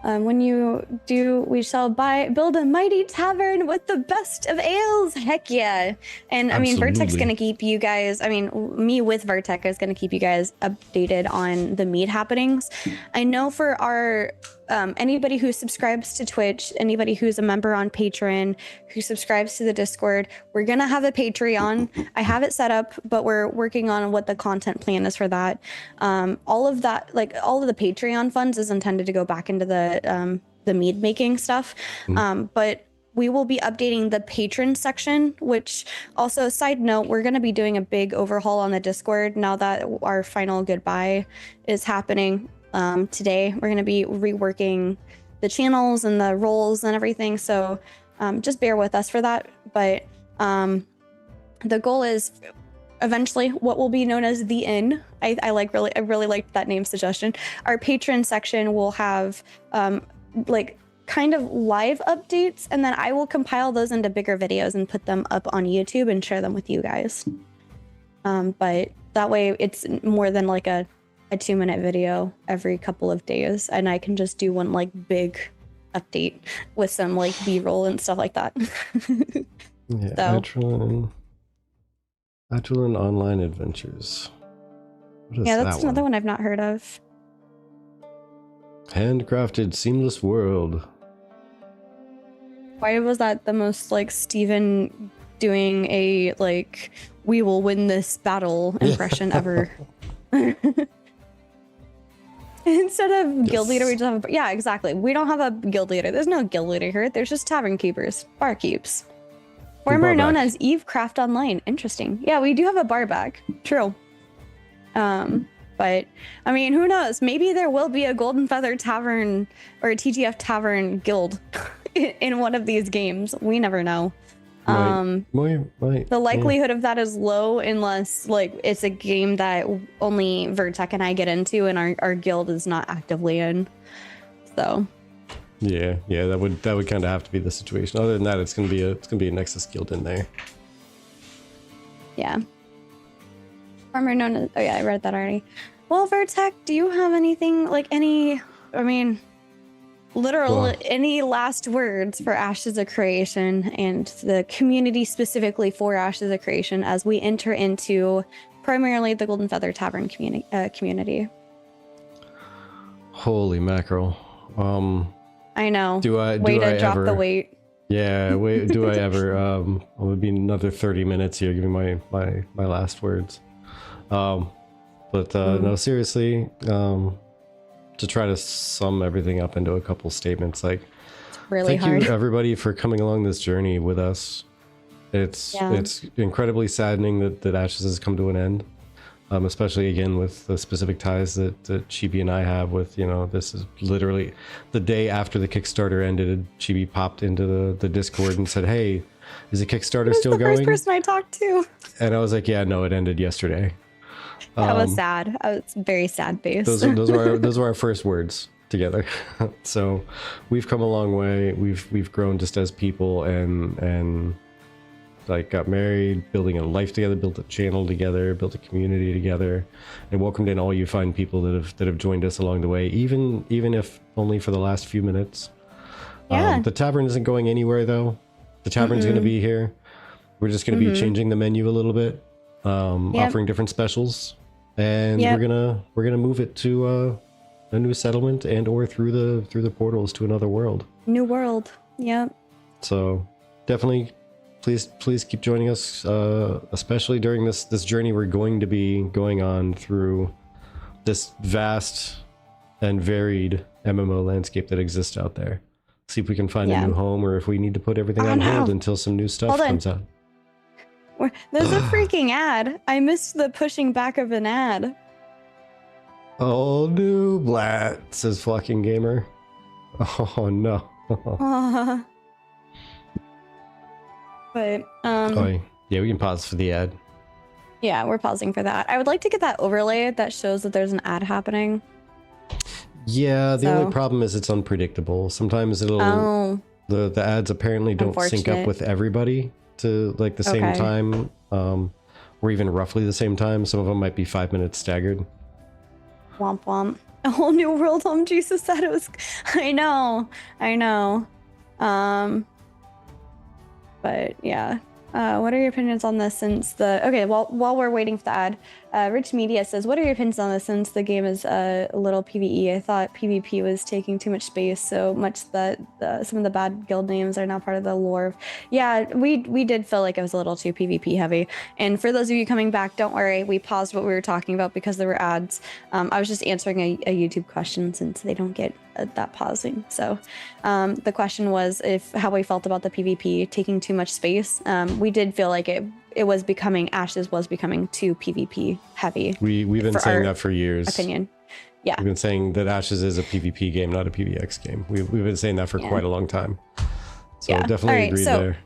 When you do, we shall build a mighty tavern with the best of ales. Heck yeah. And I mean, Vertex going to keep you guys, me with Vertex is going to keep you guys updated on the meet happenings. I know for our, anybody who subscribes to Twitch, anybody who's a member on Patreon, who subscribes to the Discord, we're going to have a Patreon. I have it set up, but we're working on what the content plan is for that. All of that, like all of the Patreon funds is intended to go back into the mead making stuff. But we will be updating the patron section, which also, side note, we're going to be doing a big overhaul on the Discord now that our final goodbye is happening today. We're going to be reworking the channels and the roles and everything. So just bear with us for that. But the goal is eventually what will be known as the Inn. I really liked that name suggestion. Our patron section will have like kind of live updates, and then I will compile those into bigger videos and put them up on YouTube and share them with you guys. But that way it's more than like a 2-minute video every couple of days, and I can just do one like big update with some like B-roll and stuff like that. Yeah, so. Agile Online Adventures. Yeah, that's another one I've not heard of. Handcrafted Seamless World. Why was that the most like Steven doing a like we will win this battle impression ever? Instead of guild leader, we just have a, yeah, exactly. We don't have a guild leader. There's no guild leader here. There's just tavern keepers, barkeeps. Former known as Evecraft Online. Interesting. Yeah, we do have a bar back. True. But I mean, who knows? Maybe there will be a Golden Feather Tavern or a TGFTavern guild in one of these games. We never know. The likelihood of that is low unless like it's a game that only Vertex and I get into and our guild is not actively in. So yeah, that would kind of have to be the situation. Other than that, it's gonna be a Nexus guild in there. Yeah. Farmer known as, oh yeah, I read that already. Well, Vertex, do you have anything like any any last words for Ashes of Creation and the community specifically for Ashes of Creation as we enter into primarily the Golden Feather Tavern community? Holy mackerel. I know. Do I drop ever, the weight. Yeah, wait, do I ever it would be another 30 minutes here giving my last words. No, seriously, to try to sum everything up into a couple statements, like really thank you everybody for coming along this journey with us. It's incredibly saddening that Ashes has come to an end, especially again with the specific ties that Chibi and I have with, this is literally the day after the Kickstarter ended. Chibi popped into the Discord and said, hey, is the Kickstarter still going? The first person I talked to. And I was like, yeah, no, it ended yesterday. That was sad. I was very sad face. Those were our first words together. So we've come a long way. We've grown just as people and like got married, building a life together, built a channel together, built a community together, and welcomed in all you fine people that have joined us along the way, even if only for the last few minutes. Yeah. The tavern isn't going anywhere though. The tavern's going to be here. We're just going to be changing the menu a little bit, offering different specials, and we're gonna move it to a new settlement and or through the portals to another world. New world. Yep. So definitely, please keep joining us, especially during this journey we're going to be going on through this vast and varied MMO landscape that exists out there. See if we can find a new home, or if we need to put everything on hold until some new stuff comes out. There's a freaking ad. I missed the pushing back of an ad. Oh, new Blat, says Flocking Gamer. Oh, no. But, oh, yeah, we can pause for the ad. Yeah, we're pausing for that. I would like to get that overlay that shows that there's an ad happening. Yeah, the only problem is it's unpredictable. Sometimes it'll... The ads apparently don't sync up with everybody to like the same time, or even roughly the same time. Some of them might be 5 minutes staggered. Womp womp. A whole new world. Jesus said it was... I know. But yeah. What are your opinions on this since the... Okay, well, while we're waiting for the ad, Rich Media says, what are your opinions on this since the game is a little PvE? I thought PvP was taking too much space, so much that some of the bad guild names are now part of the lore. Yeah, we did feel like it was a little too PvP heavy. And for those of you coming back, don't worry, we paused what we were talking about because there were ads. I was just answering a YouTube question since they don't get that pausing. So the question was how we felt about the PvP taking too much space. We did feel like Ashes was becoming too PvP heavy. We've been saying that for years. Opinion. Yeah. We've been saying that Ashes is a PvP game, not a PvX game. We've been saying that for quite a long time. So definitely agree there.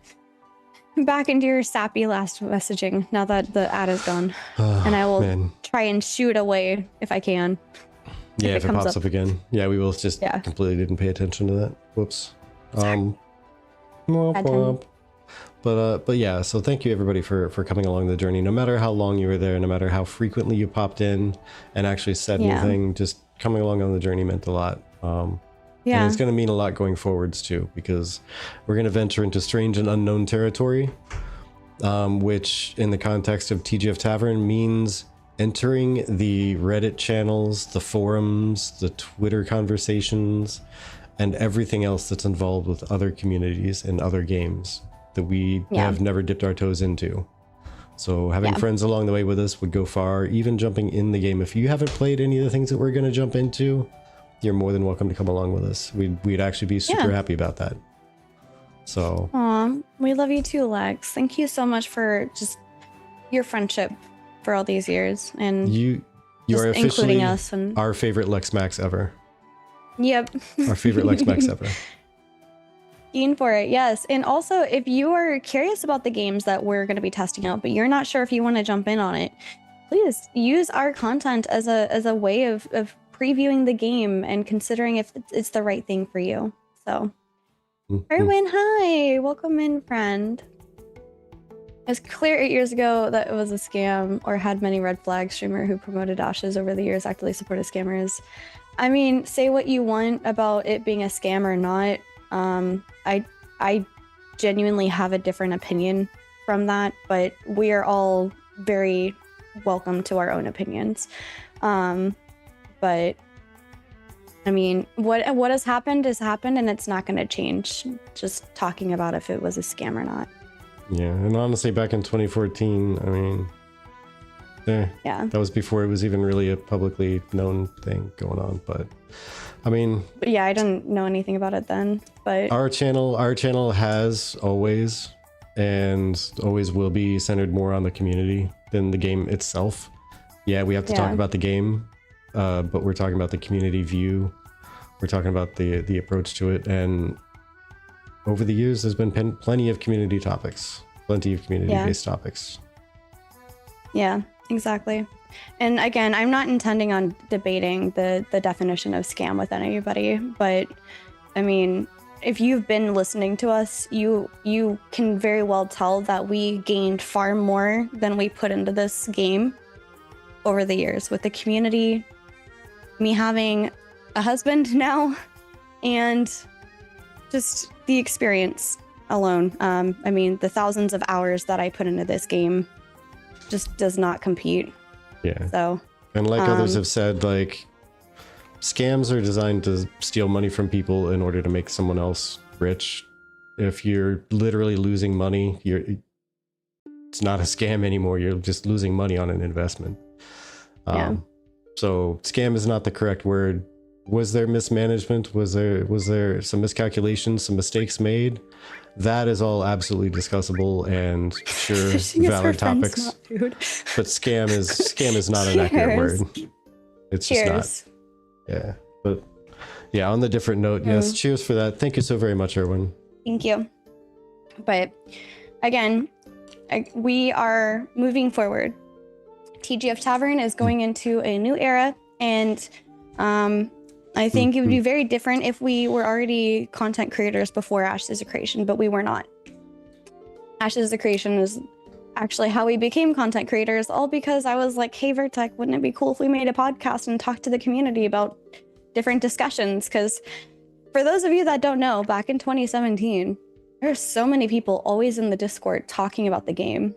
Back into your sappy last messaging now that the ad is gone. And I will try and shoot away if I can. Yeah, if it pops up again. Yeah, we both just completely didn't pay attention to that. Whoops. But yeah, so thank you everybody for coming along the journey. No matter how long you were there, no matter how frequently you popped in and actually said anything, just coming along on the journey meant a lot. And it's going to mean a lot going forwards too, because we're going to venture into strange and unknown territory, which in the context of TGFTavern means entering the Reddit channels, the forums, the Twitter conversations, and everything else that's involved with other communities and other games that we have never dipped our toes into. So having friends along the way with us would go far, even jumping in the game. If you haven't played any of the things that we're going to jump into, you're more than welcome to come along with us. We'd actually be super happy about that. So we love you too, Lex. Thank you so much for just your friendship for all these years, and you are officially including us and our favorite Lex Max ever. Yep. Our favorite Lex Max ever. Keen for it, yes. And also, if you are curious about the games that we're going to be testing out, but you're not sure if you want to jump in on it, please use our content as a way of previewing the game and considering if it's the right thing for you. So, Erwin, hi, welcome in, friend. It was clear 8 years ago that it was a scam or had many red flags. Streamer who promoted Ashes over the years actively supported scammers. I mean, say what you want about it being a scam or not. I genuinely have a different opinion from that, but we are all very welcome to our own opinions. But I mean, what has happened, and it's not going to change. Just talking about if it was a scam or not. Yeah, and honestly, back in 2014, I mean, that was before it was even really a publicly known thing going on. But I mean, I didn't know anything about it then. But our channel has always and always will be centered more on the community than the game itself. Yeah, we have to talk about the game, but we're talking about the community view. We're talking about the approach to it, and over the years, there's been plenty of community topics, plenty of community-based topics. Yeah, exactly. And again, I'm not intending on debating the definition of scam with anybody, but I mean, if you've been listening to us, you can very well tell that we gained far more than we put into this game over the years with the community, me having a husband now, and just the experience alone. I mean, the thousands of hours that I put into this game just does not compete. Yeah. So, and like others have said, like, scams are designed to steal money from people in order to make someone else rich. If you're literally losing money, it's not a scam anymore. You're just losing money on an investment. So scam is not the correct word. was there mismanagement? Was there some miscalculations, some mistakes made? That is all absolutely discussable and sure valid topics. But scam is not an accurate word. It's just not. Yeah. But yeah, on the different note, yes, cheers for that. Thank you so very much, Erwin. Thank you. But again, we are moving forward. TGFTavern is going into a new era, and I think it would be very different if we were already content creators before Ashes of Creation, but we were not. Ashes of Creation is actually how we became content creators, all because I was like, hey, Vertec, wouldn't it be cool if we made a podcast and talked to the community about different discussions? Because for those of you that don't know, back in 2017, there are so many people always in the Discord talking about the game.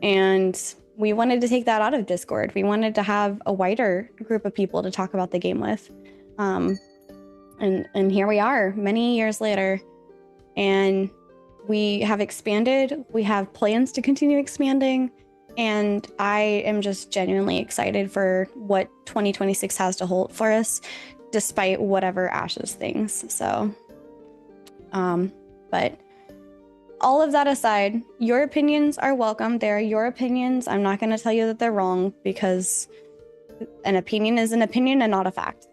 And we wanted to take that out of Discord. We wanted to have a wider group of people to talk about the game with. And here we are many years later, and we have expanded. We have plans to continue expanding, and I am just genuinely excited for what 2026 has to hold for us, despite whatever Ashes things. So, but all of that aside, your opinions are welcome. They're your opinions. I'm not going to tell you that they're wrong, because an opinion is an opinion and not a fact.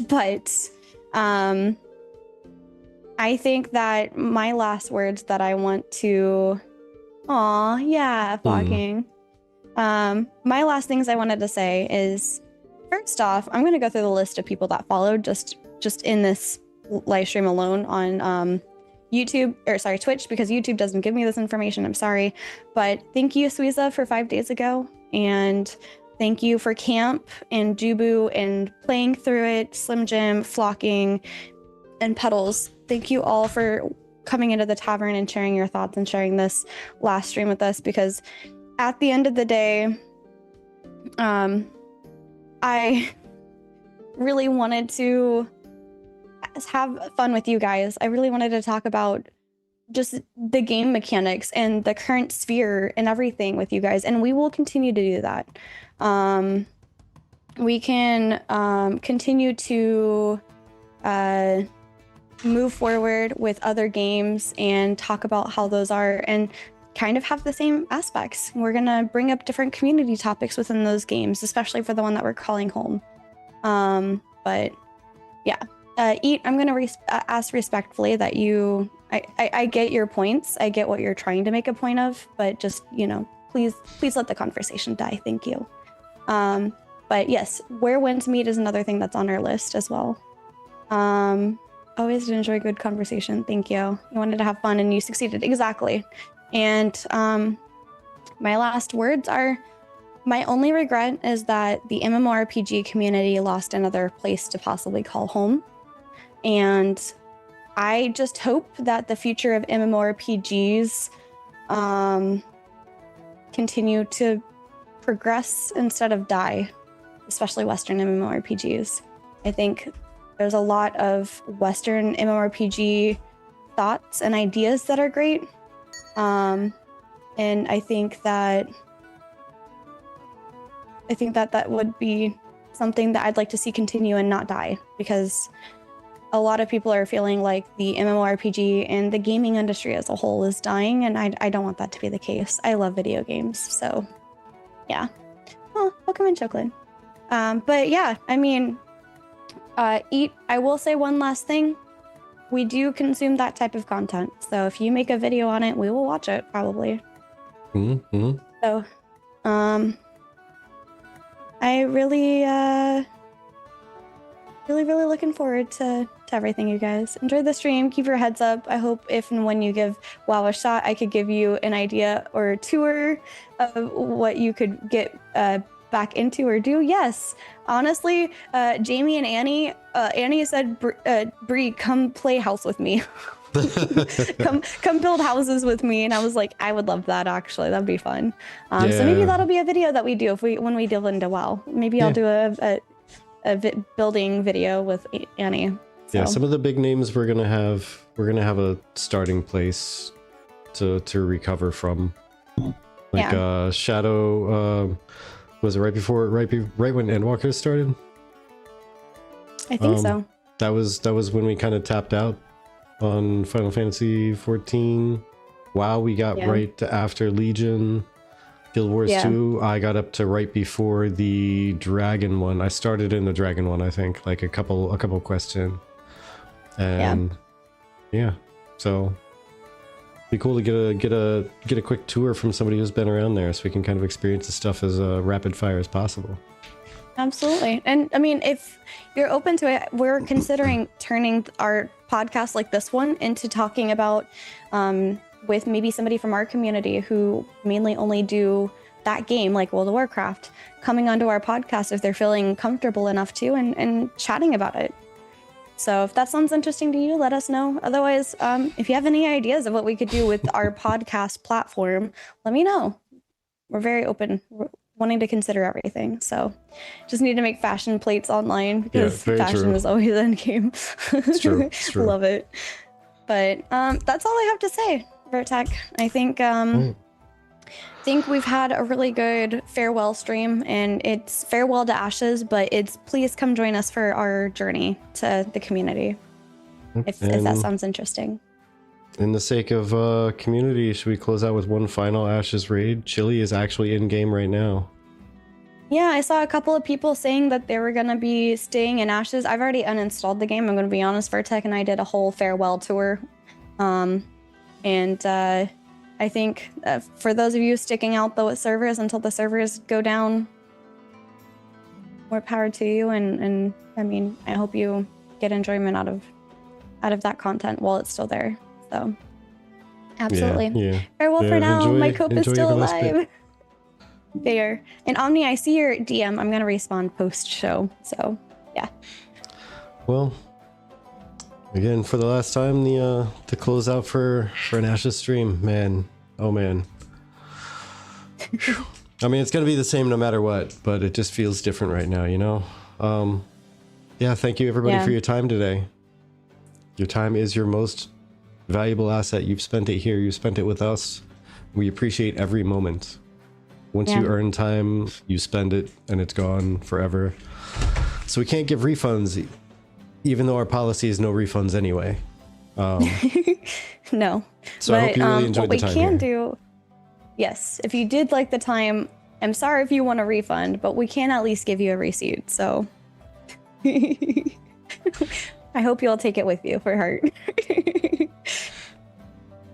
But I think that my last words that I want to flocking. My last things I wanted to say is, first off, I'm going to go through the list of people that followed just in this live stream alone on Twitch, because YouTube doesn't give me this information. I'm sorry. But thank you, Suiza, for 5 days ago, and thank you for Camp and Jubu and Playing Through It, Slim Jim, Flocking, and Petals. Thank you all for coming into the tavern and sharing your thoughts and sharing this last stream with us, because at the end of the day, I really wanted to have fun with you guys. I really wanted to talk about just the game mechanics and the current sphere and everything with you guys, and we will continue to do that. We can continue to move forward with other games and talk about how those are, and kind of have the same aspects. We're gonna bring up different community topics within those games, especially for the one that we're calling home. But yeah, Eat, I'm gonna ask respectfully that you, I get your points. I get what you're trying to make a point of, but just, please let the conversation die. Thank you. But yes, where winds meet is another thing that's on our list as well. Always enjoy good conversation. Thank you. You wanted to have fun and you succeeded. Exactly. And my last words are, my only regret is that the MMORPG community lost another place to possibly call home. And I just hope that the future of MMORPGs continue to progress instead of die, especially Western MMORPGs. I think there's a lot of Western MMORPG thoughts and ideas that are great. And I think that that would be something that I'd like to see continue and not die, because a lot of people are feeling like the MMORPG and the gaming industry as a whole is dying, and I don't want that to be the case. I love video games, so yeah. Oh, welcome in, Chocolate. But yeah, I mean, Eat, I will say one last thing. We do consume that type of content, so if you make a video on it, we will watch it, probably. Mm-hmm. So, I really looking forward to everything, you guys. Enjoy the stream. Keep your heads up. I hope if and when you give WoW a shot, I could give you an idea or a tour of what you could get back into or do. Yes, honestly, Jamie and Annie said, Bree, come play house with me. come build houses with me, and I was like, I would love that. Actually, that'd be fun. So maybe that'll be a video that we do when we delve into WoW. Maybe I'll do a building video with Annie. So. Yeah, some of the big names we're gonna have a starting place to recover from. Like Shadow, was it right when Endwalker started? I think so. That was when we kind of tapped out on Final Fantasy 14. WoW, we got right after Legion. Guild Wars 2, I got up to right before the Dragon one. I started in the Dragon one, I think, like a couple quests in. And so be cool to get a quick tour from somebody who's been around there, so we can kind of experience the stuff as rapid fire as possible. Absolutely. And I mean, if you're open to it, we're considering turning our podcast like this one into talking about with maybe somebody from our community who mainly only do that game, like World of Warcraft, coming onto our podcast if they're feeling comfortable enough to, and chatting about it. So if that sounds interesting to you, let us know. Otherwise, if you have any ideas of what we could do with our podcast platform, let me know. We're very open. We're wanting to consider everything. So just need to make fashion plates online, because fashion is always in game. It's true. It's true. Love it. But that's all I have to say, Vertec. I think we've had a really good farewell stream, and it's farewell to Ashes, but it's please come join us for our journey to the community, if that sounds interesting. In the sake of community, should we close out with one final Ashes raid? Chili is actually in game right now. Yeah, I saw a couple of people saying that they were going to be staying in Ashes. I've already uninstalled the game, I'm going to be honest. Vertec and I did a whole farewell tour. I think for those of you sticking out the servers until the servers go down, more power to you. And I mean, I hope you get enjoyment out of that content while it's still there. So absolutely. Yeah. Farewell for now. My cope is still alive. There. And Omni, I see your DM. I'm going to respond post show. So yeah. Well, again, for the last time, the close out for an Ashes stream, man. Oh man. I mean, it's gonna be the same no matter what, but it just feels different right now, you know? Yeah, thank you everybody for your time today. Your time is your most valuable asset. You've spent it here, you spent it with us. We appreciate every moment. Once you earn time, you spend it and it's gone forever. So we can't give refunds, even though our policy is no refunds anyway. No. So I hope you really enjoyed the time. What we can do, yes, if you did like the time, I'm sorry if you want a refund, but we can at least give you a receipt. So I hope you'll take it with you for heart.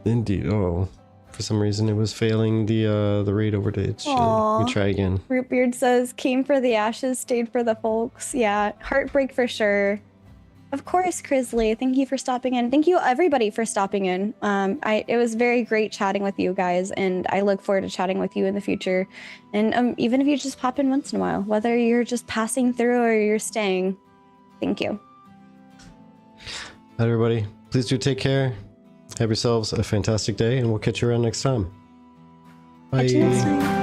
Indeed. Oh, for some reason it was failing the raid over to its. Let me try again. Rootbeard says, came for the Ashes, stayed for the folks. Yeah, heartbreak for sure. Of course, Crisley. Thank you for stopping in. Thank you, everybody, for stopping in. It was very great chatting with you guys, and I look forward to chatting with you in the future. And even if you just pop in once in a while, whether you're just passing through or you're staying, thank you. Everybody, please do take care. Have yourselves a fantastic day, and we'll catch you around next time. Bye. Catch you next time.